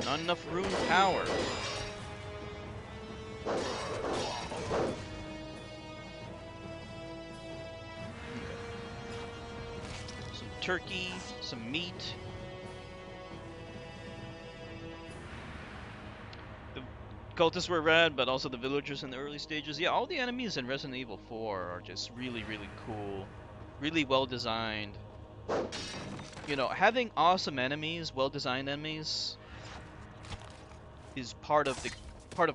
Not enough rune power. Some turkey, some meat. The cultists were rad, but also the villagers in the early stages. Yeah, all the enemies in Resident Evil 4 are just really, really cool. Really well designed. You know, having awesome enemies, well-designed enemies, is part of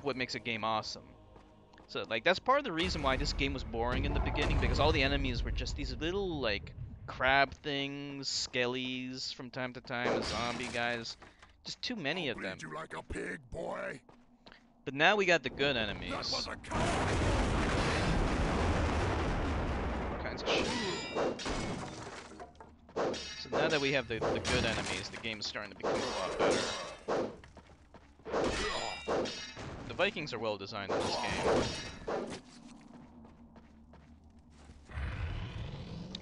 what makes a game awesome. So like that's part of the reason why this game was boring in the beginning, because all the enemies were just these little like crab things, skellies from time to time, zombie guys, just too many of them. You like a pig, boy. But now we got the good That enemies. was a coward. All kinds of shit. So now that we have the good enemies, the game is starting to become a lot better. The Vikings are well designed in this game.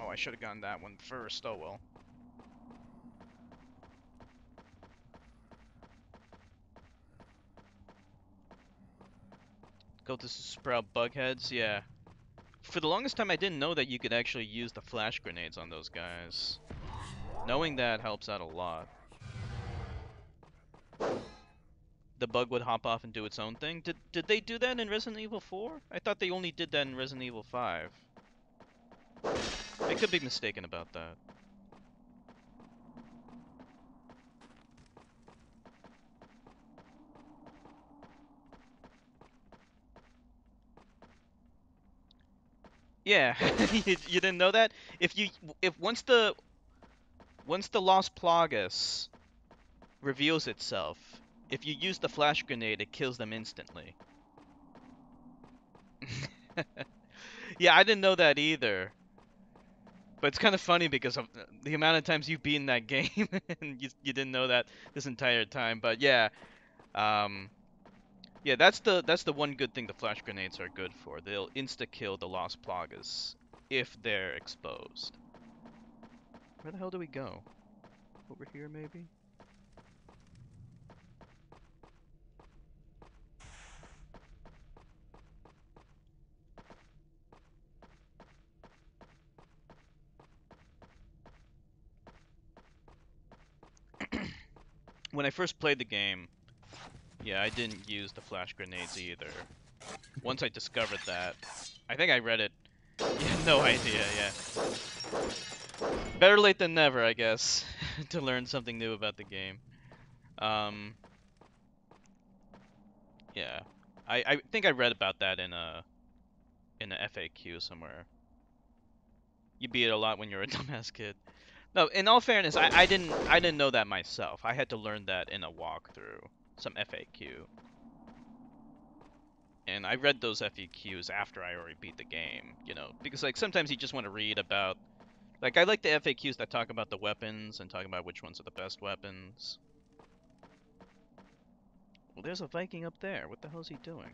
Oh, I should have gotten that one first. Oh well. Cultists sprout bug heads, yeah. For the longest time, I didn't know that you could actually use the flash grenades on those guys. Knowing that helps out a lot. the bug would hop off and do its own thing. Did they do that in Resident Evil 4? I thought they only did that in Resident Evil 5. I could be mistaken about that. Yeah, you didn't know that? If once the Lost Plagas reveals itself, if you use the flash grenade, it kills them instantly. Yeah, I didn't know that either. But it's kind of funny because of the amount of times you've beaten that game and you didn't know that this entire time. But yeah, um, yeah, that's the one good thing the flash grenades are good for. They'll insta kill the Lost Plagas if they're exposed. Where the hell do we go? Over here, maybe? When I first played the game, yeah, I didn't use the flash grenades either. Once I discovered that, I think I read it. Yeah, no idea, yeah. Better late than never, I guess, to learn something new about the game. Um, yeah. I think I read about that in a FAQ somewhere. You beat it a lot when you're a dumbass kid. No, in all fairness, I didn't know that myself. I had to learn that in a walkthrough, some FAQ. And I read those FAQs after I already beat the game, because like sometimes you just want to read about like I like the FAQs that talk about the weapons and talk about which ones are the best weapons. Well, there's a Viking up there. What the hell is he doing?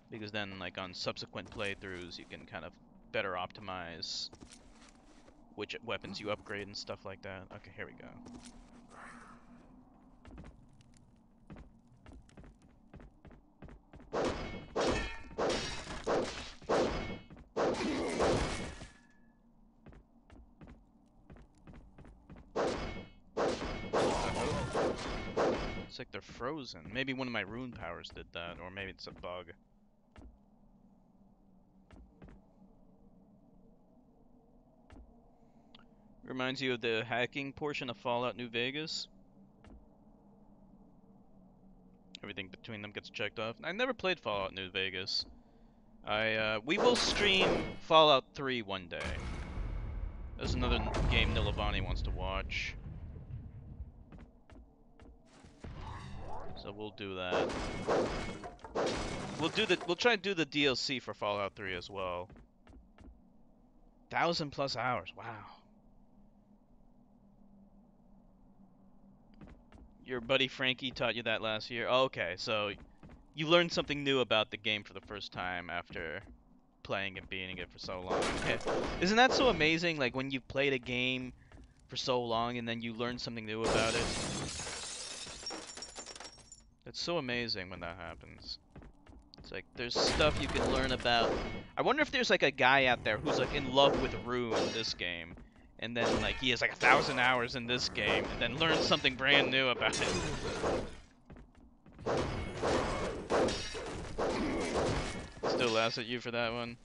Because then like on subsequent playthroughs you can kind of better optimize which weapons you upgrade and stuff like that. Okay, here we go. It's like they're frozen. Maybe one of my rune powers did that, or maybe it's a bug. Reminds you of the hacking portion of Fallout New Vegas. Everything between them gets checked off. I never played Fallout New Vegas. We will stream Fallout 3 one day. There's another game Nilavani wants to watch. So we'll do that. We'll try to do the DLC for Fallout 3 as well. 1,000+ hours. Wow. Your buddy Frankie taught you that last year. Oh, okay, so you learned something new about the game for the first time after playing and beating it for so long. Okay. Isn't that so amazing? Like when you've played a game for so long and then you learn something new about it. It's so amazing when that happens. It's like there's stuff you can learn about. I wonder if there's like a guy out there who's like in love with Rune in this game, and then like he has like 1,000 hours in this game, and then learns something brand new about it. Still laughs at you for that one.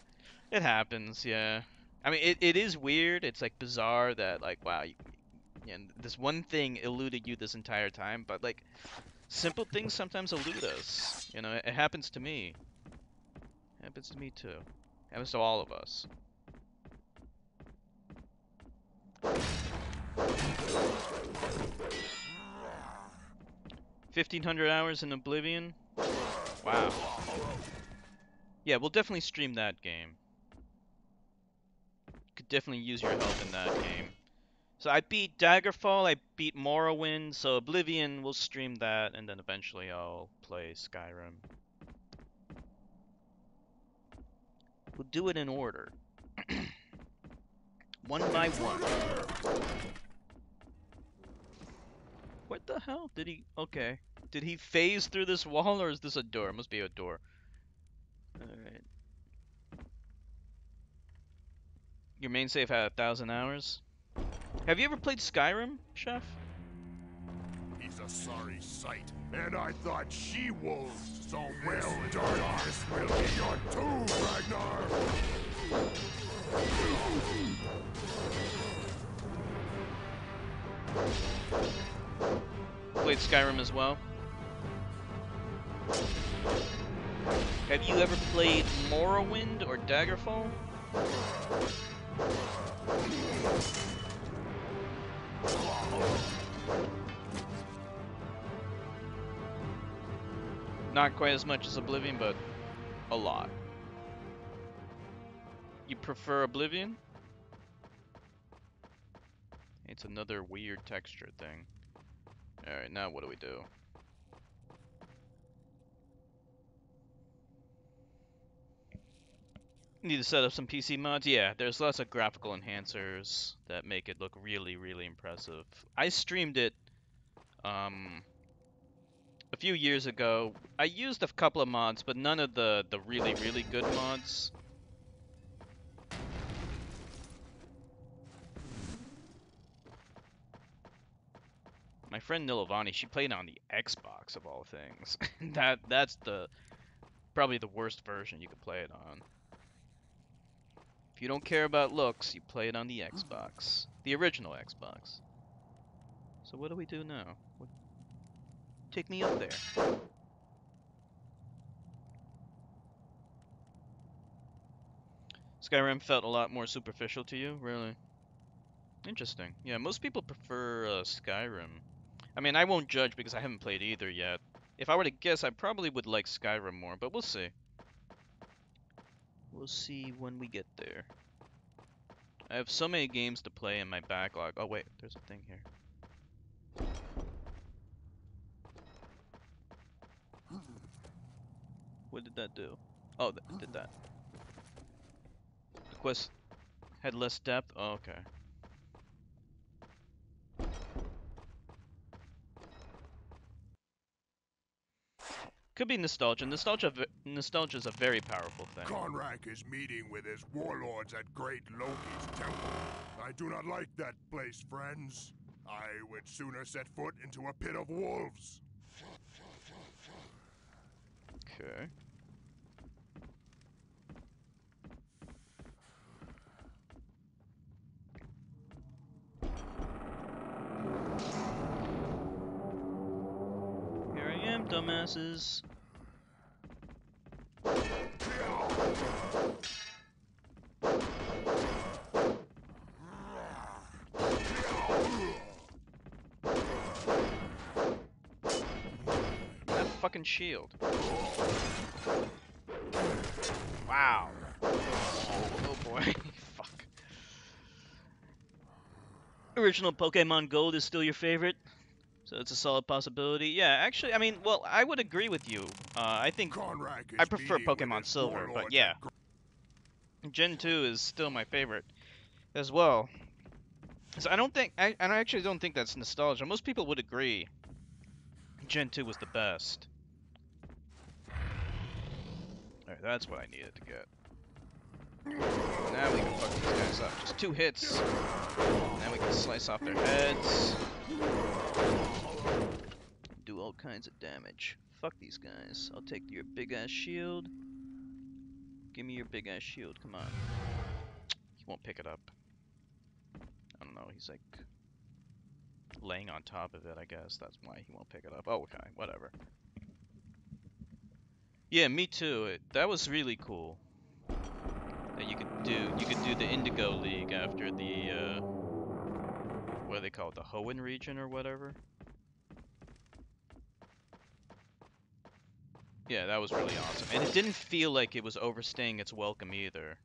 It happens, yeah. I mean, it is weird. It's like bizarre that like wow, this one thing eluded you this entire time, but like simple things sometimes elude us. It happens to me. It happens to me too. It happens to all of us. 1,500 hours in Oblivion? Wow. Yeah, we'll definitely stream that game. Could definitely use your help in that game. So I beat Daggerfall, I beat Morrowind, so Oblivion, we'll stream that, and then eventually I'll play Skyrim. We'll do it in order. One by one. What the hell? Did he... Okay. Did he phase through this wall, or is this a door? It must be a door. Alright. Your main save had 1,000 hours? Have you ever played Skyrim, Chef? is a sorry sight, and I thought she-wolves. So well done. This will be your tomb, Ragnar. Played Skyrim as well. Have you ever played Morrowind or Daggerfall? Not quite as much as Oblivion, but a lot. You prefer Oblivion? It's another weird texture thing. Alright, now what do we do? Need to set up some PC mods? Yeah, there's lots of graphical enhancers that make it look really, really impressive. I streamed it a few years ago. I used a couple of mods, but none of the really, really good mods. My friend Nilovani, she played on the Xbox of all things. That's probably the worst version you could play it on. If you don't care about looks, you play it on the Xbox. The original Xbox. So what do we do now? Take me up there. Skyrim felt a lot more superficial to you, really? Interesting. Yeah, most people prefer Skyrim. I mean, I won't judge because I haven't played either yet. If I were to guess, I probably would like Skyrim more, but we'll see. We'll see when we get there. I have so many games to play in my backlog. Oh wait, there's a thing here. What did that do? Oh, that did that. The quest had less depth? Oh, okay. Could be nostalgia. Nostalgia is a very powerful thing. Konrak is meeting with his warlords at Great Loki's temple. I do not like that place, friends. I would sooner set foot into a pit of wolves. Okay. Here I am, dumbasses. That fucking shield. Wow. Oh boy. Fuck. Original Pokemon Gold is still your favorite? So it's a solid possibility. Yeah, actually, I mean, well, I would agree with you. I think I prefer Pokemon Silver, but yeah. Gen 2 is still my favorite as well. So I actually don't think that's nostalgia. Most people would agree Gen 2 was the best. Alright, that's what I needed to get. Now we can fuck these guys up. Just 2 hits. Now we can slice off their heads. Do all kinds of damage. Fuck these guys. I'll take your big ass shield. Give me your big ass shield, come on. He won't pick it up. I don't know, he's like laying on top of it, I guess. That's why he won't pick it up. Oh, okay, whatever. Yeah, me too. That was really cool. That you could do the Indigo League after the what do they call it? The Hoenn region or whatever. Yeah, that was really awesome. And it didn't feel like it was overstaying its welcome either.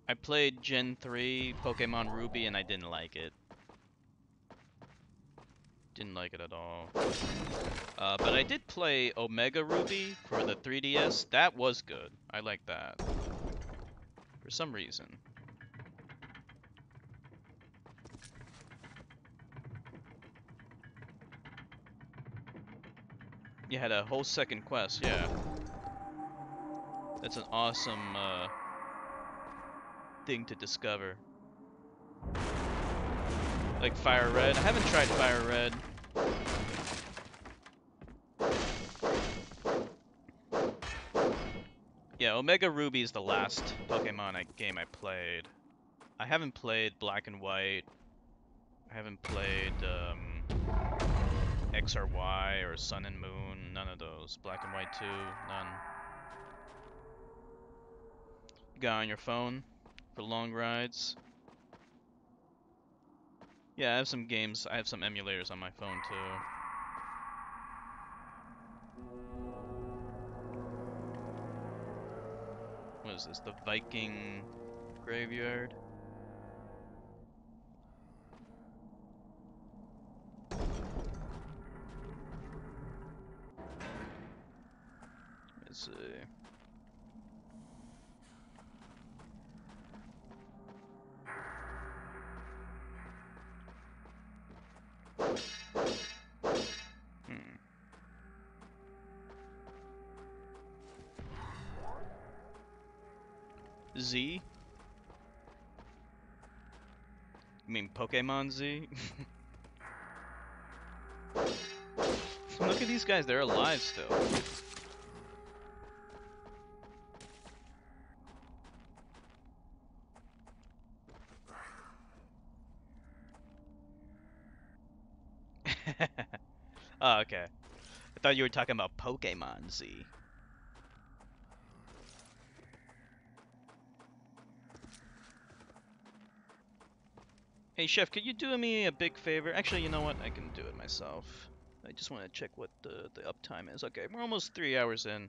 I played Gen 3 Pokemon Ruby and I didn't like it. Didn't like it at all. But I did play Omega Ruby for the 3DS. That was good. I like that. For some reason. You had a whole second quest, yeah. That's an awesome thing to discover. Like Fire Red. I haven't tried Fire Red. Yeah, Omega Ruby is the last Pokemon game I played. I haven't played Black and White. I haven't played X or Y or Sun and Moon. None of those. Black and White 2, none. You got on your phone for long rides. Yeah, I have some games. I have some emulators on my phone too. What is this? The Viking graveyard? Let's see. Z? You mean Pokemon Z? Look at these guys, they're alive still. Oh, okay. I thought you were talking about Pokemon Z. Hey, Chef, could you do me a big favor? Actually, you know what? I can do it myself. I just want to check what the uptime is. Okay, we're almost 3 hours in.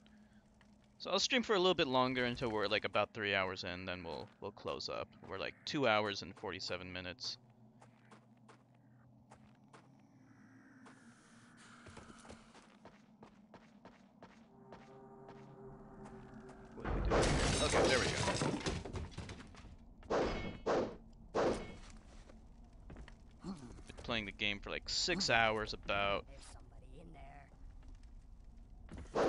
So I'll stream for a little bit longer until we're like about 3 hours in, then we'll close up. We're like 2 hours and 47 minutes. What do we do? Okay, there we go. Been playing the game for like 6 hours about. I'm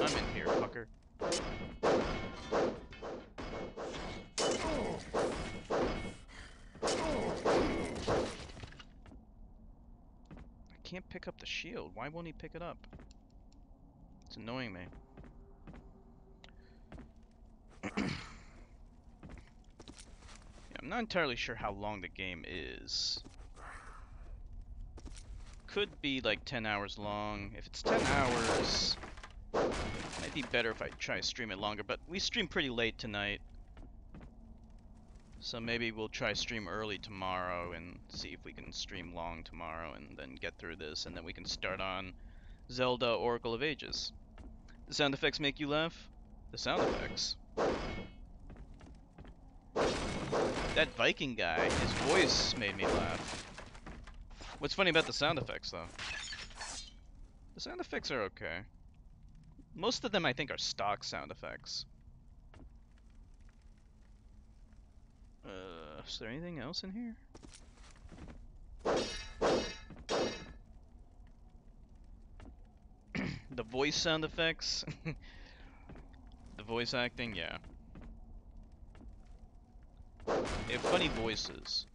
in here, fucker. I can't pick up the shield. Why won't he pick it up? It's annoying me. Yeah, I'm not entirely sure how long the game is. Could be like 10 hours long. If it's 10 hours, might be better if I try to stream it longer, but we stream pretty late tonight. So maybe we'll try stream early tomorrow and see if we can stream long tomorrow and then get through this, and then we can start on Zelda Oracle of Ages. The sound effects make you laugh? The sound effects. That Viking guy, his voice made me laugh. What's funny about the sound effects, though? The sound effects are okay. Most of them, I think, are stock sound effects. Is there anything else in here? The voice sound effects? The voice acting? Yeah. They have funny voices.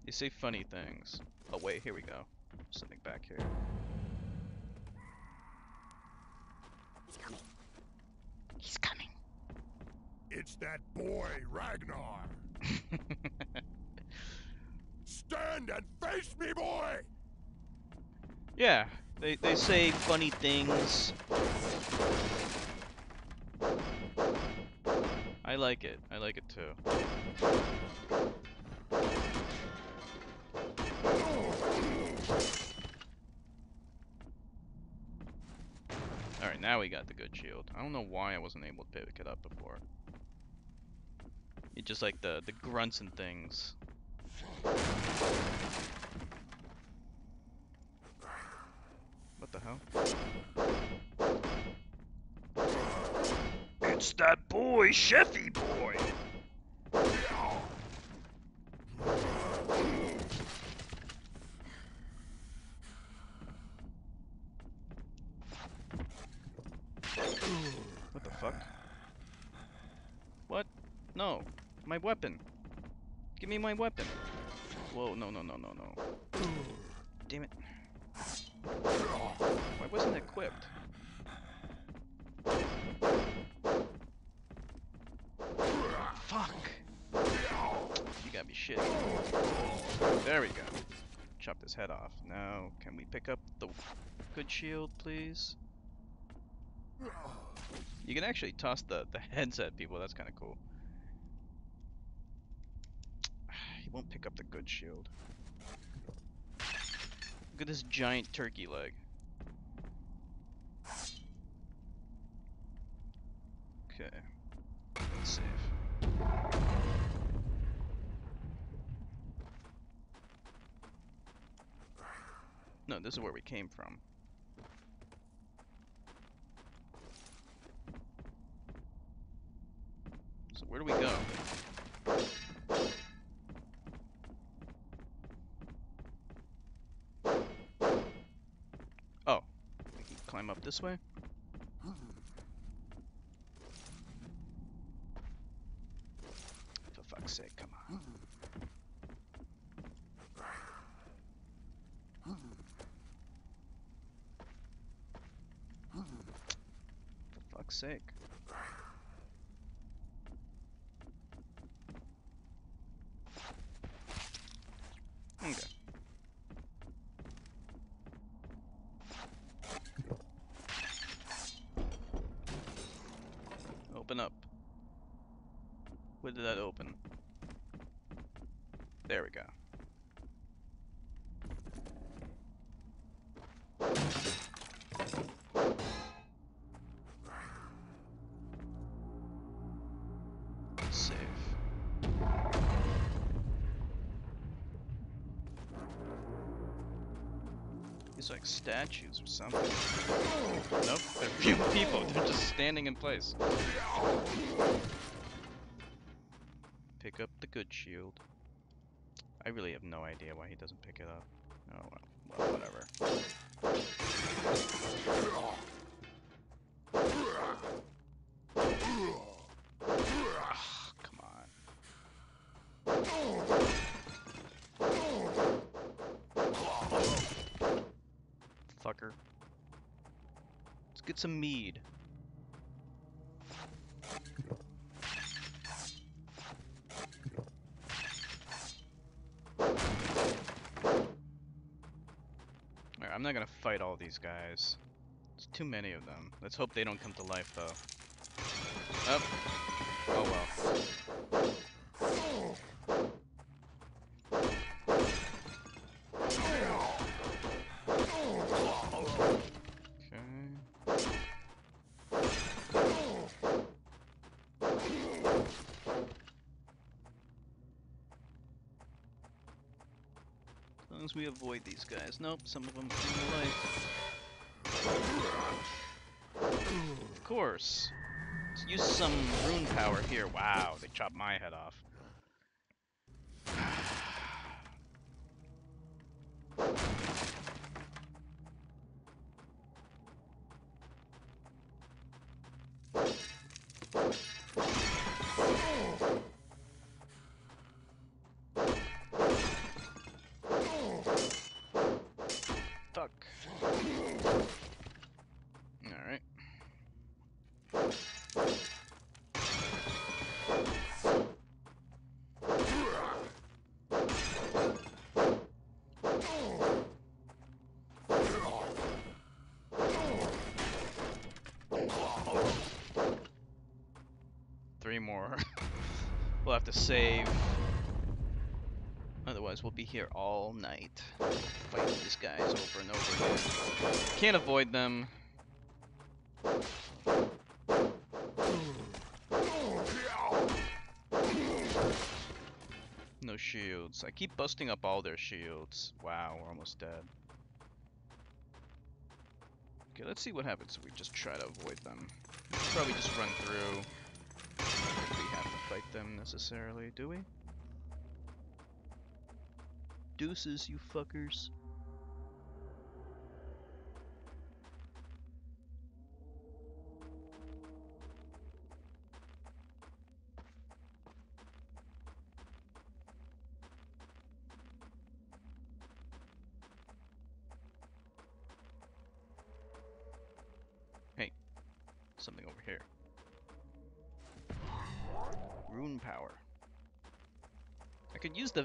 They say funny things. Oh wait, here we go. Something back here. He's coming. He's coming. It's that boy, Ragnar. Stand and face me, boy! Yeah, they say funny things. I like it. I like it too. Alright, now we got the good shield. I don't know why I wasn't able to pick it up before. It's just like the grunts and things. What the hell? It's that boy, Chefy boy! My weapon. Give me my weapon. Whoa, no, no, no, no, no. Damn it. Why wasn't it equipped? Fuck. You gotta be shitting. There we go. Chopped his head off. Now, can we pick up the good shield, please? You can actually toss the heads at people. That's kind of cool. He won't pick up the good shield. Look at this giant turkey leg. Okay. Let's save. No, this is where we came from. So where do we go? Oh, we can climb up this way? For fuck's sake, come on. For fuck's sake. Okay. Open up. Where did that open? There we go. Save. These are like statues or something. Nope, they're real people. They're just standing in place. Pick up the good shield. I really have no idea why he doesn't pick it up. Oh well, well whatever. Ugh, come on. Fucker. Let's get some mead. Alright, I'm not gonna fight all these guys. There's too many of them. Let's hope they don't come to life, though. Oh. Oh well. Okay. As long as we avoid these guys. Nope, some of them come to life. Of course. Let's use some rune power here. Wow, they chopped my head off. Fuck. Alright. 3 more. We'll have to save. Otherwise, we'll be here all night. Fighting these guys over and over again. Can't avoid them. No shields. I keep busting up all their shields. Wow, we're almost dead. Okay, let's see what happens if we just try to avoid them. Probably just run through. I don't think we have to fight them necessarily, do we? Deuces, you fuckers. Here. Rune power. I could use the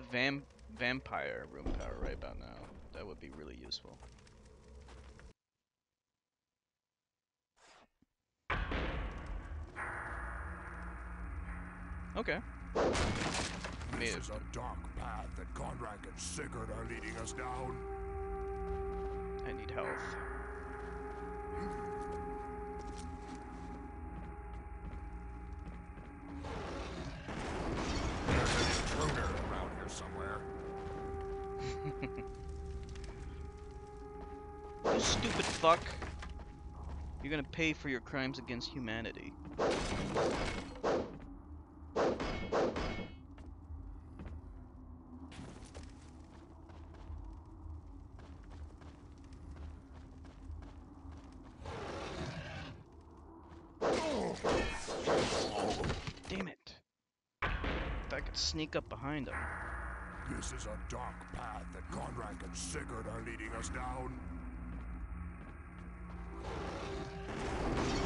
vampire rune power right about now. That would be really useful. Okay. This is a dark path that Conrad and Sigurd are leading us down. I need health. There's an intruder around here somewhere. You stupid fuck. You're gonna pay for your crimes against humanity. Damn it. I could sneak up behind him. This is a dark path that Conrad and Sigurd are leading us down.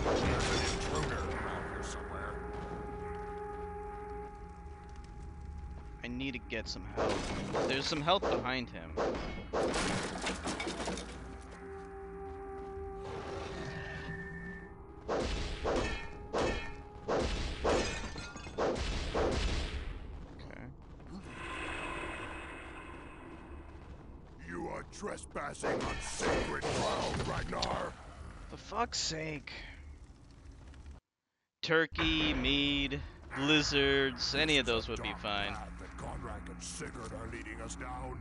There's an intruder around here somewhere. I need to get some help. There's some help behind him. Okay. You are trespassing on sacred ground, Ragnar. For fuck's sake. Turkey, mead, lizards, any of those would be fine. Path that Conrad and Sigurd are leading us down.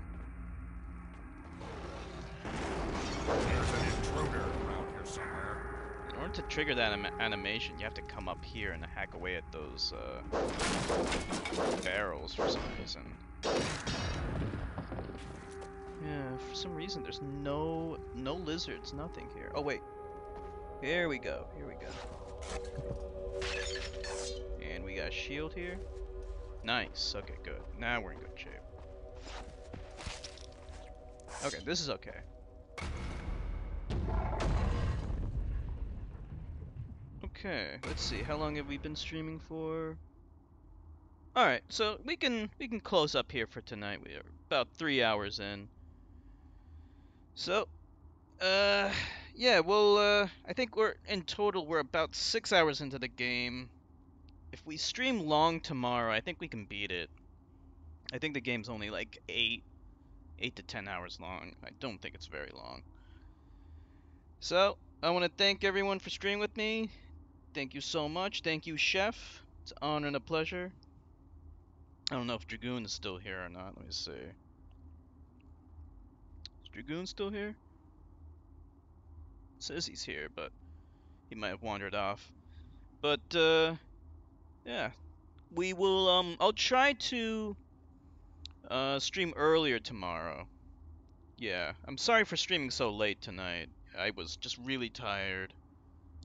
There's an intruder around here somewhere. In order to trigger that animation, you have to come up here and hack away at those barrels for some reason. Yeah, for some reason there's no lizards, nothing here. Oh wait. Here we go. Here we go. And we got a shield here. Nice. Okay, good. Now we're in good shape. Okay, this is okay. Okay, let's see. How long have we been streaming for? All right, so we can close up here for tonight. We are about 3 hours in. So, yeah, well, I think we're about 6 hours into the game. If we stream long tomorrow, I think we can beat it. I think the game's only like 8 to 10 hours long. I don't think it's very long. So, I want to thank everyone for streaming with me. Thank you so much. Thank you, Chef. It's an honor and a pleasure. I don't know if Dragoon is still here or not. Let me see. Is Dragoon still here? It says he's here, but he might have wandered off. But, yeah. We will, I'll try to, stream earlier tomorrow. Yeah, I'm sorry for streaming so late tonight. I was just really tired.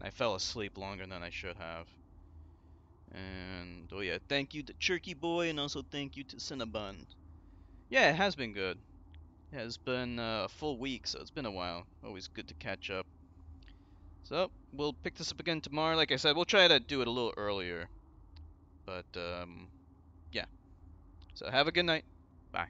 I fell asleep longer than I should have. And, oh yeah, thank you to Cherky Boy, and also thank you to Cinnabon. Yeah, it has been good. It has been a full week, so it's been a while. Always good to catch up. So, we'll pick this up again tomorrow. Like I said, we'll try to do it a little earlier. But, yeah. So, have a good night. Bye.